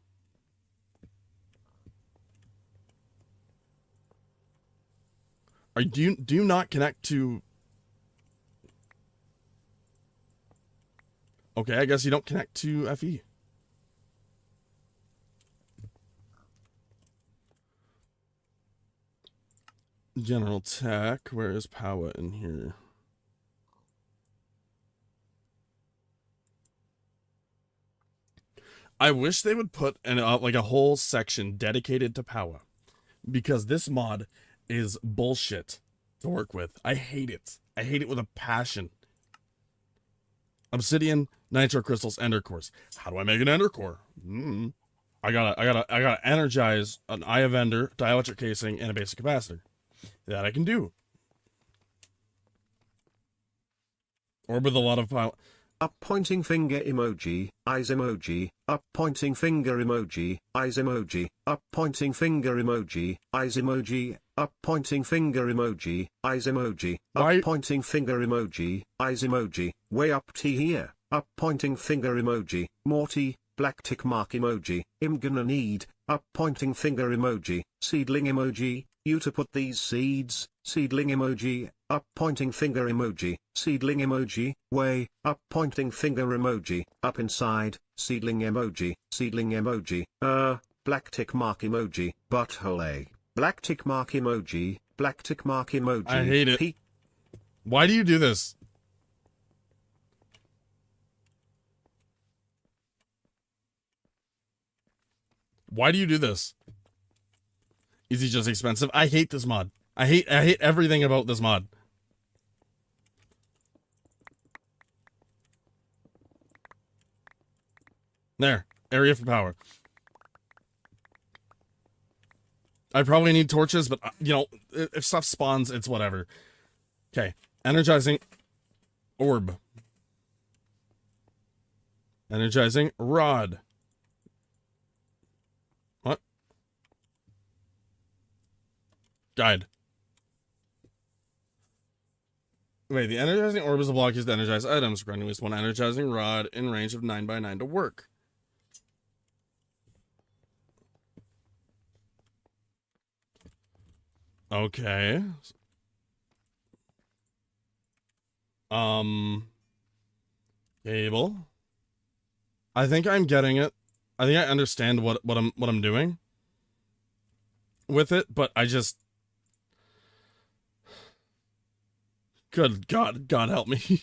Do you not connect to... Okay, I guess you don't connect to FE. General Tech, where is power in here? I wish they would put like a whole section dedicated to power, because this mod is bullshit to work with. I hate it. I hate it with a passion. Obsidian, nitro crystals, ender cores. How do I make an ender core? I gotta energize an eye of ender, dielectric casing, and a basic capacitor. That I can do. Or with a lot of power. Up pointing finger emoji, eyes emoji, up pointing finger emoji, eyes emoji, up pointing finger emoji, eyes emoji, up pointing finger emoji, eyes emoji, up pointing finger emoji, eyes emoji, way up T here, up pointing finger emoji, Morty, black tick mark emoji, I'm gonna need, up pointing finger emoji, seedling emoji, you to put these seeds, seedling emoji, up pointing finger emoji, seedling emoji, way, up pointing finger emoji, up inside, seedling emoji, black tick mark emoji, butthole A, black tick mark emoji, black tick mark emoji. I hate it. Why do you do this? Why do you do this? Is he just expensive? I hate this mod. I hate everything about this mod. There. Area for power. I probably need torches, but, you know, if stuff spawns, it's whatever. Okay. Energizing orb. Energizing rod. What? Guide. Wait, the energizing orb is a block used to energize items. Granting at least one energizing rod in range of 9 by 9 to work. Okay. Cable. I think I'm getting it. I think I understand what I'm doing with it, but I just... Good God, God help me.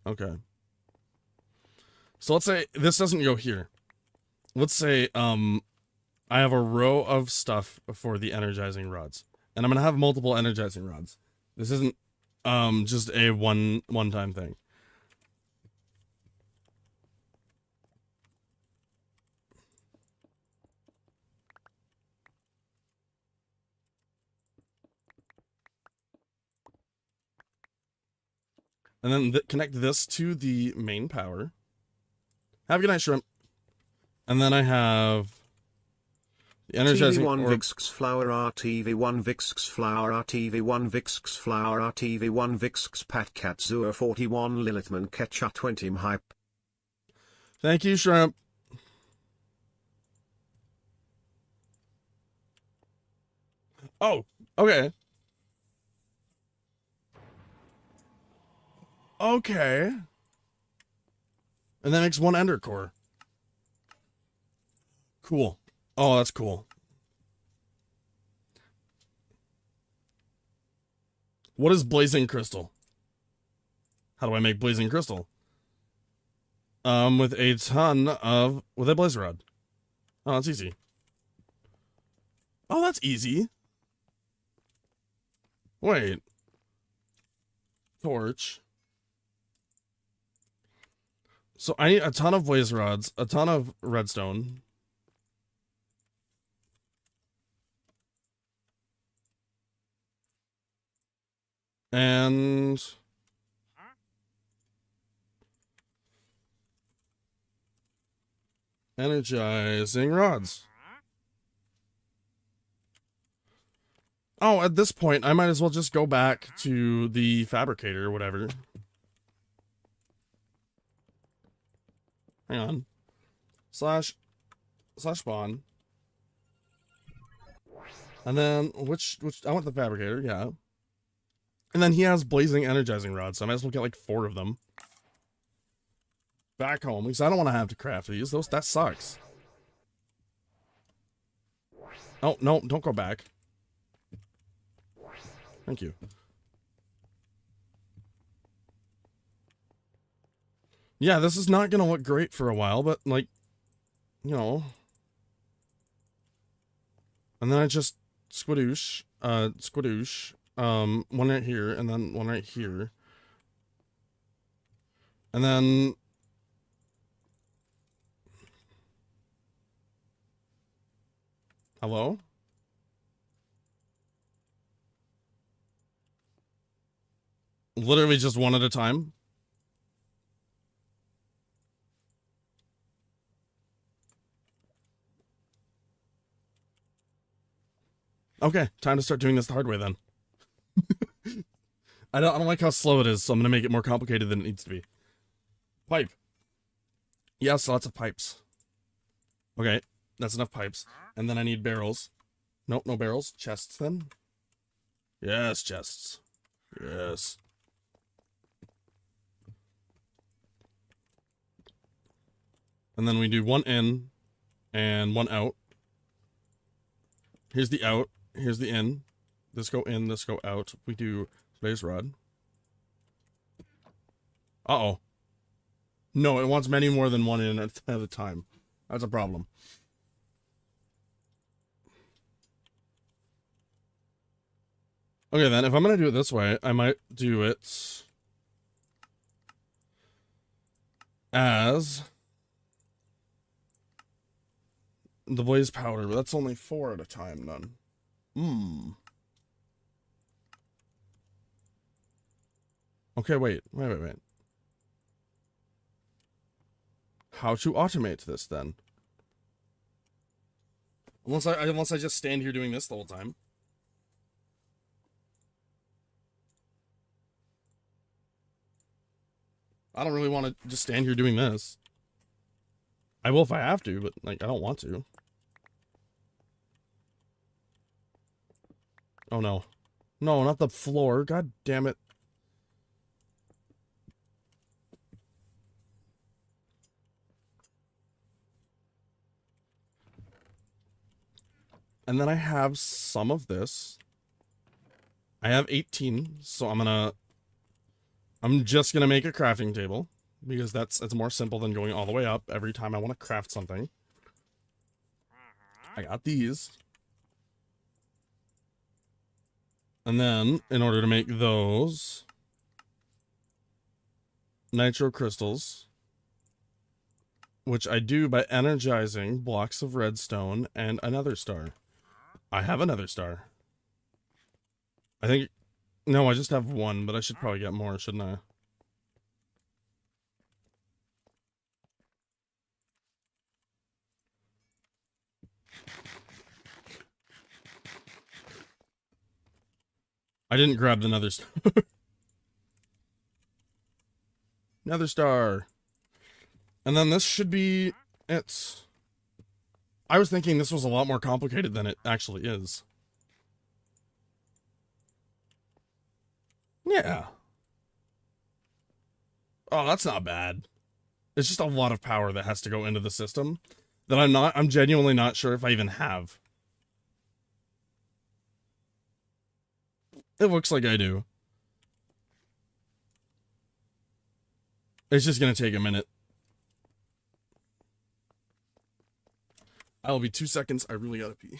Okay. So let's say this doesn't go here. Let's say I have a row of stuff for the energizing rods, and I'm gonna have multiple energizing rods. This isn't just a one-time thing. And then connect this to the main power. Have a good night, shrimp. And then I have the energizing TV1 orb. Vixx flower RTV1 Vixx flower RTV1 Vixx flower RTV1 Vixx Patcat Zua 41 Lilithman Ketcha 20 hype. Thank you, shrimp. Oh, okay. Okay. And that makes one ender core. Cool. Oh, that's cool. What is blazing crystal? How do I make blazing crystal? With a blaze rod. Oh, that's easy. Oh, that's easy. Wait. Torch. So I need a ton of blaze rods, a ton of redstone. And energizing rods. Oh, at this point, I might as well just go back to the fabricator or whatever. Hang on. Slash spawn. And then, which, I want the fabricator, yeah. And then he has blazing energizing rods, so I might as well get like 4 of them. Back home, because I don't want to have to craft these. That sucks. Oh, no, don't go back. Thank you. Yeah, this is not gonna look great for a while, but like, you know. And then I just squidoosh, one right here, and then one right here. And then hello? Literally just one at a time. Okay, time to start doing this the hard way then. I don't like how slow it is, so I'm gonna make it more complicated than it needs to be. Pipe. Yes, lots of pipes. Okay, that's enough pipes. And then I need barrels. Nope, no barrels. Chests then. Yes, chests. Yes. And then we do one in and one out. Here's the out. Here's the in. This go in, this go out. We do blaze rod. Uh-oh. No, it wants many more than one in at a time. That's a problem. Okay, then, if I'm gonna do it this way, I might do it as the blaze powder, but that's only 4 at a time, then. Okay, wait. How to automate this, then? Unless I just stand here doing this the whole time. I don't really want to just stand here doing this. I will if I have to, but, like, I don't want to. Oh, no. No, not the floor. God damn it. And then I have some of this. I have 18, so I'm just gonna make a crafting table because it's more simple than going all the way up every time I want to craft something. I got these. And then, in order to make those nitro crystals, which I do by energizing blocks of redstone and another star. I have another star. I think... No, I just have one, but I should probably get more, shouldn't I? I didn't grab the nether star. Nether star. And then this should be it. I was thinking this was a lot more complicated than it actually is. Yeah. Oh, that's not bad. It's just a lot of power that has to go into the system that I'm genuinely not sure if I even have. It looks like I do. It's just gonna take a minute. I'll be 2 seconds. I really gotta pee.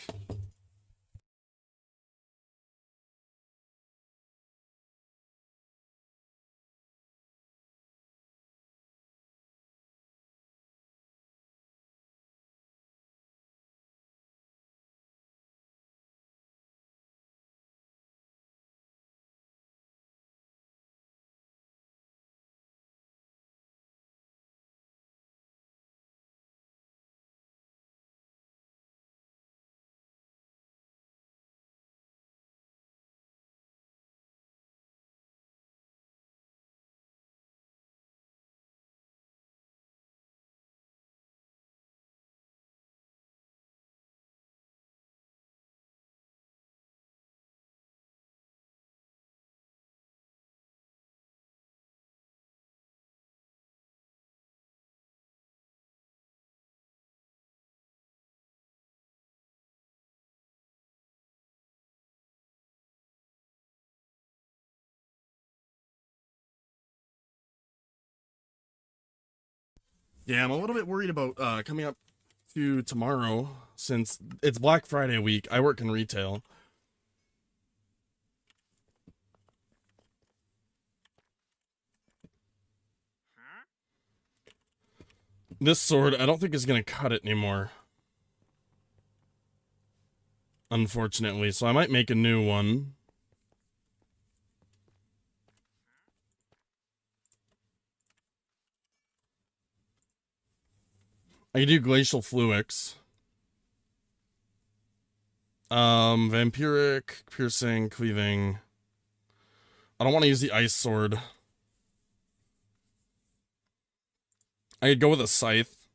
Yeah, I'm a little bit worried about coming up to tomorrow since it's Black Friday week. I work in retail. This sword, I don't think is going to cut it anymore. Unfortunately, so I might make a new one. I can do Glacial Fluix. Vampiric, Piercing, Cleaving. I don't want to use the Ice Sword. I could go with a Scythe.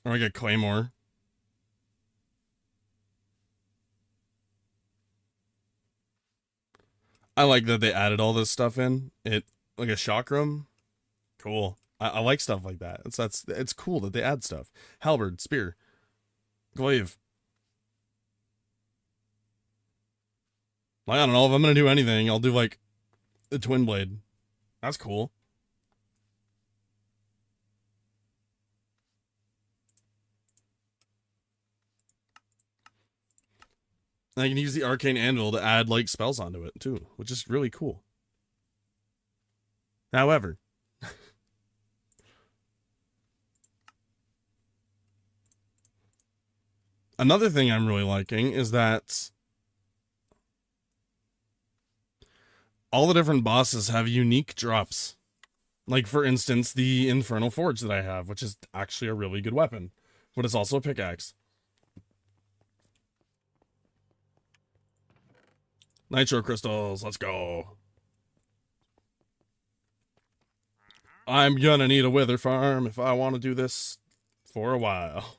Or I get Claymore. I like that they added all this stuff in. Like a chakram. Cool. I like stuff like that. It's cool that they add stuff. Halberd, Spear, Glaive. I don't know if I'm gonna do anything. I'll do like the Twin Blade. That's cool. And I can use the Arcane Anvil to add like spells onto it too, which is really cool. However, another thing I'm really liking is that all the different bosses have unique drops. Like, for instance, the Infernal Forge that I have, which is actually a really good weapon, but it's also a pickaxe. Nitro Crystals, let's go. I'm gonna need a Wither Farm if I want to do this for a while.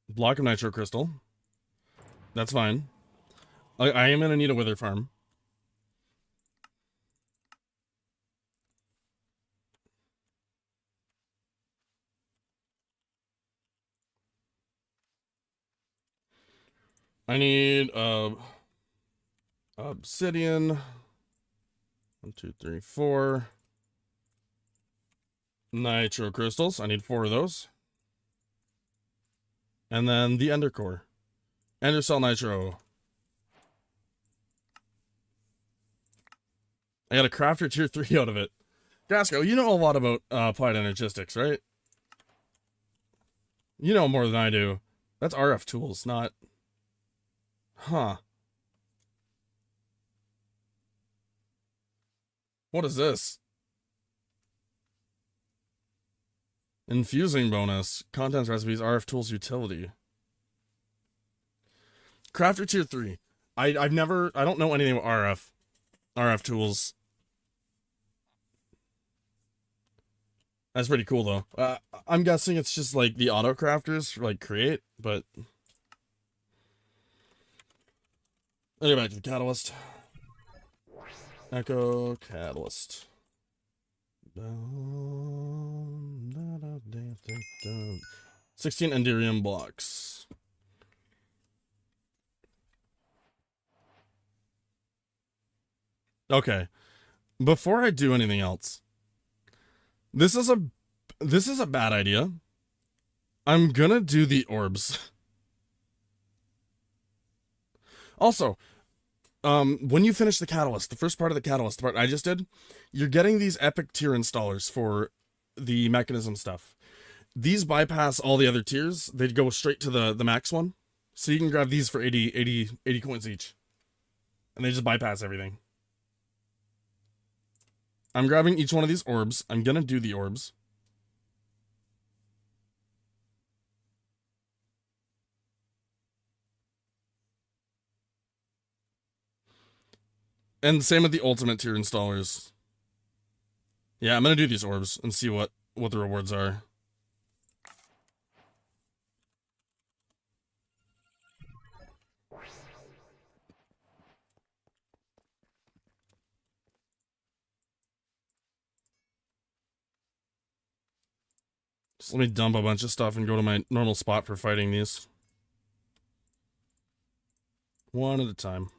Block of Nitro Crystal. That's fine. I am gonna need a Wither Farm. I need obsidian. 1, 2, 3, 4. Nitro crystals. I need 4 of those. And then the Ender Core. Ender Cell Nitro. I got a crafter tier 3 out of it. Gasco, you know a lot about applied energistics, right? You know more than I do. That's RF tools, not... Huh. What is this? Infusing bonus. Contents recipes, RF tools utility. Crafter tier 3. I don't know anything about RF tools. That's pretty cool though. I'm guessing it's just like the auto crafters like create, but I'll get back to the catalyst. Echo Catalyst. 16 Enderium blocks. Okay. Before I do anything else, this is a bad idea. I'm gonna do the orbs. Also, when you finish the catalyst, the first part of the catalyst, the part I just did, you're getting these epic tier installers for the mechanism stuff. These bypass all the other tiers. They go straight to the max one. So you can grab these for 80 coins each. And they just bypass everything. I'm grabbing each one of these orbs. I'm gonna do the orbs. And same with the ultimate tier installers. Yeah, I'm gonna do these orbs and see what the rewards are. Just let me dump a bunch of stuff and go to my normal spot for fighting these. One at a time.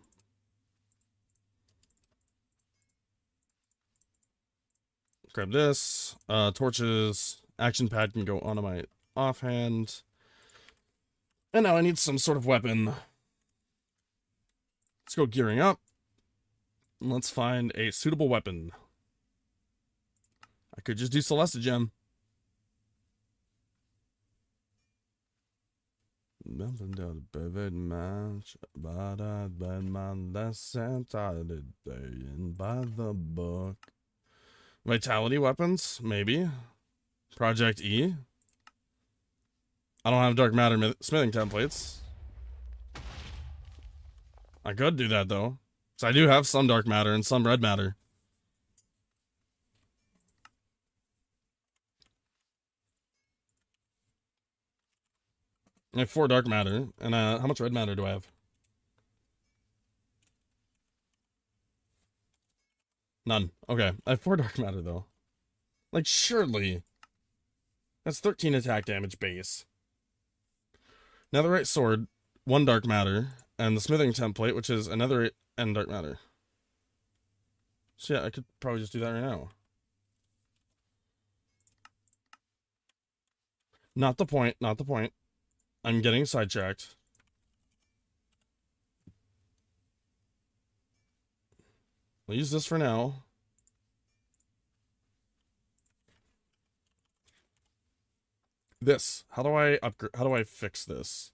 Grab this. Torches. Action pad can go onto my offhand. And now I need some sort of weapon. Let's go gearing up. And let's find a suitable weapon. I could just do Celesta Gem. Nothing down the vivid match, but I bet man that's sent out the day and by the book. Vitality weapons, maybe. Project E. I don't have dark matter smithing templates. I could do that though. So I do have some dark matter and some red matter. I have 4 dark matter, and how much red matter do I have? None. Okay, I have 4 dark matter though. Like, surely. That's 13 attack damage base. Netherite sword, 1 dark matter, and the smithing template, which is another 8 and dark matter. So yeah, I could probably just do that right now. Not the point, not the point. I'm getting sidetracked. I'll use this for now. This. How do I upgrade? How do I fix this?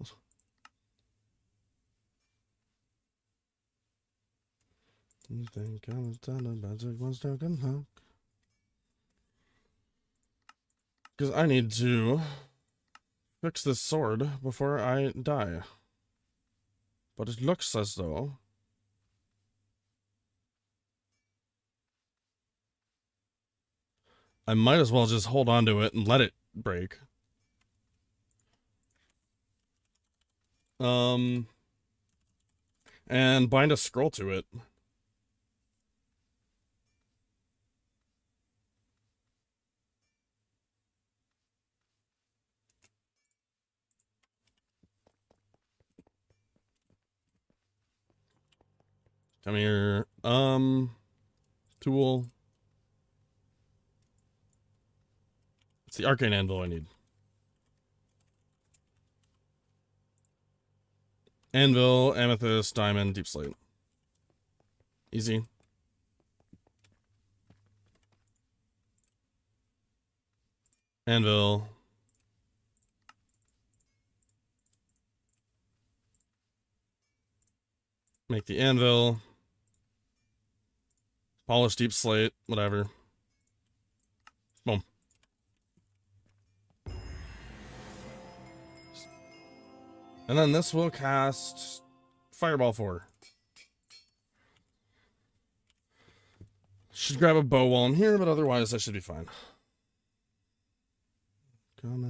Because I need to fix this sword before I die. But it looks as though I might as well just hold on to it and let it break. And bind a scroll to it. Come here. Tool. It's the arcane anvil I need. Anvil, amethyst, diamond, deep slate. Easy. Anvil. Make the anvil. Polish deep slate, whatever. Boom. And then this will cast Fireball 4. Should grab a bow while I'm here, but otherwise I should be fine. Don't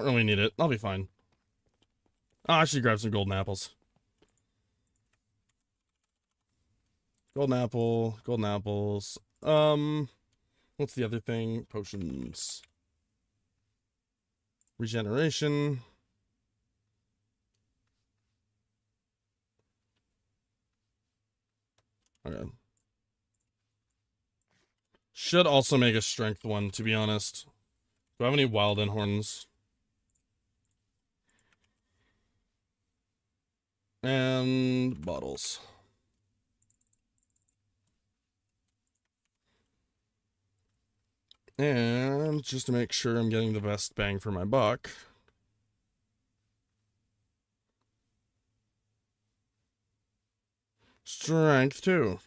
really need it. I'll be fine. I should grab some golden apples. Golden apple, golden apples. What's the other thing? Potions. Regeneration. Okay. Should also make a strength one, to be honest. Do I have any wild horns? And bottles. And just to make sure I'm getting the best bang for my buck. Strength 2.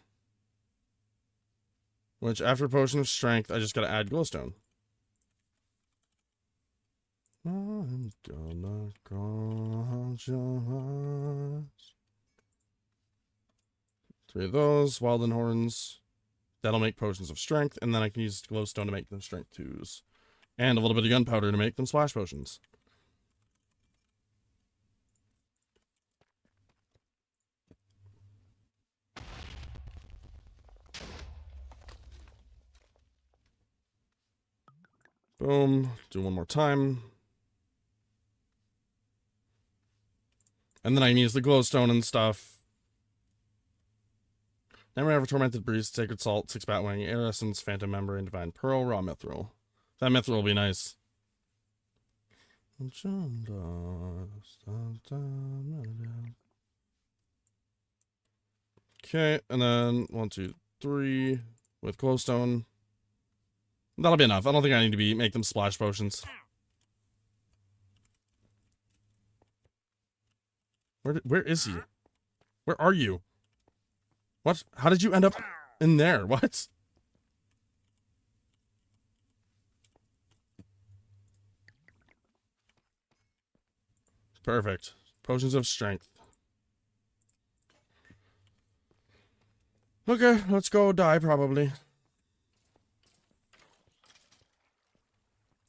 Which, after potion of strength, I just gotta add glowstone. I'm gonna cross your eyes. 3 of those, wild horns. That'll make potions of strength, and then I can use glowstone to make them strength 2s. And a little bit of gunpowder to make them splash potions. Boom. Do one more time. And then I can use the glowstone and stuff. Now we have a Tormented Breeze, Sacred Salt, 6 Batwing, Air Essence, Phantom Membrane, Divine Pearl, Raw Mithril. That Mithril will be nice. Okay, and then 1, 2, 3 with glowstone. That'll be enough. I don't think I need to make them splash potions. Where is he? Where are you? What? How did you end up in there? What? Perfect. Potions of strength. Okay, let's go die probably.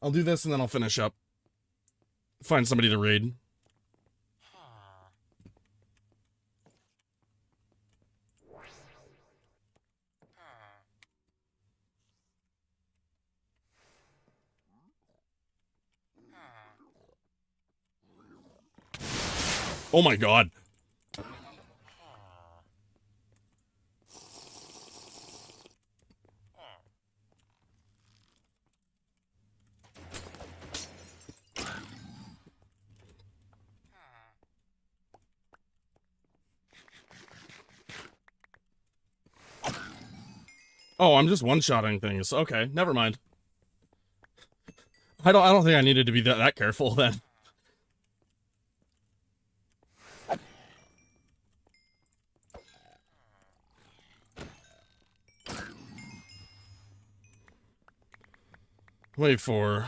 I'll do this and then I'll finish up. Find somebody to raid. Oh my god. Oh, I'm just one-shotting things. Okay, never mind. I don't think I needed to be that careful then. Wait for...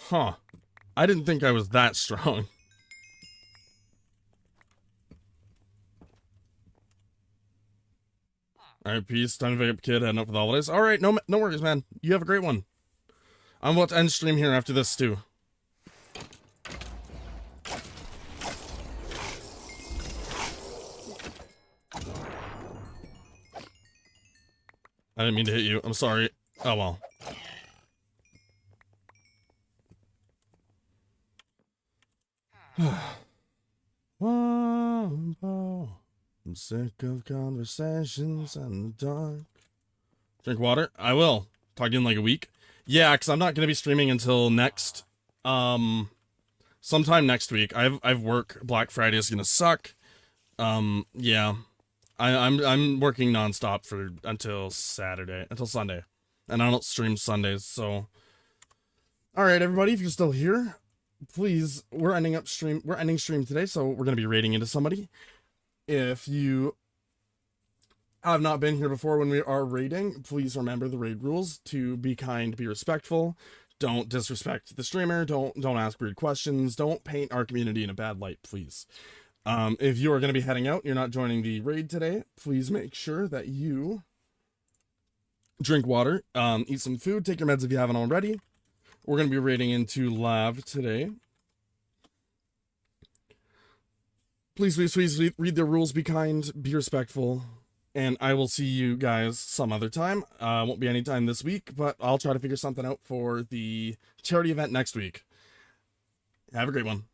Huh. I didn't think I was that strong. Alright, peace. Time to pick up kid, heading up for the holidays. Alright, no worries, man. You have a great one. I'm about to end stream here after this, too. I didn't mean to hit you. I'm sorry. Oh, well. I'm sick of conversations in the dark. Drink water? I will. Talk to you in like a week. Yeah, because I'm not going to be streaming until next, sometime next week. I've work. Black Friday is going to suck. Yeah. I'm working nonstop until Sunday. And I don't stream Sundays, so. Alright, everybody, if you're still here, please, we're ending stream today, so we're going to be raiding into somebody. If you have not been here before when we are raiding, please remember the raid rules: to be kind, be respectful, Don't disrespect the streamer. Don't ask weird questions. Don't paint our community in a bad light, please. If you are going to be heading out, you're not joining the raid today, please make sure that you drink water, eat some food, take your meds if you haven't already. We're going to be raiding into Lav today. Please read the rules, be kind, be respectful, and I will see you guys some other time. Won't be any time this week, but I'll try to figure something out for the charity event next week. Have a great one.